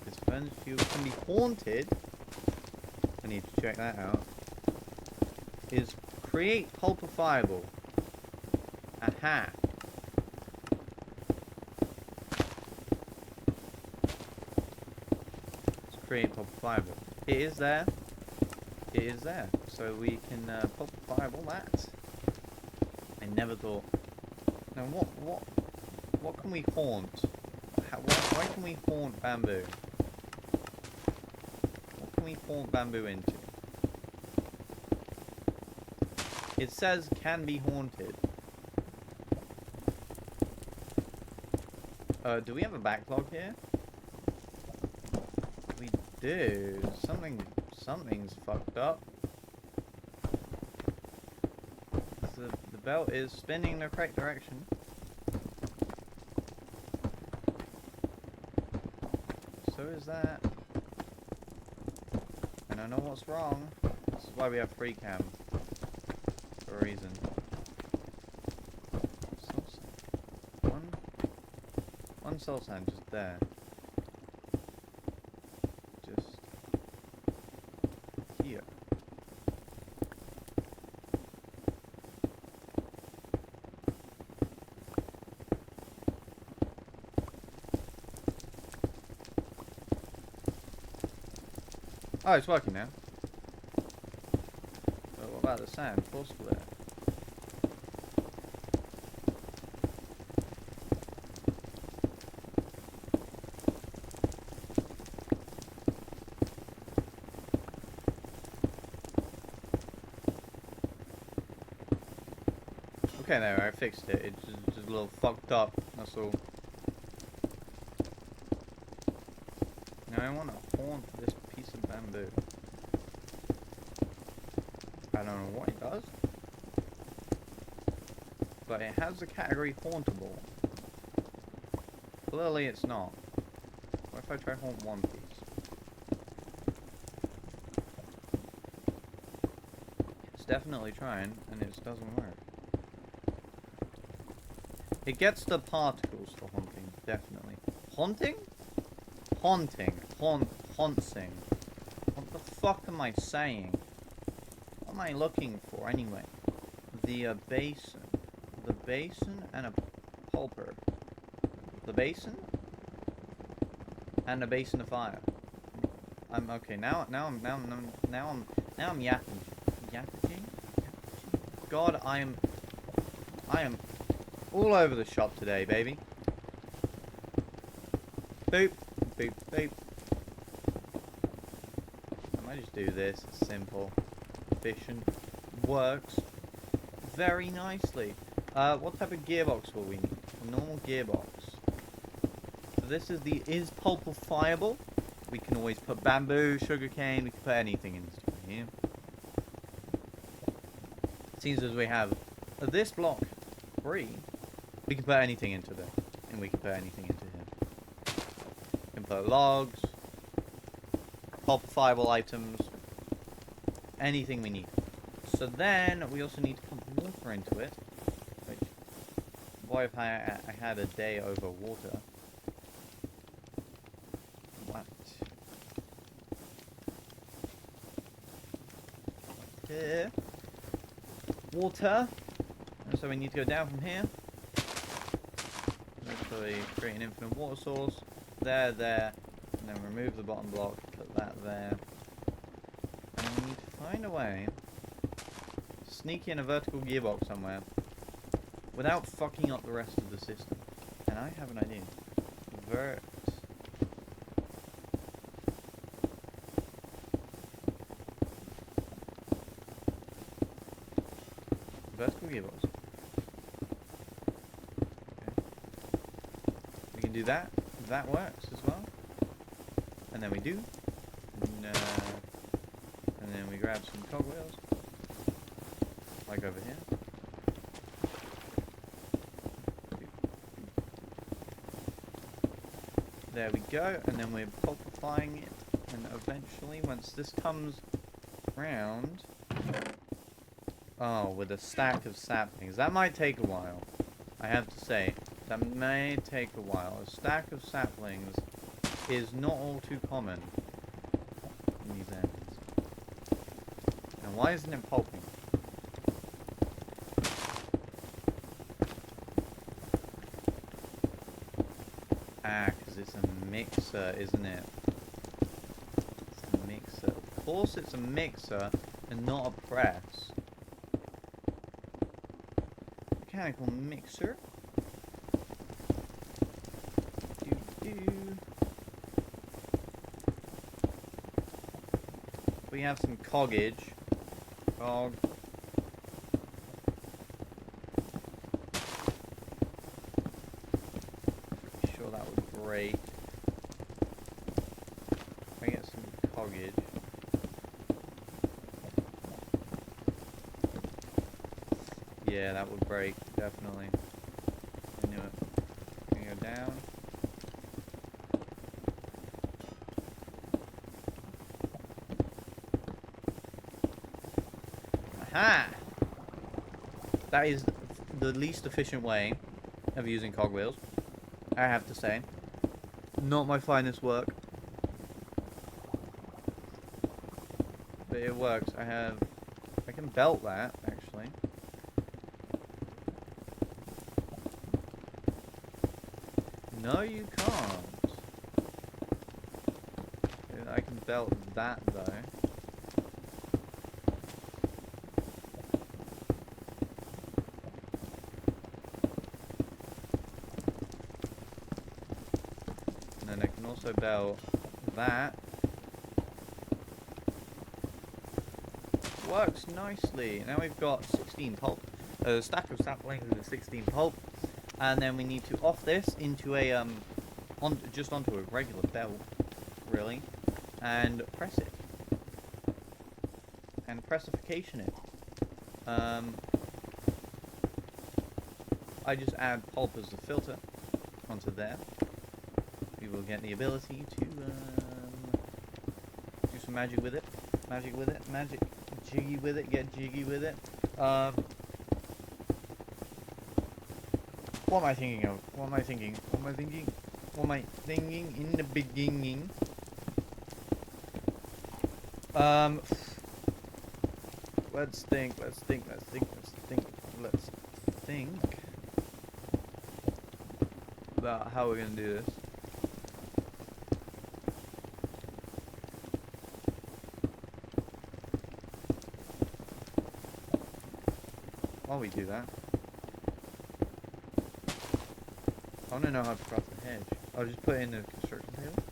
It's furnace fuel, can be haunted. I need to check that out. Is create pulpifiable. Aha. Create pulpifiable. It is there. It is there. So we can pulpifiable that. I never thought. Now what can we haunt? Why can we haunt bamboo? What can we haunt bamboo into? It says can be haunted. Do we have a backlog here? We do. Something's fucked up. The belt is spinning in the correct direction. So is that. And I know what's wrong. This is why we have free cam. For a reason. One soul sand just there. Just here. Oh, it's working now. But what about the sand? Forcible there. Okay, there, I fixed it. It's just a little fucked up, that's all. Now I want to haunt this piece of bamboo. I don't know what it does. But it has the category hauntable. Clearly it's not. What if I try haunt one piece? It's definitely trying, and it doesn't work. It gets the particles for haunting, definitely. Haunting? Haunting. Haunting. What the fuck am I saying? What am I looking for anyway? The basin. The basin and a pulper. The basin? And a basin of fire. I'm okay, now I'm yapping. Yapping? God, I am all over the shop today, baby. Boop, boop, boop. I might just do this. It's simple, efficient, works very nicely. What type of gearbox will we need? A normal gearbox. So this is is pulpifiable. We can always put bamboo, sugarcane. We can put anything into here. Seems as we have this block free. We can put anything into there, and we can put anything into here. We can put logs, pulpifiable items, anything we need. So then we also need to pump water into it. Which, boy, if I had a day over water. what? Here. Water. And so we need to go down from here. Literally create an infinite water source. There, there. And then remove the bottom block. Put that there. And we need to find a way to sneak in a vertical gearbox somewhere without fucking up the rest of the system. And I have an idea. Vertical gearbox. Okay. We can do that. That works as well. And then we do. And then we grab some cogwheels. Like over here. There we go. And then we're pulpifying it. And eventually, once this comes round... Oh, with a stack of saplings. That might take a while. I have to say. That may take a while. A stack of saplings is not all too common in these ends. And why isn't it pulping? Ah, because it's a mixer, isn't it? It's a mixer. Of course it's a mixer and not a press. Mechanical mixer. We have some coggage. Cog. Pretty sure that would break. I get some coggage. Yeah, that would break, definitely. I knew it. Gonna go down. Aha! That is the least efficient way of using cogwheels, I have to say. Not my finest work. But it works. I can belt that, actually. No, you can't. I can belt that, though. And then I can also belt that. Works nicely. Now we've got 16 pulp. A stack of saplings with 16 pulp. And then we need to off this into a just onto a regular belt, really, and press it, and pressification it. I just add pulp as the filter onto there. We will get the ability to do some magic with it, magic jiggy with it, get jiggy with it. What am I thinking of? What am I thinking? What am I thinking? What am I thinking in the beginning? Let's think about how we're gonna do this. While we do that, I want to know how to cross the hedge. I'll just put it in the construction table.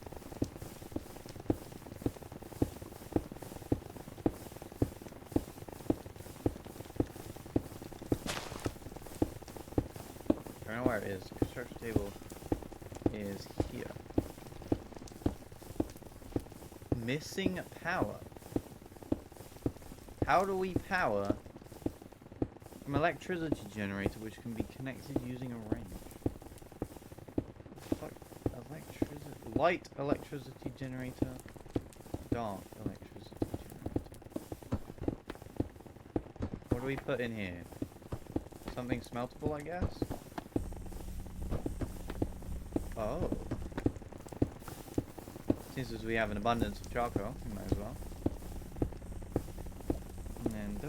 I don't know where it is. The construction table is here. Missing power. How do we power an electricity generator which can be connected using a range? Light electricity generator, dark electricity generator. What do we put in here? Something smeltable, I guess? Oh. Since as we have an abundance of charcoal, we might as well. And then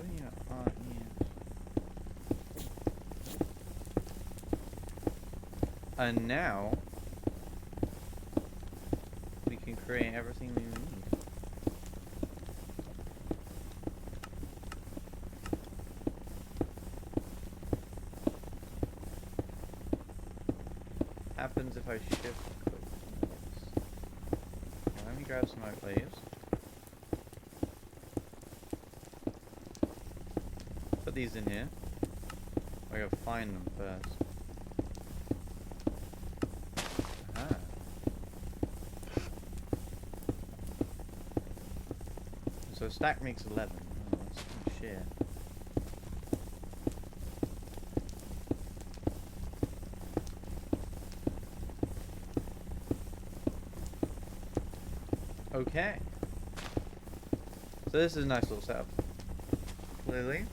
and now we can create everything we need. Happens if I shift. Let me grab some oak leaves. Put these in here. I gotta find them first. Aha. So a stack makes 11. Oh, that's some shit. Okay. So this is a nice little setup. Clearly.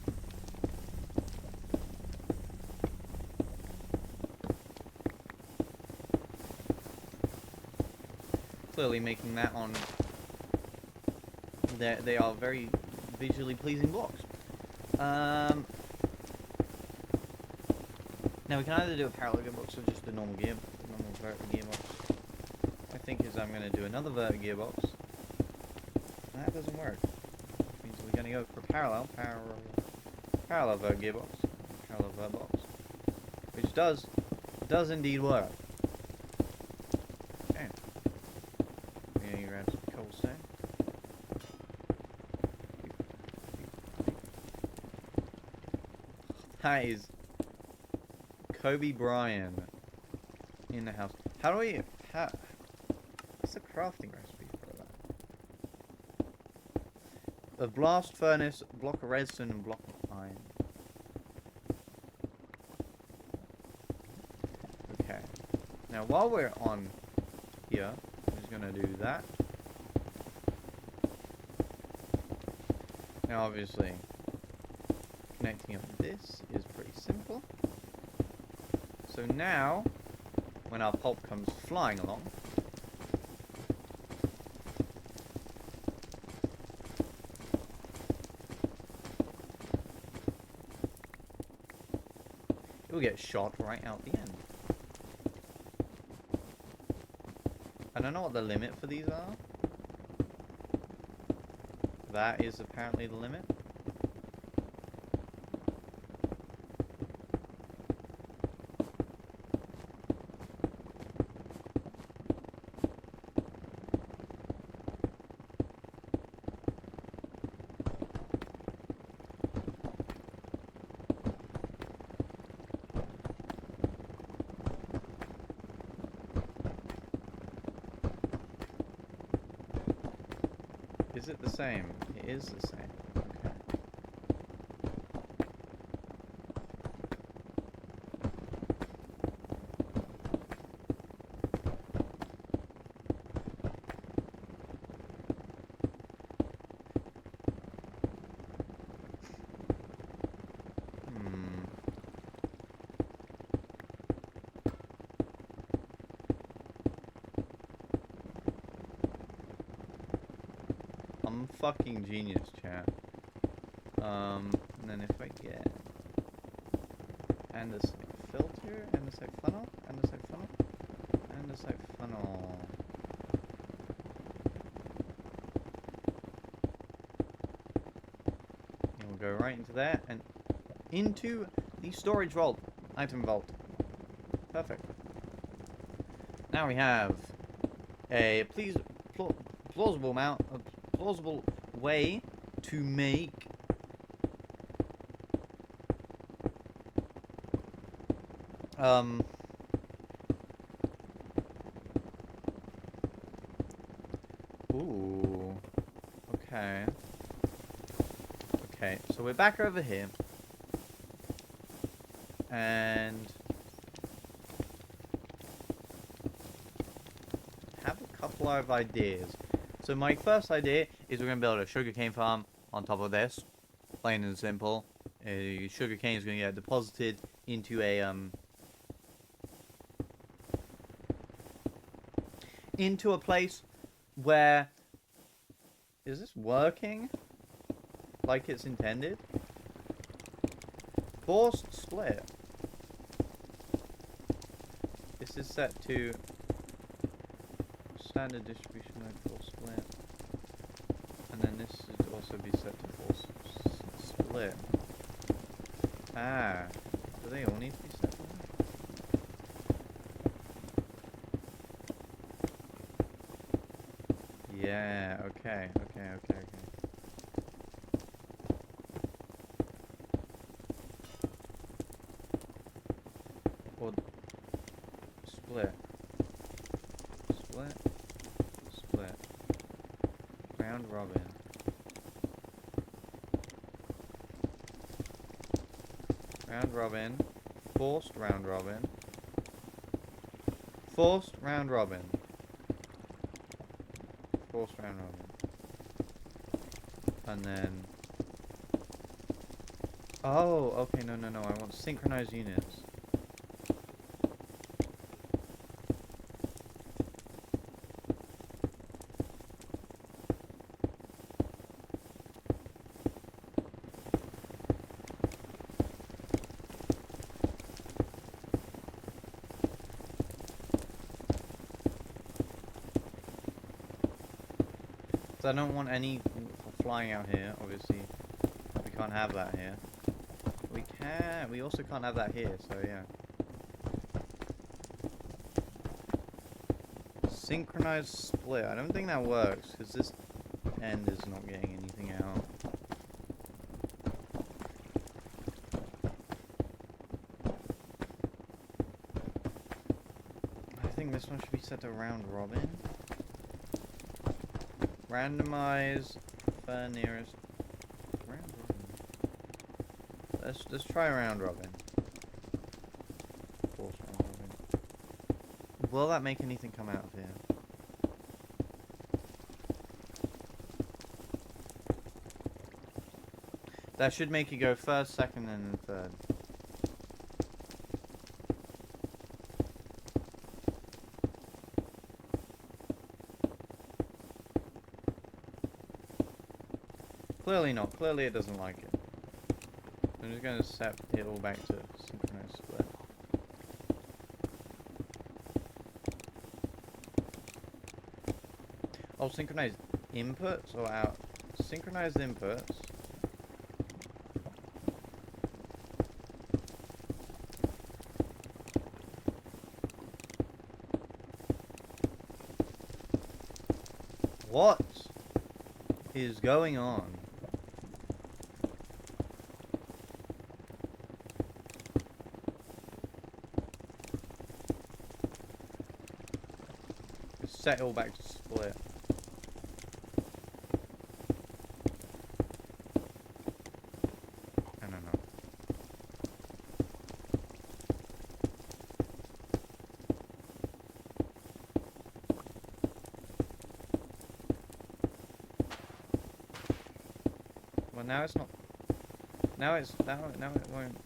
Clearly making that on... They are very visually pleasing blocks. Now we can either do a parallel gearbox or just a normal gearbox. I think is I'm going to do another vert gearbox. That doesn't work. Which means we're going to go for parallel vert gearbox. Parallel vert box. Which does indeed work. Okay. We're going to grab some cobblestone. That is Kobe Bryant in the house. How do we... What's the crafting recipe for that? A blast furnace, block of redstone, and block of iron. Okay. Now, while we're on here, I'm just going to do that. Now, obviously, connecting up this is pretty simple. So now, when our pulp comes flying along, it will get shot right out the end. I don't know what the limit for these are. That is apparently the limit. Is it the same? It is the same. Okay. I'm fucking genius, chat. And then if I get andesite filter, andesite funnel, andesite funnel, andesite funnel. And we'll go right into there and into the storage vault, item vault. Perfect. Now we have a plausible way to make ooh, okay, so we're back over here and have a couple of ideas. So my first idea is we're going to build a sugarcane farm on top of this. Plain and simple. Sugarcane is going to get deposited into a place where... Is this working? Like it's intended? Forced split. This is set to standard distribution mode forced split. And then this should also be set to forced split. Ah. Do they all need to be set to that? Yeah, okay. Or split. Split. Round robin. Round robin. Forced round robin. Forced round robin. Forced round robin. And then... Oh, okay, no. I want synchronized units. So I don't want any flying out here, obviously. We can't have that here. We also can't have that here, so yeah. Synchronized split. I don't think that works, because this end is not getting anything out. I think this one should be set to round robin. Randomize for nearest round robin. Let's try round robin. Force round robin. Will that make anything come out of here? That should make you go first, second, and then third. Clearly not. Clearly it doesn't like it. I'm just going to set it all back to synchronized split. Oh, synchronized inputs or out? Synchronized inputs. What is going on? Set it all back to split. I don't know. Well, now it's not. Now it won't.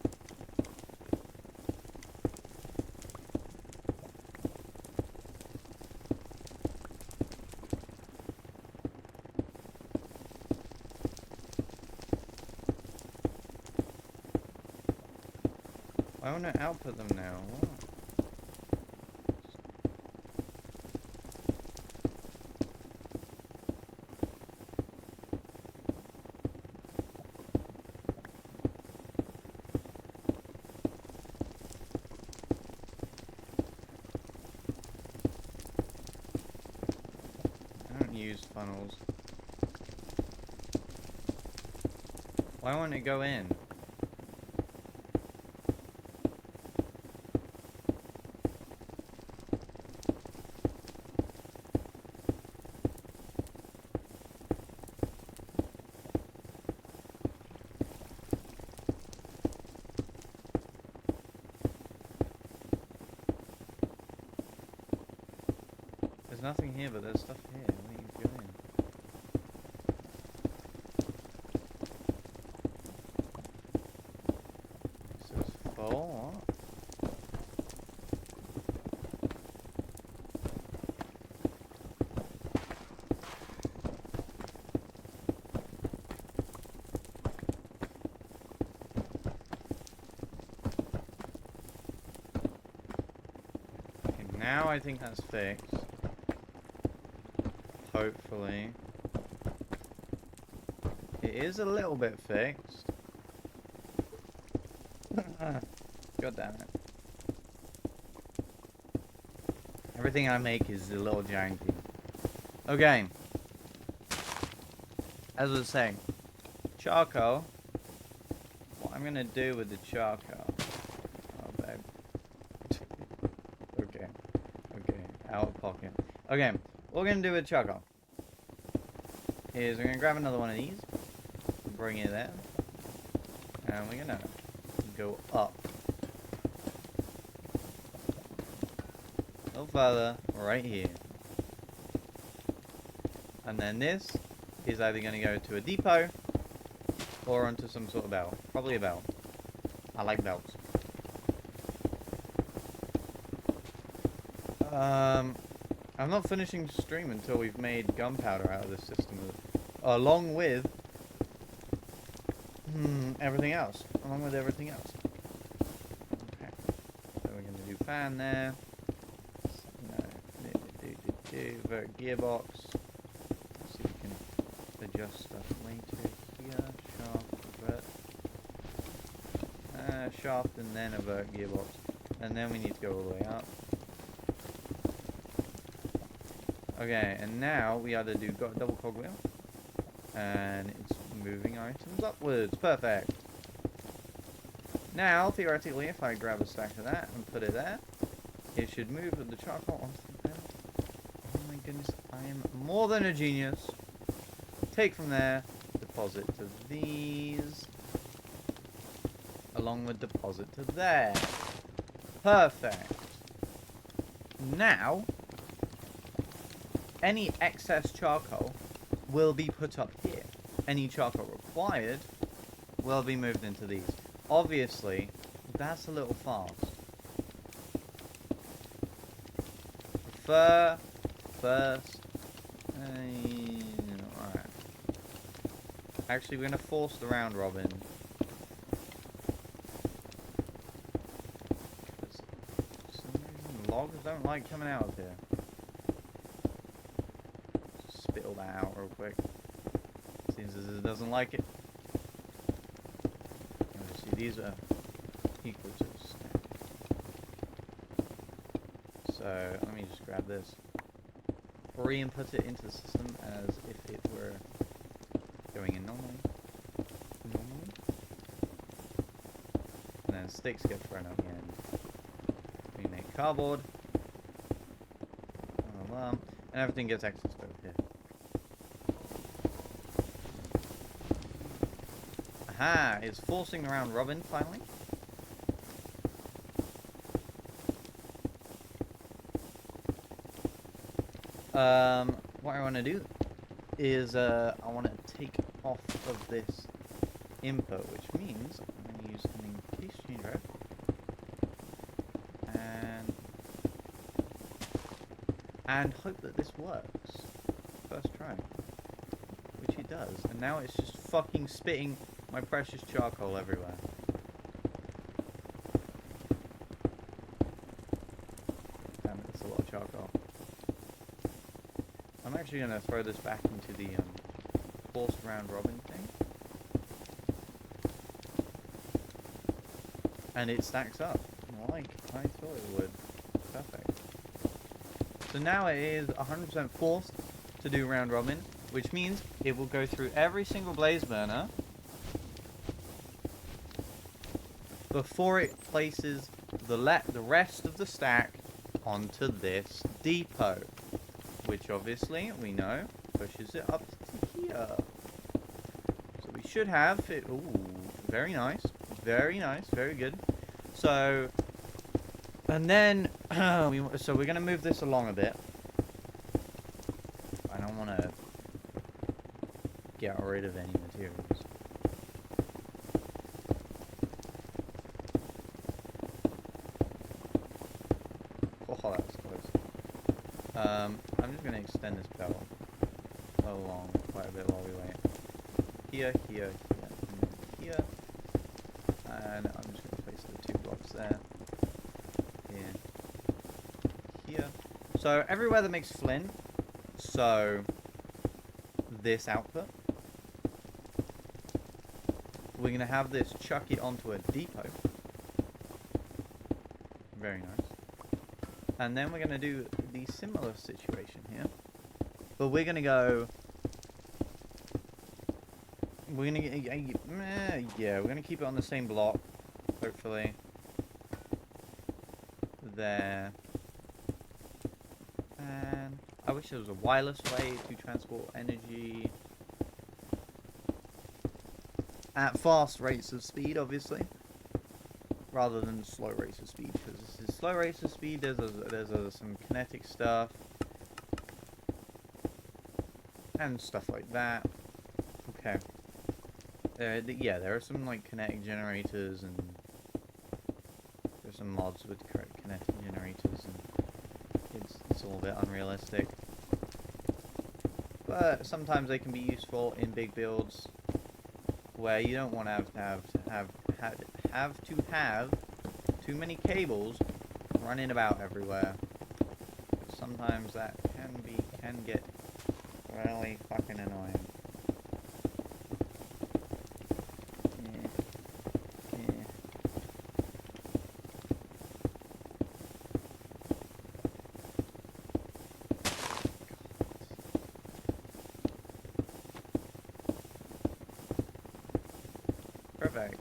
I want to output them now. What? I don't use funnels. Why won't it go in? There's nothing here, but there's stuff here. Why don't you go in? So it's full. What? now I think that's fixed. Hopefully. It is a little bit fixed. God damn it. Everything I make is a little janky. Okay. As I was saying, charcoal. What I'm gonna do with the charcoal. Oh, babe. Okay. Okay. Out of pocket. Okay. What we're gonna do with charcoal is we're gonna grab another one of these, bring it there, and we're gonna go up a little further, right here. And then this is either gonna go to a depot or onto some sort of belt. Probably a belt. I like belts. I'm not finishing the stream until we've made gunpowder out of this system, along with everything else. Along with everything else. Okay. So we're gonna do fan there. No. Vert gearbox. Let's see if we can adjust stuff later. Here, shaft, vert. Shaft and then a vert gearbox. And then we need to go all the way up. Okay, and now we either do double cogwheel, and it's moving items upwards. Perfect. Now, theoretically, if I grab a stack of that and put it there, it should move with the charcoal onto the belt. Oh my goodness, I am more than a genius. Take from there, deposit to these, along with deposit to there. Perfect. Now, any excess charcoal will be put up here. Any charcoal required will be moved into these. Obviously, that's a little fast. First. Alright. Actually, we're going to force the round robin. For some reason, logs don't like coming out of here. Spittle that out real quick. Seems as it doesn't like it. See, these are equal to a stack. So let me just grab this, re-input it into the system as if it were going in normally. And then sticks get thrown out the end. We make cardboard. And everything gets accessed over here. Aha! It's forcing the round robin finally. What I want to do is I want to take off of this input, which means I'm going to use an encase drive and hope that this works. First try. Which it does. And now it's just fucking spitting my precious charcoal everywhere. Damn it, that's a lot of charcoal. I'm actually going to throw this back into the forced round robin thing. And it stacks up, like I thought it would. Perfect. So now it is 100% forced to do round robin, which means it will go through every single blaze burner before it places the rest of the stack onto this depot, which obviously we know pushes it up to here. So we should have it. Ooh, very nice, very good. So, and then so we're gonna move this along a bit. I don't want to get rid of any materials. Oh, that was close. I'm just gonna extend this belt along quite a bit while we wait. Here, and then here. And I'm just gonna place the two blocks there. Here. So everywhere that makes flint, so this output, we're going to have this chuck it onto a depot. Very nice. And then we're going to do the similar situation here. But we're going to go... We're going to... Yeah, we're going to keep it on the same block. Hopefully. There. And I wish there was a wireless way to transport energy. At fast rates of speed, obviously. Rather than slow rates of speed. Because this is slow rates of speed, there's some kinetic stuff. And stuff like that. Okay. Yeah, there are some like kinetic generators, and there's some mods with kinetic generators, and it's all a bit unrealistic. But sometimes they can be useful in big builds where you don't want to have too many cables running about everywhere. Sometimes that can get really fucking annoying. Perfect.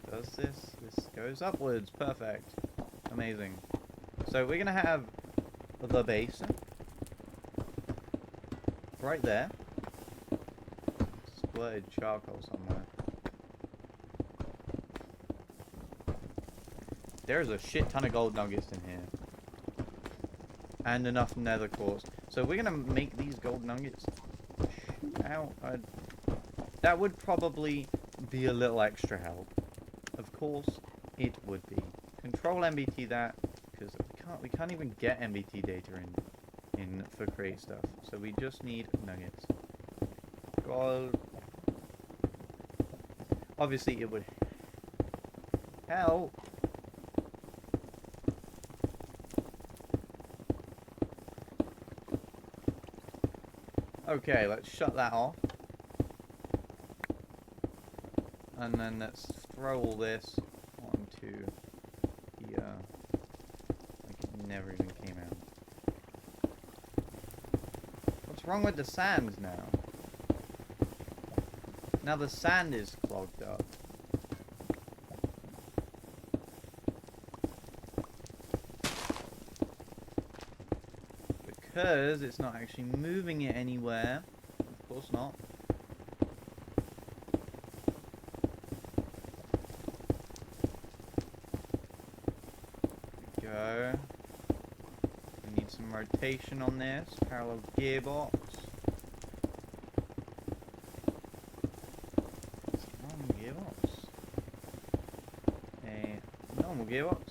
Does this? This goes upwards. Perfect. Amazing. So we're gonna have the basin right there. Squirted charcoal somewhere. There's a shit ton of gold nuggets in here. And enough nether quartz. So we're gonna make these gold nuggets out. That would probably be a little extra help. Of course, it would be. Control MBT that, because we can't even get MBT data in for create stuff. So we just need nuggets. Gold. Obviously, it would help. Okay, let's shut that off. And then let's throw all this onto here. Like it never even came out. What's wrong with the sand now? Now the sand is clogged up. Because it's not actually moving it anywhere. Of course not. There we go. We need some rotation on this. Parallel gearbox. It's a normal gearbox. A normal gearbox.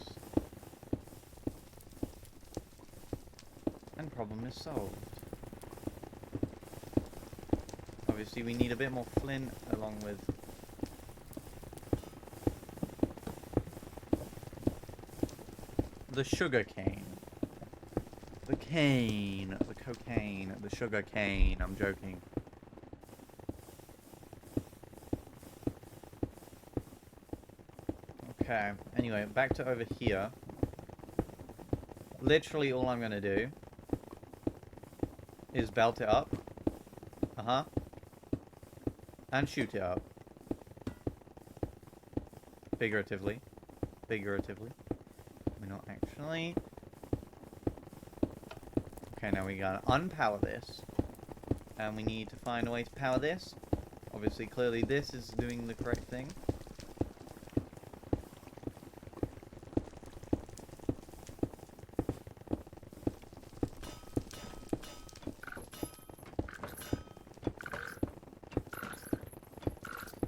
Problem is solved. Obviously we need a bit more flint along with the sugar cane. The cane. The cocaine. The sugar cane. I'm joking. Okay. Anyway, back to over here. Literally all I'm gonna do is belt it up. And shoot it up. Figuratively. Figuratively. We're not actually. Okay, now we gotta unpower this. And we need to find a way to power this. Obviously, clearly this is doing the correct thing.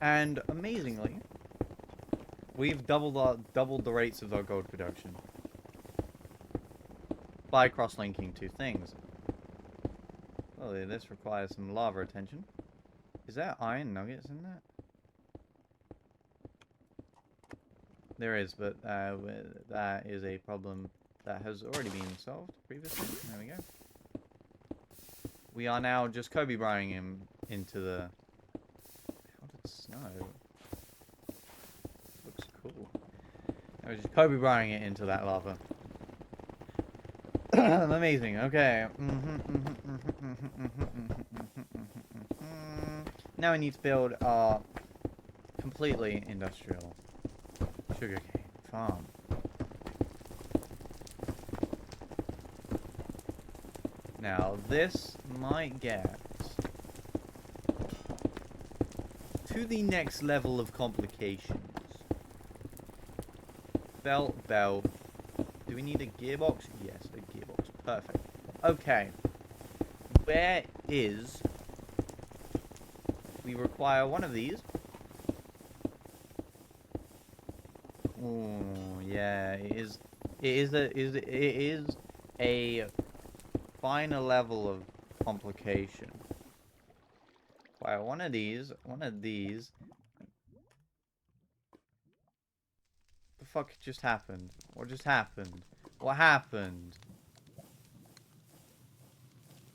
And amazingly, we've doubled the rates of our gold production by cross-linking two things. Well, this requires some lava attention. Is there iron nuggets in that? There is, but that is a problem that has already been solved previously. There we go. We are now just Kobe Bryant him into the... How did snow? Looks cool. I was just Kobe Bryant it into that lava. Amazing. Okay. Now we need to build our completely industrial sugarcane farm. Now this might get to the next level of complications. Belt. Do we need a gearbox? Yes, a gearbox. Perfect. Okay. Where is... We require one of these. Oh, yeah, it is a finer level of complication. Wow, one of these. The fuck just happened? What just happened? What happened?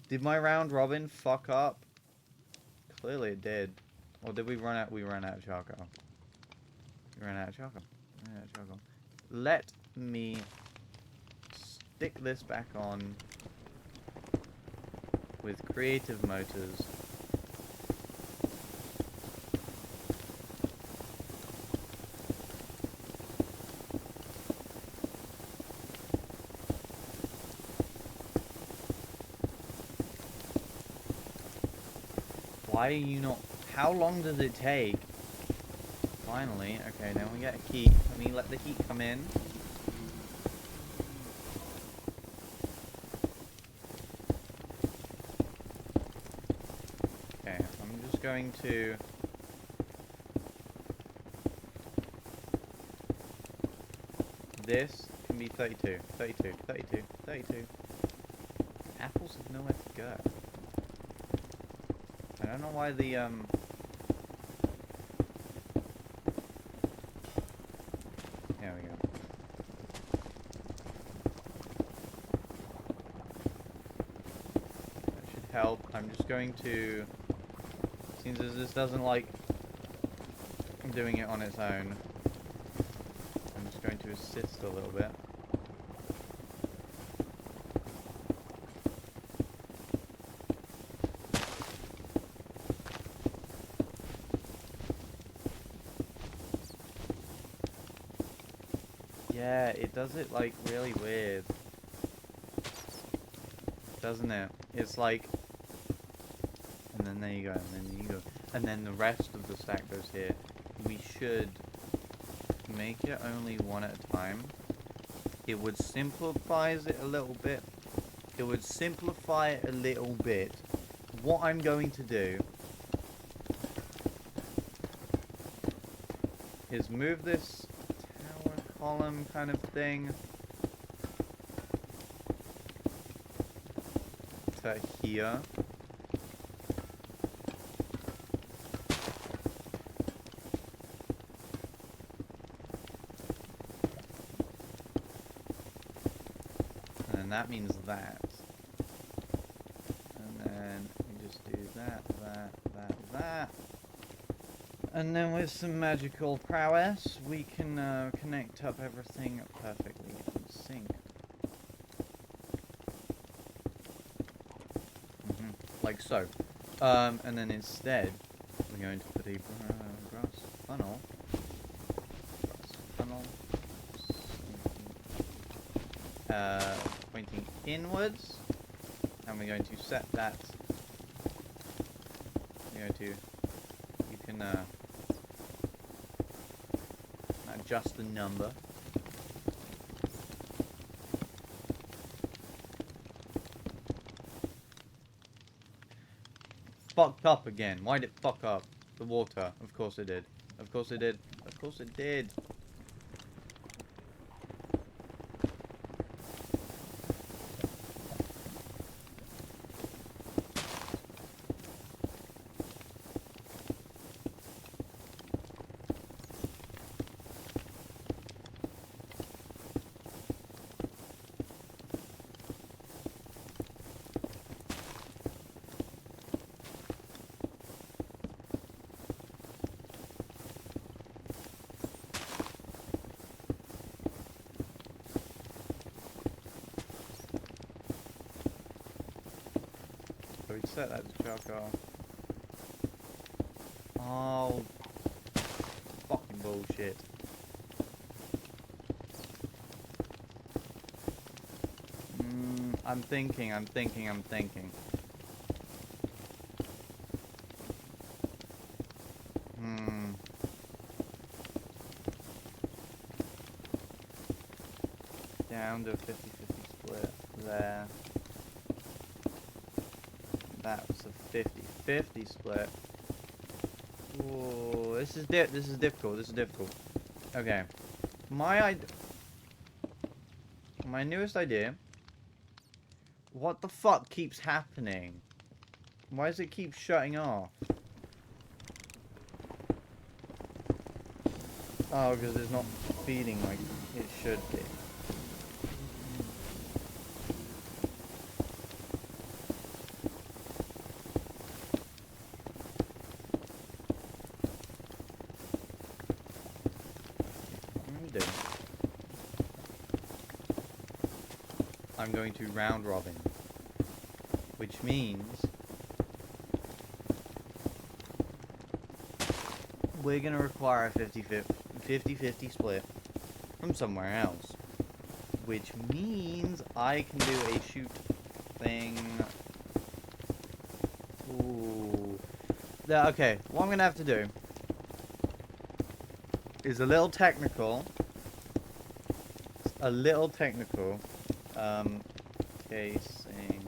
Did my round robin fuck up? Clearly it did. Or did we run out? We ran out of charcoal. We ran out of charcoal. Let me stick this back on with creative motors. Why are you not... How long does it take? Finally. Okay, now we get a heat. Let me let the heat come in. Okay, I'm just going to... This can be 32. Apples have nowhere to go. I don't know why the, There we go. That should help. I'm just going to... Seems as this doesn't like doing it on its own. I'm just going to assist a little bit. Yeah, it does it like really weird. Doesn't it? It's like... And then there you go, and then you go. And then the rest of the stack goes here. We should make it only one at a time. It would simplify it a little bit. What I'm going to do is move this tower column kind of thing to here. And that means that. And then we just do that. And then with some magical prowess, we can connect up everything perfectly in sync. Like so. And then instead, we're going to put a grass funnel. Pointing inwards, and we're going to set that. We're going to, you can adjust the number. Fucked up again. Why did it fuck up? The water. Of course it did. Of course it did. Of course it did. So we set that to charcoal. Oh, fucking bullshit. I'm thinking. Down to a 50-50 split there. That was a 50-50 split. Ooh, this is difficult. Okay. My newest idea. What the fuck keeps happening? Why does it keep shutting off? Oh, because it's not feeding like it should be. I'm going to round robin, which means we're going to require a 50-50 split from somewhere else, which means I can do a shoot thing. Ooh. Okay, what I'm going to have to do is a little technical. Casing.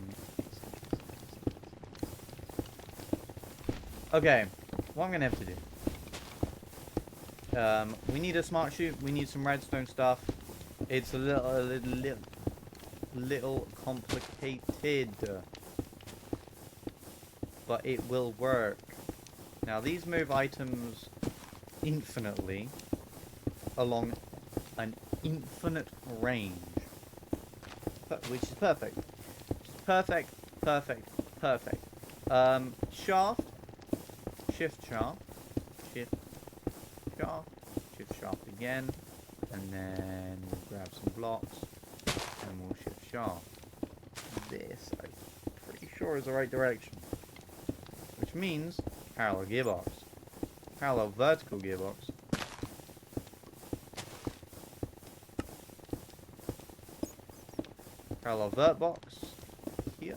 Okay, what I'm gonna have to do. We need a smart shoot. We need some redstone stuff. It's a little complicated, but it will work. Now these move items infinitely along an infinite range. Which is perfect. Perfect. Shaft. Shift shaft. Shift shaft again. And then we'll grab some blocks. And we'll shift shaft. This, I'm pretty sure, is the right direction. Which means parallel gearbox. Parallel vertical gearbox. Parallel vert box here,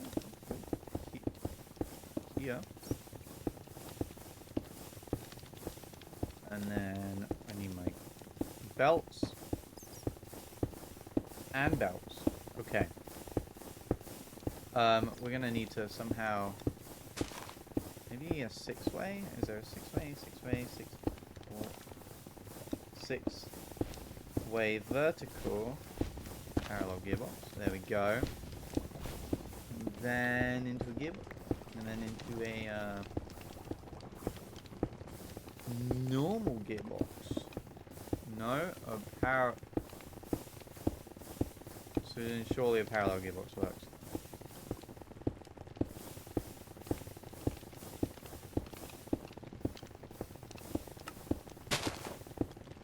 and then I need my belts and belts. Okay. We're gonna need to somehow maybe a 6-way. Is there a 6-way? 6-way vertical. Parallel gearbox. There we go. And then into a gearbox. And then into a normal gearbox. No, a power. So then surely a parallel gearbox works.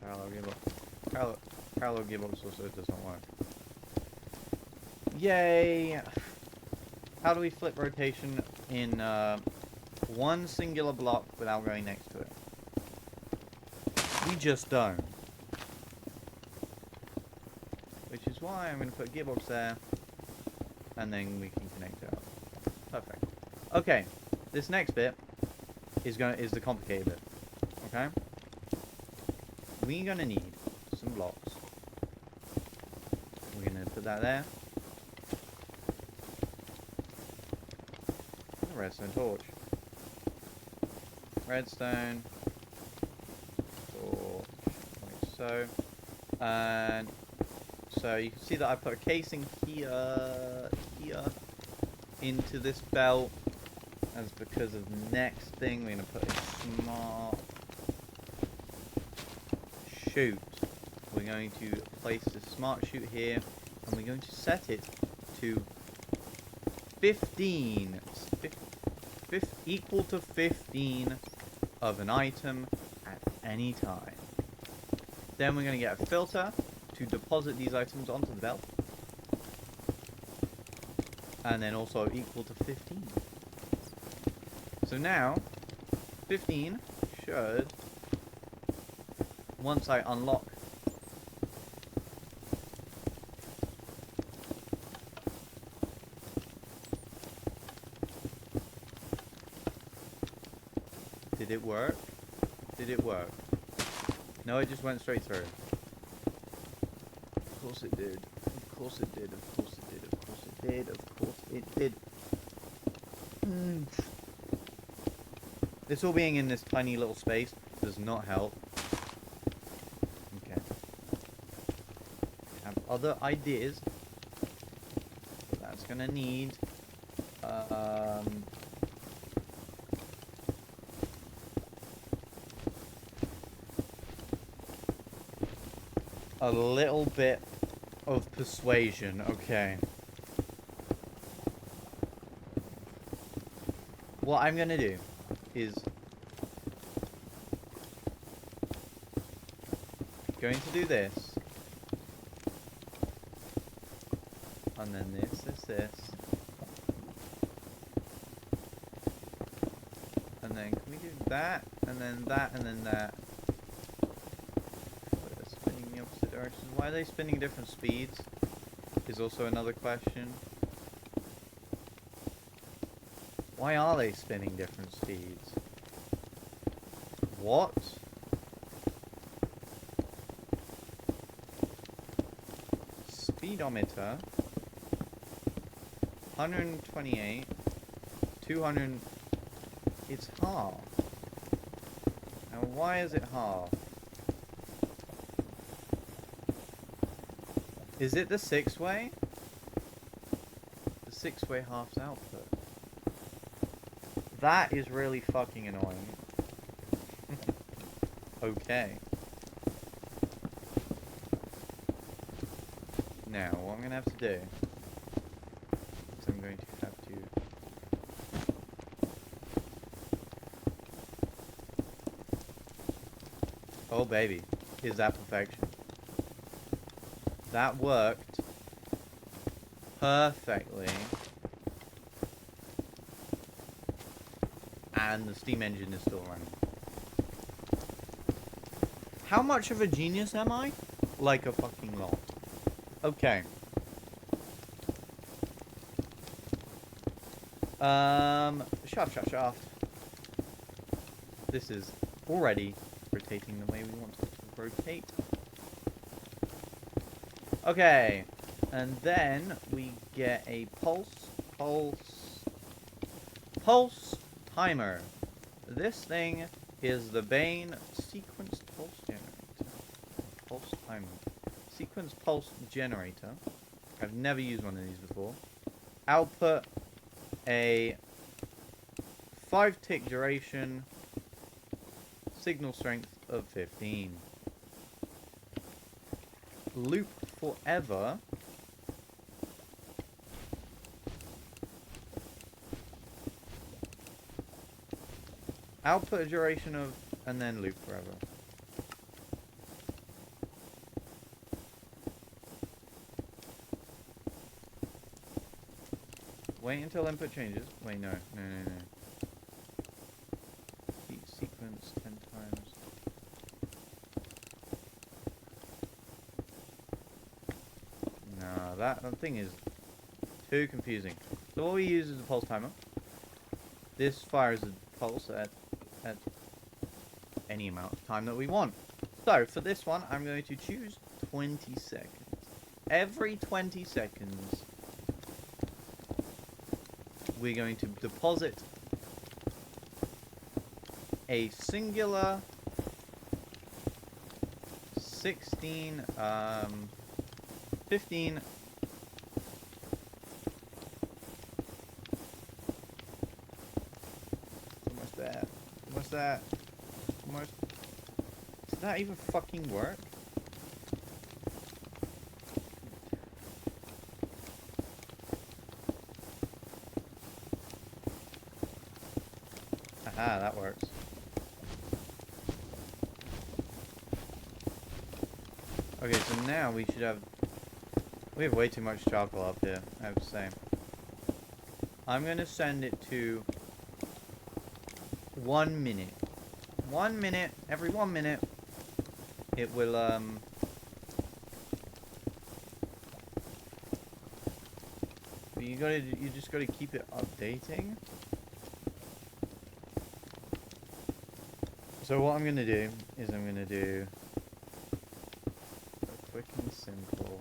Parallel gearbox. Parallel gearbox also does not work. Yay! How do we flip rotation in one singular block without going next to it? We just don't. Which is why I'm going to put a gearbox there, and then we can connect it up. Perfect. Okay, this next bit is the complicated bit. Okay? We're going to need some blocks. We're going to put that there. Redstone torch. Redstone torch, like so. And so you can see that I put a casing here into this belt. That's because of the next thing. We're gonna put a smart chute. We're going to place the smart chute here, and we're going to set it to 15. Equal to 15 of an item at any time. Then we're going to get a filter to deposit these items onto the belt. And then also equal to 15. So now, 15 should, once I unlock. Did it work? Did it work? No, it just went straight through. Of course it did. Of course it did. Of course it did. Of course it did. Of course it did. This all being in this tiny little space does not help. Okay. I have other ideas. But that's gonna need a little bit of persuasion. Okay. What I'm gonna do is going to do this, and then this, and then can we do that, and then that, and then that? They're spinning in the opposite direction. Why are they spinning different speeds? Is also another question. Why are they spinning different speeds? What? Speedometer. 128. 200. It's half. Now why is it half? Is it the 6-way? The 6-way halves output. That is really fucking annoying. Okay. Now, what I'm gonna have to do is I'm going to have to... Oh baby, is that perfection? That worked perfectly. And the steam engine is still running. How much of a genius am I? Like a fucking lot. Okay. Shaft. This is already rotating the way we want it to rotate. Okay. And then we get a pulse timer. This thing is the Bane sequence pulse generator. Pulse timer. Sequence pulse generator. I've never used one of these before. Output a 5-tick duration. Signal strength of 15. Loop forever. Output a duration of, and then loop forever. Wait until input changes. Wait, no. Repeat sequence 10 times. No, that thing is too confusing. So what we use is a pulse timer. This fires a pulse at any amount of time that we want. So for this one, I'm going to choose 20 seconds. Every 20 seconds, we're going to deposit a singular 15 almost there. What's that? Did that even fucking work? Aha, that works. Okay, so now we should have... We have way too much charcoal up here, I have to say. I'm going to send it to 1 minute. 1 minute. Every 1 minute, it will, you just gotta keep it updating. So what I'm gonna do is I'm gonna do a quick and simple.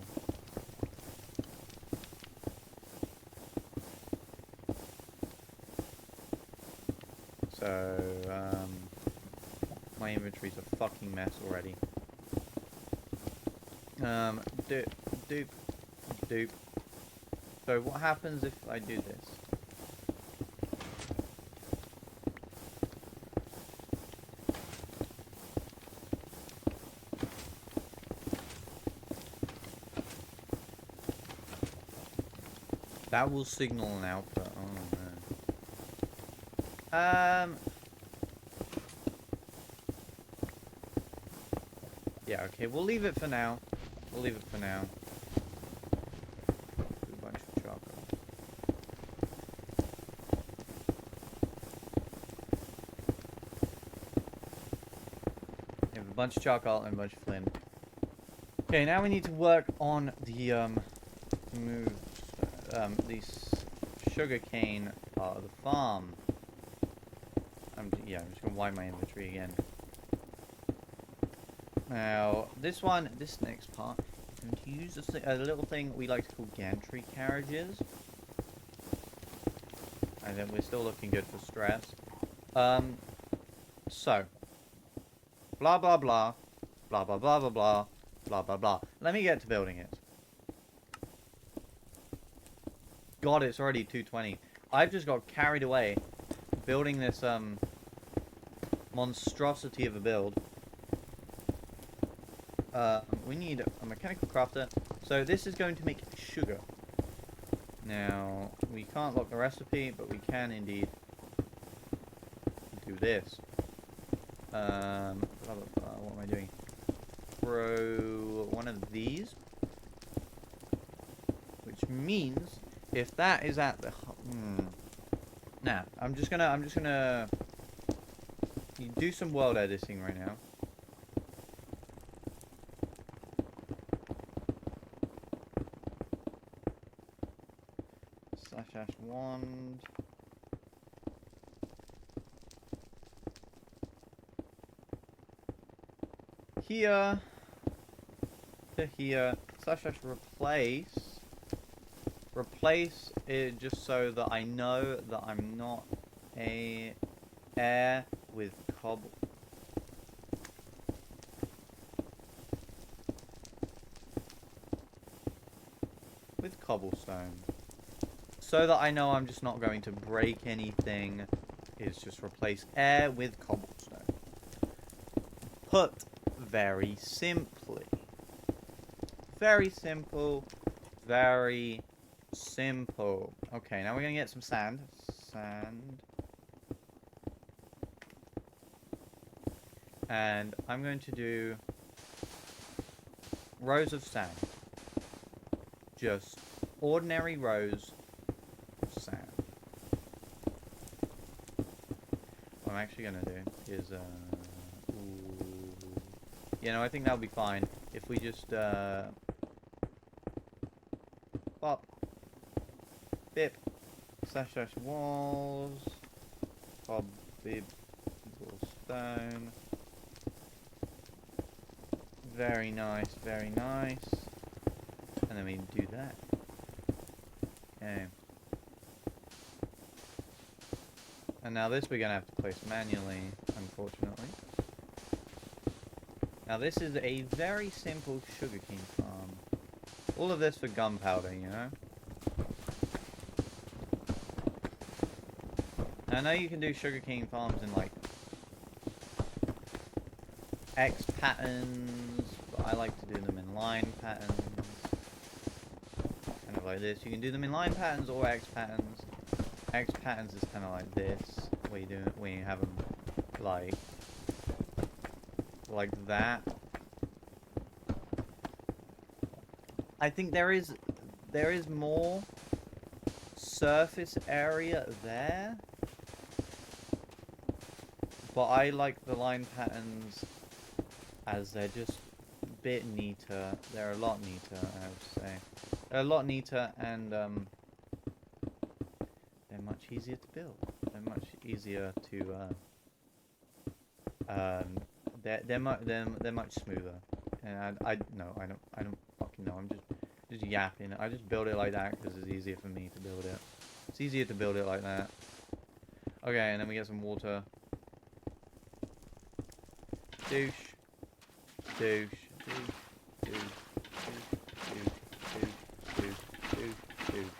So, my inventory's a fucking mess already. Doop, doop, doop. So what happens if I do this? That will signal an output. Oh no. Yeah, okay, we'll leave it for now. We'll leave it for now. Do a bunch of chocolate. We have a bunch of charcoal and a bunch of flint. Okay, now we need to work on the sugarcane part of the farm. I'm just gonna wipe my inventory again. Now, this next part, I'm going to use a little thing we like to call gantry carriages. And then we're still looking good for stress. So, blah blah blah, blah blah blah blah blah, blah blah blah. Let me get to building it. God, it's already 2:20. I've just got carried away building this monstrosity of a build. We need a mechanical crafter. So this is going to make sugar. Now, we can't lock the recipe, but we can indeed do this. Blah, blah, blah. What am I doing? Throw one of these. Which means, if that is at the... Nah, I'm just gonna do some world editing right now. / wand. Here to here. / replace. Replace it just so that I know that I'm not a air with cobble. With cobblestone. So that I know I'm just not going to break anything, is just replace air with cobblestone. Put very simply. Very simple. Very simple. Okay, now we're going to get some sand. Sand. And I'm going to do rows of sand. Just ordinary rows of sand. What I'm actually going to do is, you know, I think that'll be fine if we just, pop, bip, / walls, pop, bip, equals stone. Very nice, very nice. And then we do that. Okay. And now this we're going to have to place manually, unfortunately. Now this is a very simple sugarcane farm. All of this for gunpowder, you know? I know you can do sugarcane farms in like X patterns, but I like to do them in line patterns. Kind of like this. You can do them in line patterns or X patterns. X patterns is kind of like this, where you have them like that. I think there is more surface area there. But I like the line patterns as they're just a bit neater. They're a lot neater, I would say. They're a lot neater and they're much easier to build. They're much easier to they're much smoother. And I don't fucking know. I'm just yapping. I just build it like that because it's easier for me to build it. It's easier to build it like that. Okay, and then we get some water. Douche. Douche. Douche. Douche. Douche. Douche. Douche. Douche. Douche.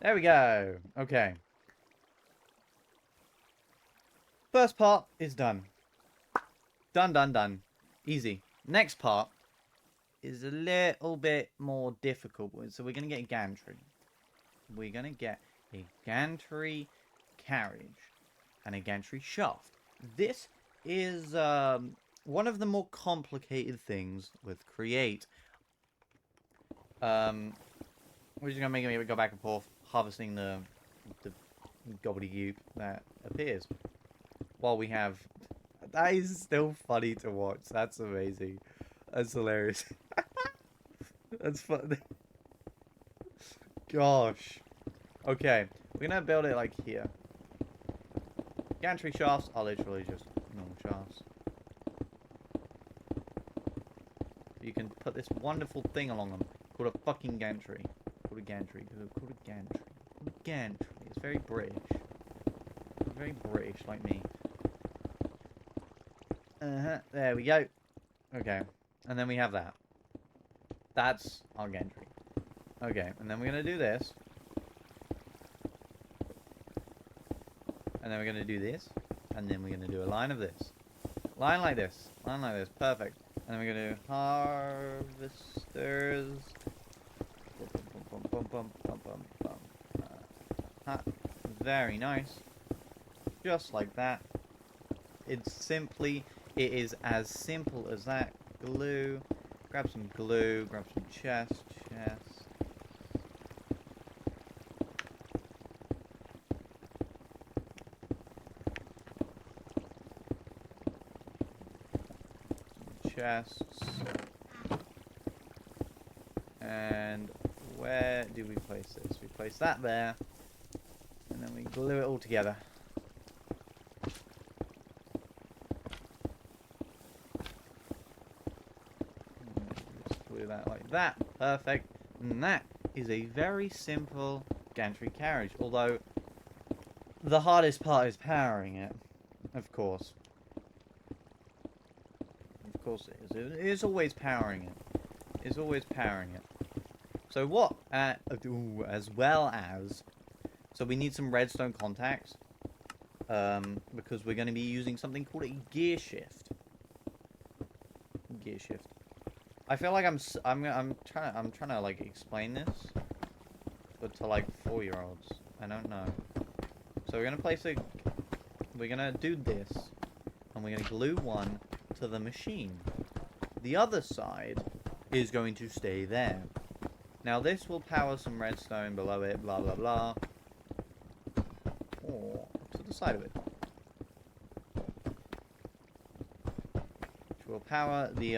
There we go. Okay. First part is done. Done. Easy. Next part is a little bit more difficult. So we're going to get a gantry. We're going to get a gantry carriage and a gantry shaft. This is one of the more complicated things with Create. We're just going to make it go back and forth, harvesting the gobbledygook that appears. While we have... That is still funny to watch. That's amazing. That's hilarious. That's fun. Gosh. Okay. We're going to build it like here. Gantry shafts are literally just normal shafts. You can put this wonderful thing along them called a fucking gantry. Called a gantry. Called a gantry. Called a gantry. It's very British. Very British, like me. There we go. Okay. And then we have that. That's our gantry. Okay. And then we're going to do this. And then we're going to do this. And then we're going to do a line of this. Line like this. Line like this. Perfect. And then we're going to do harvesters. Very nice. Just like that. It's simply... It is as simple as that. Glue. Grab some glue. Grab some chest. Chests. And where do we place this? We place that there. And then we glue it all together. That like that. Perfect. And that is a very simple gantry carriage. Although the hardest part is powering it. Of course. Of course it is. It is always powering it. It's always powering it. So what? As well as... So we need some redstone contacts. Because we're going to be using something called a gear shift. Gear shift. I feel like I'm trying to like explain this, but to like 4-year-olds. I don't know. So we're gonna do this, and we're gonna glue one to the machine. The other side is going to stay there. Now this will power some redstone below it, blah blah blah, or to the side of it, which will power the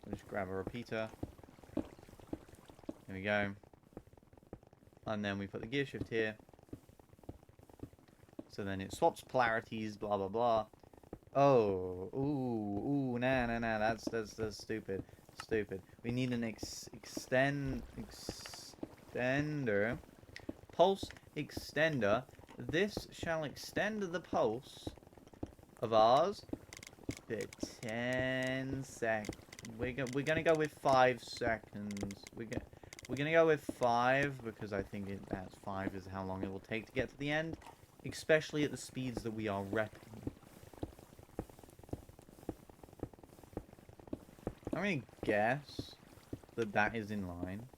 Just grab a repeater. There we go. And then we put the gear shift here. So then it swaps polarities, blah blah blah. Oh, ooh, nah. That's stupid. Stupid. We need an extender. Pulse extender. This shall extend the pulse of ours for 10 seconds. We're gonna go with 5 seconds. We're gonna go with 5 because I think that 5 is how long it will take to get to the end, especially at the speeds that we are repping. I'm gonna guess that that is in line.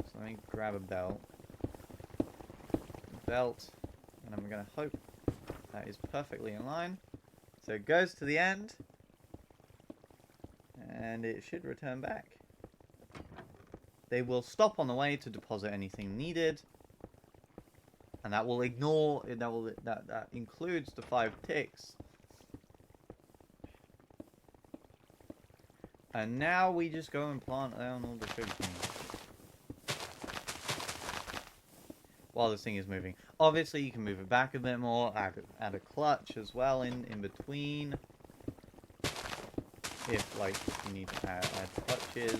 So let me grab a belt. And I'm gonna hope that is perfectly in line. So it goes to the end. And it should return back. they will stop on the way to deposit anything needed. And that will ignore, that includes the 5 ticks. And now we just go and plant down all the sugar cane. While this thing is moving. Obviously, you can move it back a bit more, add a clutch as well in between. If, like, if you need to add clutches.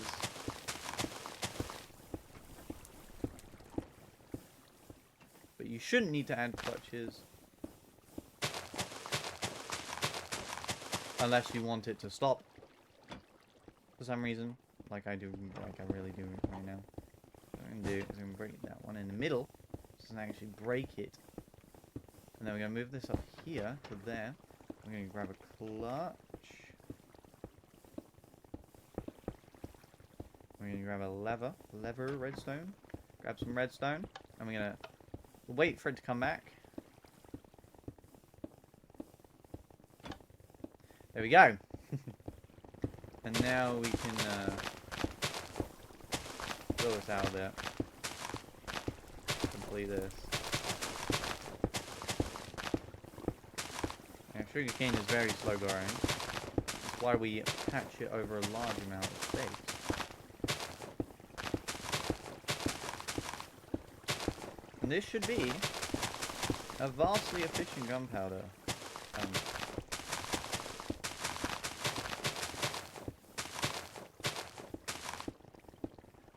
But you shouldn't need to add clutches. Unless you want it to stop. For some reason. Like I do, like I really do right now. What I'm going to do is I'm going to break that one in the middle. So it doesn't actually break it. And then we're going to move this up here to there. I'm going to grab a clutch. We're going to grab a lever redstone. Grab some redstone. And we're going to wait for it to come back. There we go. And now we can fill this out there. Complete this. Now, sugarcane is very slow growing. That's why we patch it over a large amount of space. And this should be a vastly efficient gunpowder.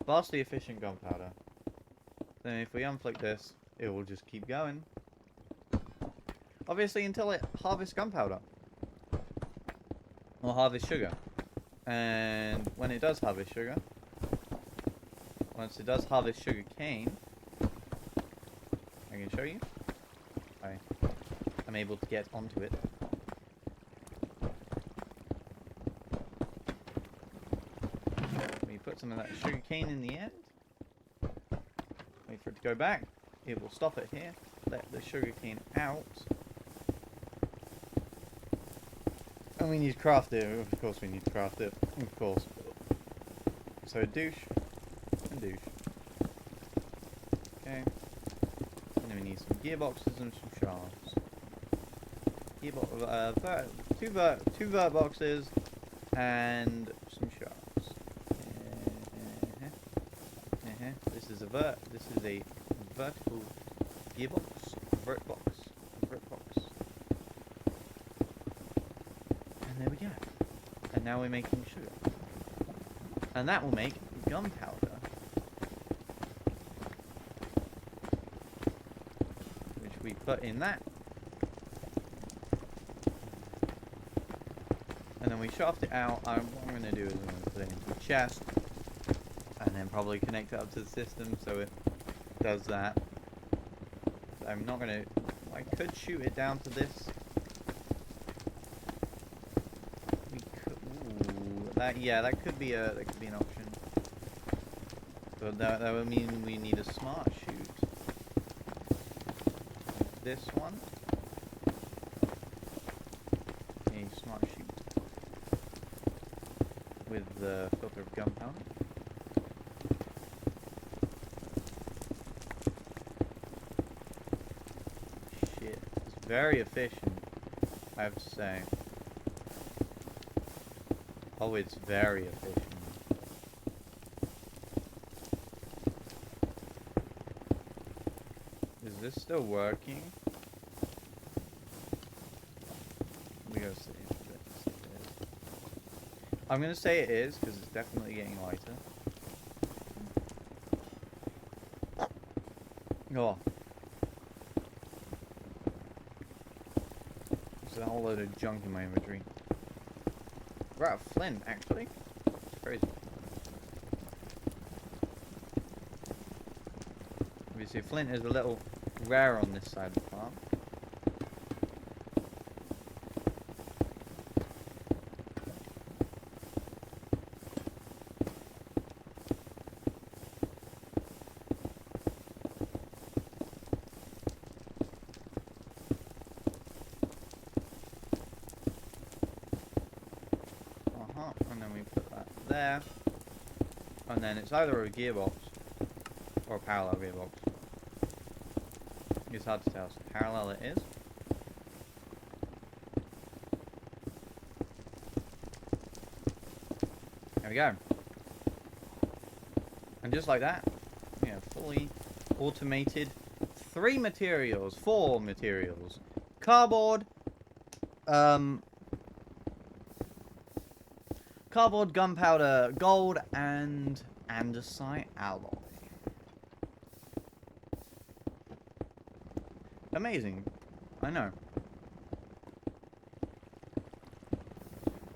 Vastly efficient gunpowder. Then if we unflick this, it will just keep going. Obviously until it harvests gunpowder. Or harvest sugar. And when it does harvest sugar, once it does harvest sugar cane, I can show you. I'm able to get onto it. Put some of that sugar cane in the end. Wait for it to go back. It will stop it here. Let the sugar cane out. And we need to craft it. Of course we need to craft it. Of course. So a douche. And douche. Okay. And then we need some gearboxes and some shafts. Two vert boxes and some shafts. This is a vertical gearbox, vert box. And there we go. And now we're making sugar. And that will make gunpowder. Which we put in that. And then we shaft it out. What I'm going to do is I'm going to put it into a chest. And then probably connect it up to the system so it does that. I'm not gonna. I could shoot it down to this. We could. Ooh, that could be an option. But that would mean we need a smart shoot. Like this one. A smart shoot with the filter of gunpowder. Very efficient, I have to say. Oh, it's very efficient. Is this still working? We gotta see if it is. I'm gonna say it is, because it's definitely getting lighter. Oh. A whole load of junk in my inventory. We're out of flint, actually. It's crazy. Obviously, flint is a little rare on this side of the farm. And then we put that there. And then it's either a gearbox or a parallel gearbox. It's hard to tell. So parallel it is. There we go. And just like that, we have fully automated 4 materials. Cardboard, gunpowder, gold, and andesite alloy. Amazing. I know.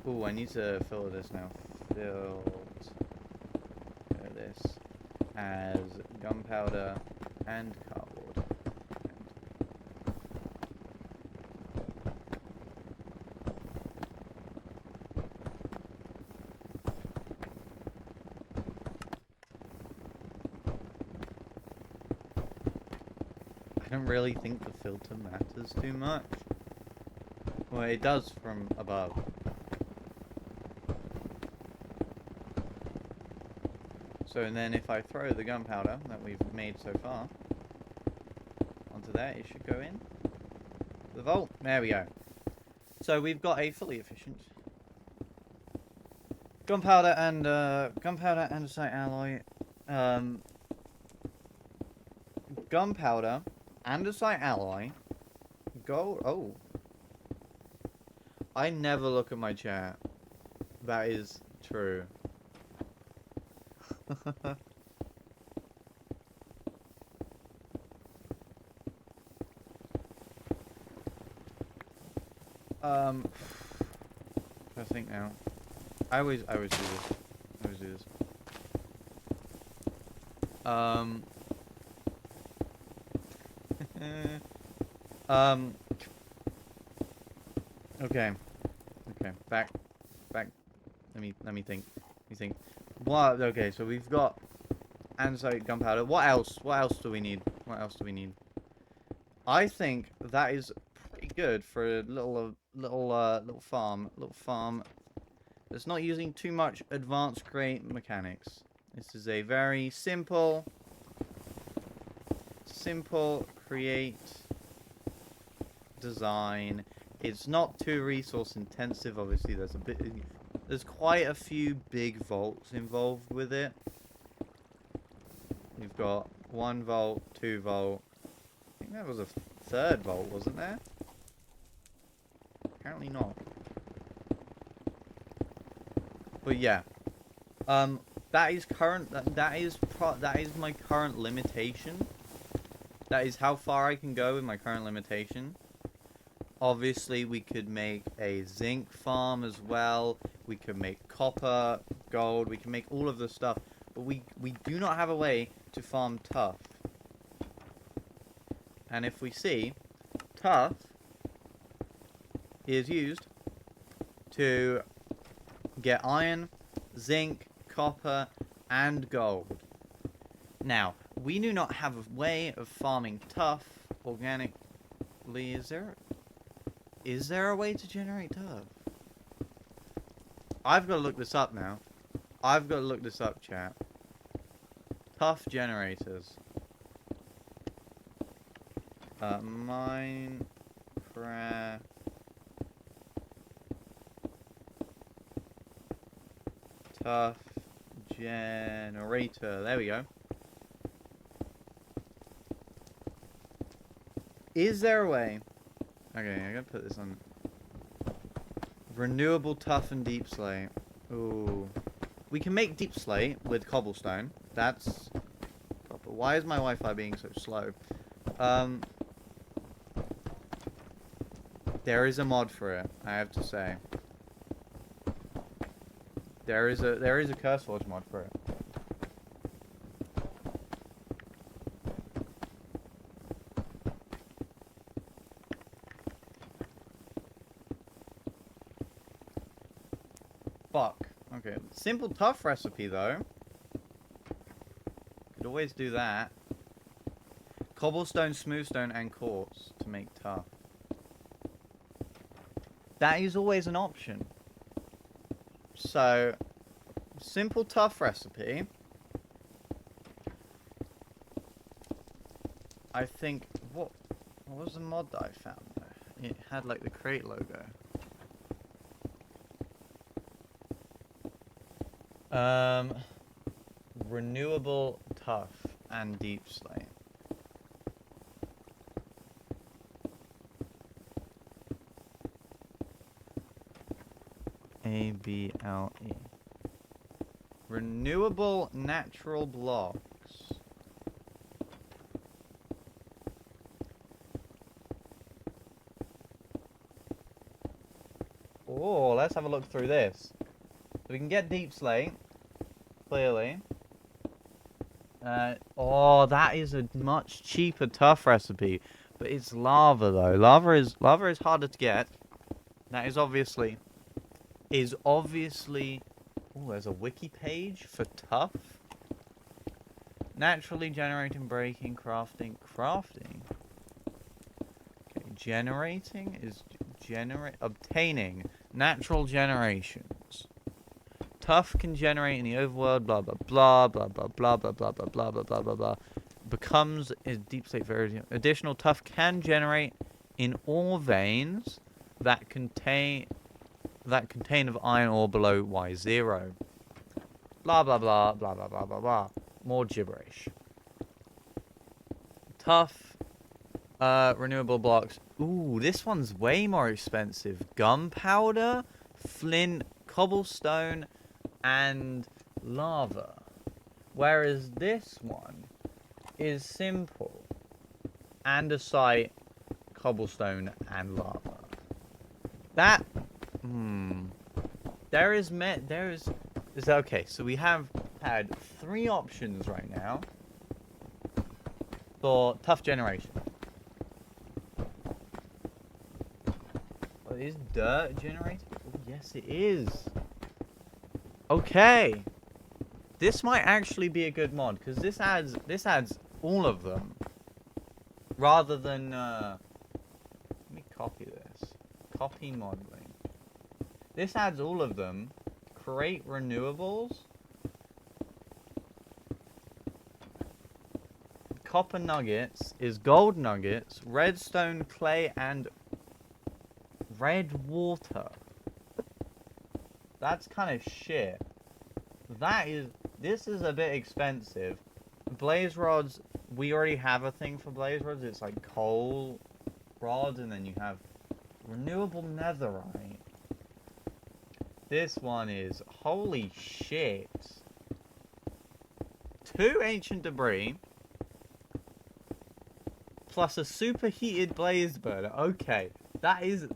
Ooh, I need to fill this now. This as gunpowder and cardboard. I don't really think the filter matters too much. Well, it does from above. So, and then if I throw the gunpowder that we've made so far onto there, it should go in the vault. There we go. So we've got a fully efficient gunpowder and andesite alloy. Gunpowder, andesite alloy, gold. Oh, I never look at my chat. That is true. I think now. I always do this. I always do this. Okay. Okay. Back. Let me think. What? Okay. So we've got andesite, gunpowder. What else? What else do we need? I think that is pretty good for a little farm that's not using too much advanced great mechanics. This is a very simple create design. It's not too resource intensive. Obviously, there's quite a few big vaults involved with it. We've got 1 vault, 2 vault. I think there was a 3rd vault, wasn't there? Apparently not. But yeah, that is my current limitation. That is how far I can go with my current limitation. Obviously, we could make a zinc farm as well. We could make copper, gold. We can make all of this stuff, but we do not have a way to farm tuff. And if we see, tuff is used to get iron, zinc, copper, and gold. Now, we do not have a way of farming tuff organically. Is there a way to generate tuff? I've got to look this up now. I've got to look this up, chat. Tuff generators. Minecraft tuff generator. There we go. Is there a way? Okay, I gotta put this on. Renewable tuff and deep slate. Ooh. We can make deep slate with cobblestone. That's proper. Why is my Wi-Fi being so slow? There is a mod for it, I have to say. There is a CurseForge mod for it. Fuck. Okay. Simple tuff recipe though. Could always do that. Cobblestone, smoothstone, and quartz to make tuff. That is always an option. So, simple tuff recipe. I think what was the mod that I found there? It had like the crate logo. Renewable tough and deep slate. ABLE. Renewable natural blocks. Oh, let's have a look through this. We can get deep slate, clearly. Oh, that is a much cheaper tough recipe, but it's lava though. Lava is harder to get. That is obviously. Oh, there's a wiki page for tough. Naturally generating, breaking, crafting. Okay, generating is obtaining natural generations. Tough can generate in the overworld, blah blah blah blah blah blah blah blah blah blah blah blah blah blah. Becomes a deep slate variety. Additional tough can generate in ore veins that contain of iron ore below Y0. Blah blah blah blah blah blah blah blah. More gibberish. Tough renewable blocks. Ooh, this one's way more expensive. Gunpowder, flint, cobblestone, and lava. Whereas this one is simple. Andesite, cobblestone, and lava. That okay, so we have had 3 options right now for tough generation. Well, is dirt generated? Oh, yes, it is. Okay. This might actually be a good mod, because this adds all of them. Rather than, let me copy this. Copy mod link. This adds all of them. Create renewables. Copper nuggets is gold nuggets, redstone, clay, and red water. That's kind of shit. This is a bit expensive. Blaze rods, we already have a thing for blaze rods. It's like coal rod, and then you have renewable netherite. This one is, holy shit. 2 ancient debris. Plus a superheated blaze burner. Okay. That is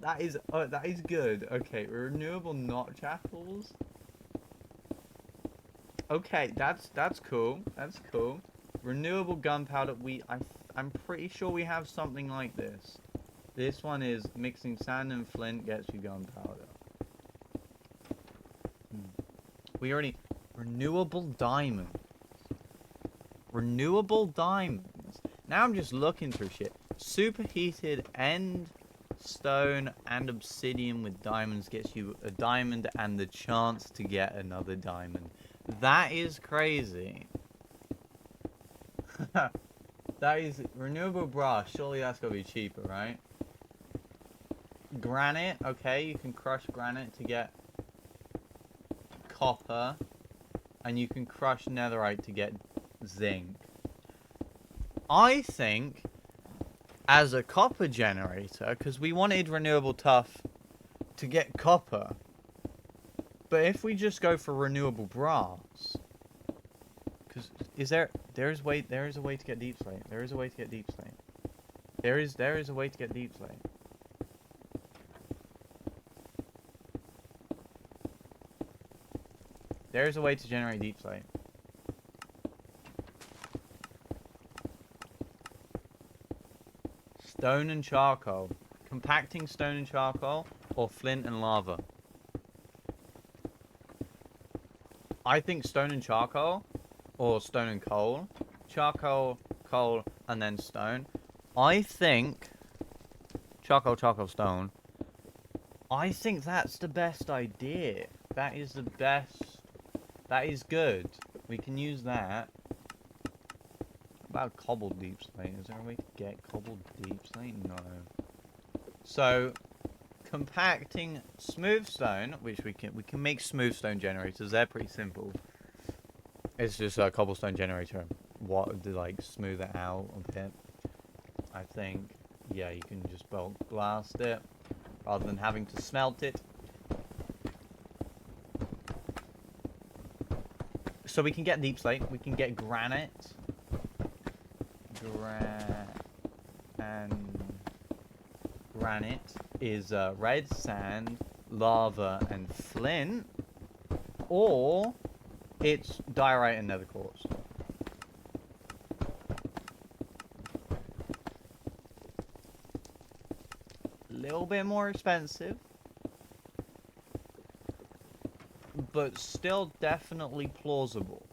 good. Okay, renewable notch apples. Okay, that's cool. That's cool. Renewable gunpowder. I'm pretty sure we have something like this. This one is mixing sand and flint gets you gunpowder. We already renewable diamonds. Renewable diamonds. Now I'm just looking through shit. Superheated end stone and obsidian with diamonds gets you a diamond and the chance to get another diamond. That is crazy. That is renewable brass. Surely that's gotta be cheaper, right? Granite. Okay, you can crush granite to get copper. And you can crush netherite to get zinc. I think, as a copper generator, because we wanted renewable tuff to get copper, but if we just go for renewable brass, because there is a way to get deep slate. There is a way to get deep slate. There is a way to get deep slate. There is a way to generate deep slate. Stone and charcoal. Compacting stone and charcoal, or flint and lava. I think stone and charcoal, or stone and coal. Charcoal, coal, and then stone. I think charcoal, stone. I think that's the best idea. That is the best. That is good. We can use that. about cobbled deep slate? Is there a way to get cobbled deep slate? No. So, compacting smooth stone, which we can make smooth stone generators. They're pretty simple. It's just a cobblestone generator. What to like smooth it out a bit. I think, yeah, you can just bulk blast it rather than having to smelt it. So we can get deep slate. We can get granite. Granite is red sand, lava, and flint, or it's diorite and nether quartz. A little bit more expensive, but still definitely plausible.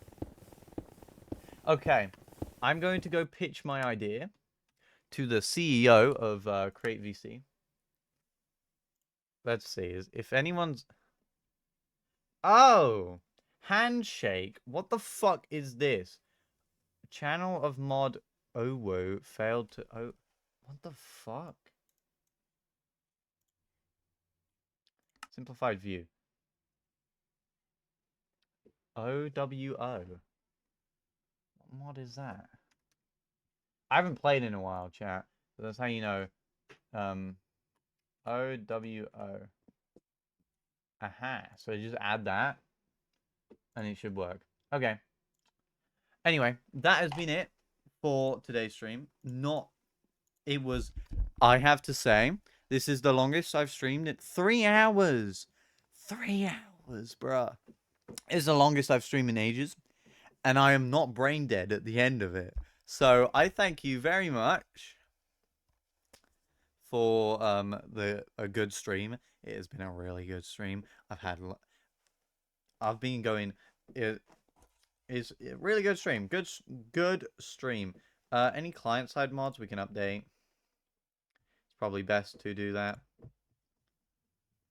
Okay, I'm going to go pitch my idea to the CEO of Create VC. Let's see, if anyone's... Oh! Handshake. What the fuck is this? Channel of mod Owo failed to... Oh, what the fuck? Simplified view. OWO. What mod is that? I haven't played in a while, chat. So that's how you know. OWO. Aha. So just add that. And it should work. Okay. Anyway, that has been it for today's stream. It was, I have to say, this is the longest I've streamed in 3 hours. 3 hours, bruh. It's the longest I've streamed in ages. And I am not brain dead at the end of it. So I thank you very much for a good stream. It has been a really good stream. I've been going. It is a really good stream. Good stream. Any client side mods we can update. It's probably best to do that.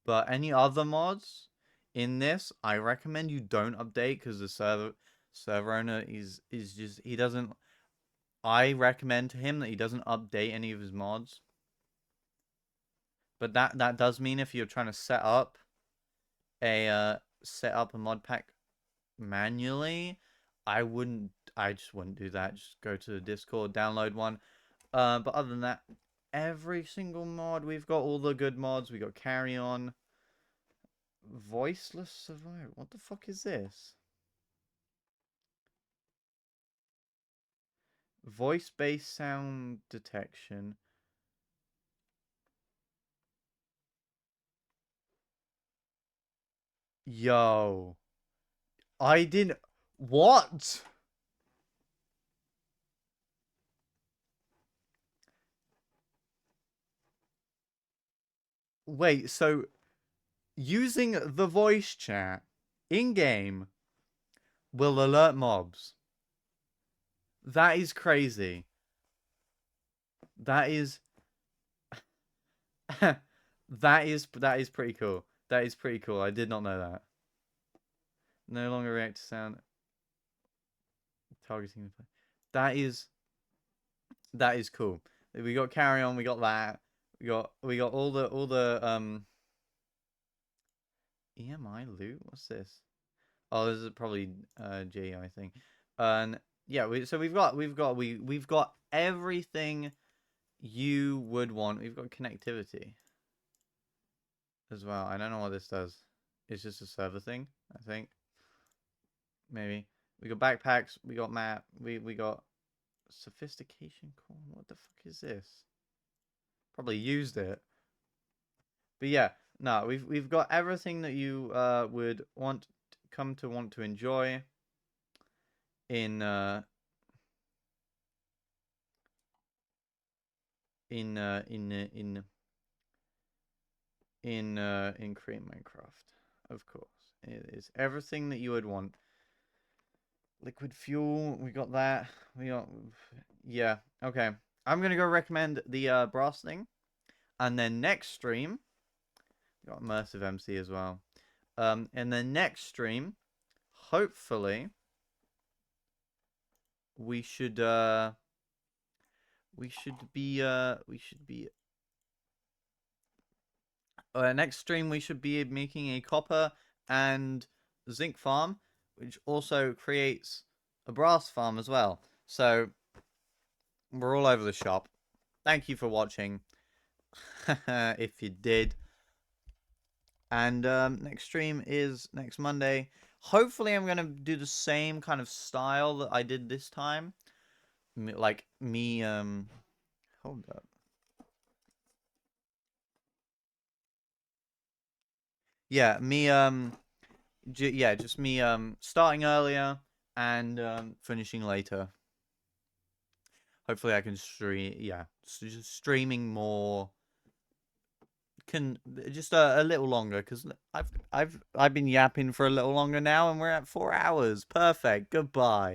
But any other mods in this, I recommend you don't update because the server owner is just, he doesn't. I recommend to him that he doesn't update any of his mods. But that does mean if you're trying to set up a mod pack manually, I just wouldn't do that. Just go to the Discord, download one. But other than that, every single mod, we've got all the good mods. We got Carry On, Voiceless Survivor. What the fuck is this? Voice-based sound detection. Yo. I didn't... What? Wait, so... Using the voice chat in-game will alert mobs. That is crazy. That is... that is pretty cool. That is pretty cool. I did not know that. No longer react to sound. Targeting the play. That is cool. We got Carry On, we got that. We got all the EMI loot? What's this? Oh, this is probably G, I think. And yeah, we've got everything you would want. We've got connectivity as well. I don't know what this does. It's just a server thing, I think. Maybe. We got backpacks, we got map, we got sophistication corn. What the fuck is this? Probably used it. But yeah, no, we've got everything that you would come to want to enjoy in Create Minecraft. Of course. It is everything that you would want. Liquid fuel, we got that. Yeah, okay. I'm gonna go recommend the brass thing. And then next stream, we got immersive MC as well. And then next stream, hopefully, we should we should be next stream we should be making a copper and zinc farm, which also creates a brass farm as well. So we're all over the shop. Thank you for watching. If you did. And next stream is next Monday. Hopefully I'm going to do the same kind of style that I did this time. Like me, hold up. Yeah, me, yeah, just me, starting earlier and finishing later. Hopefully I can stream, yeah, just streaming more. Can just a little longer because I've been yapping for a little longer now, and we're at 4 hours. Perfect. Goodbye.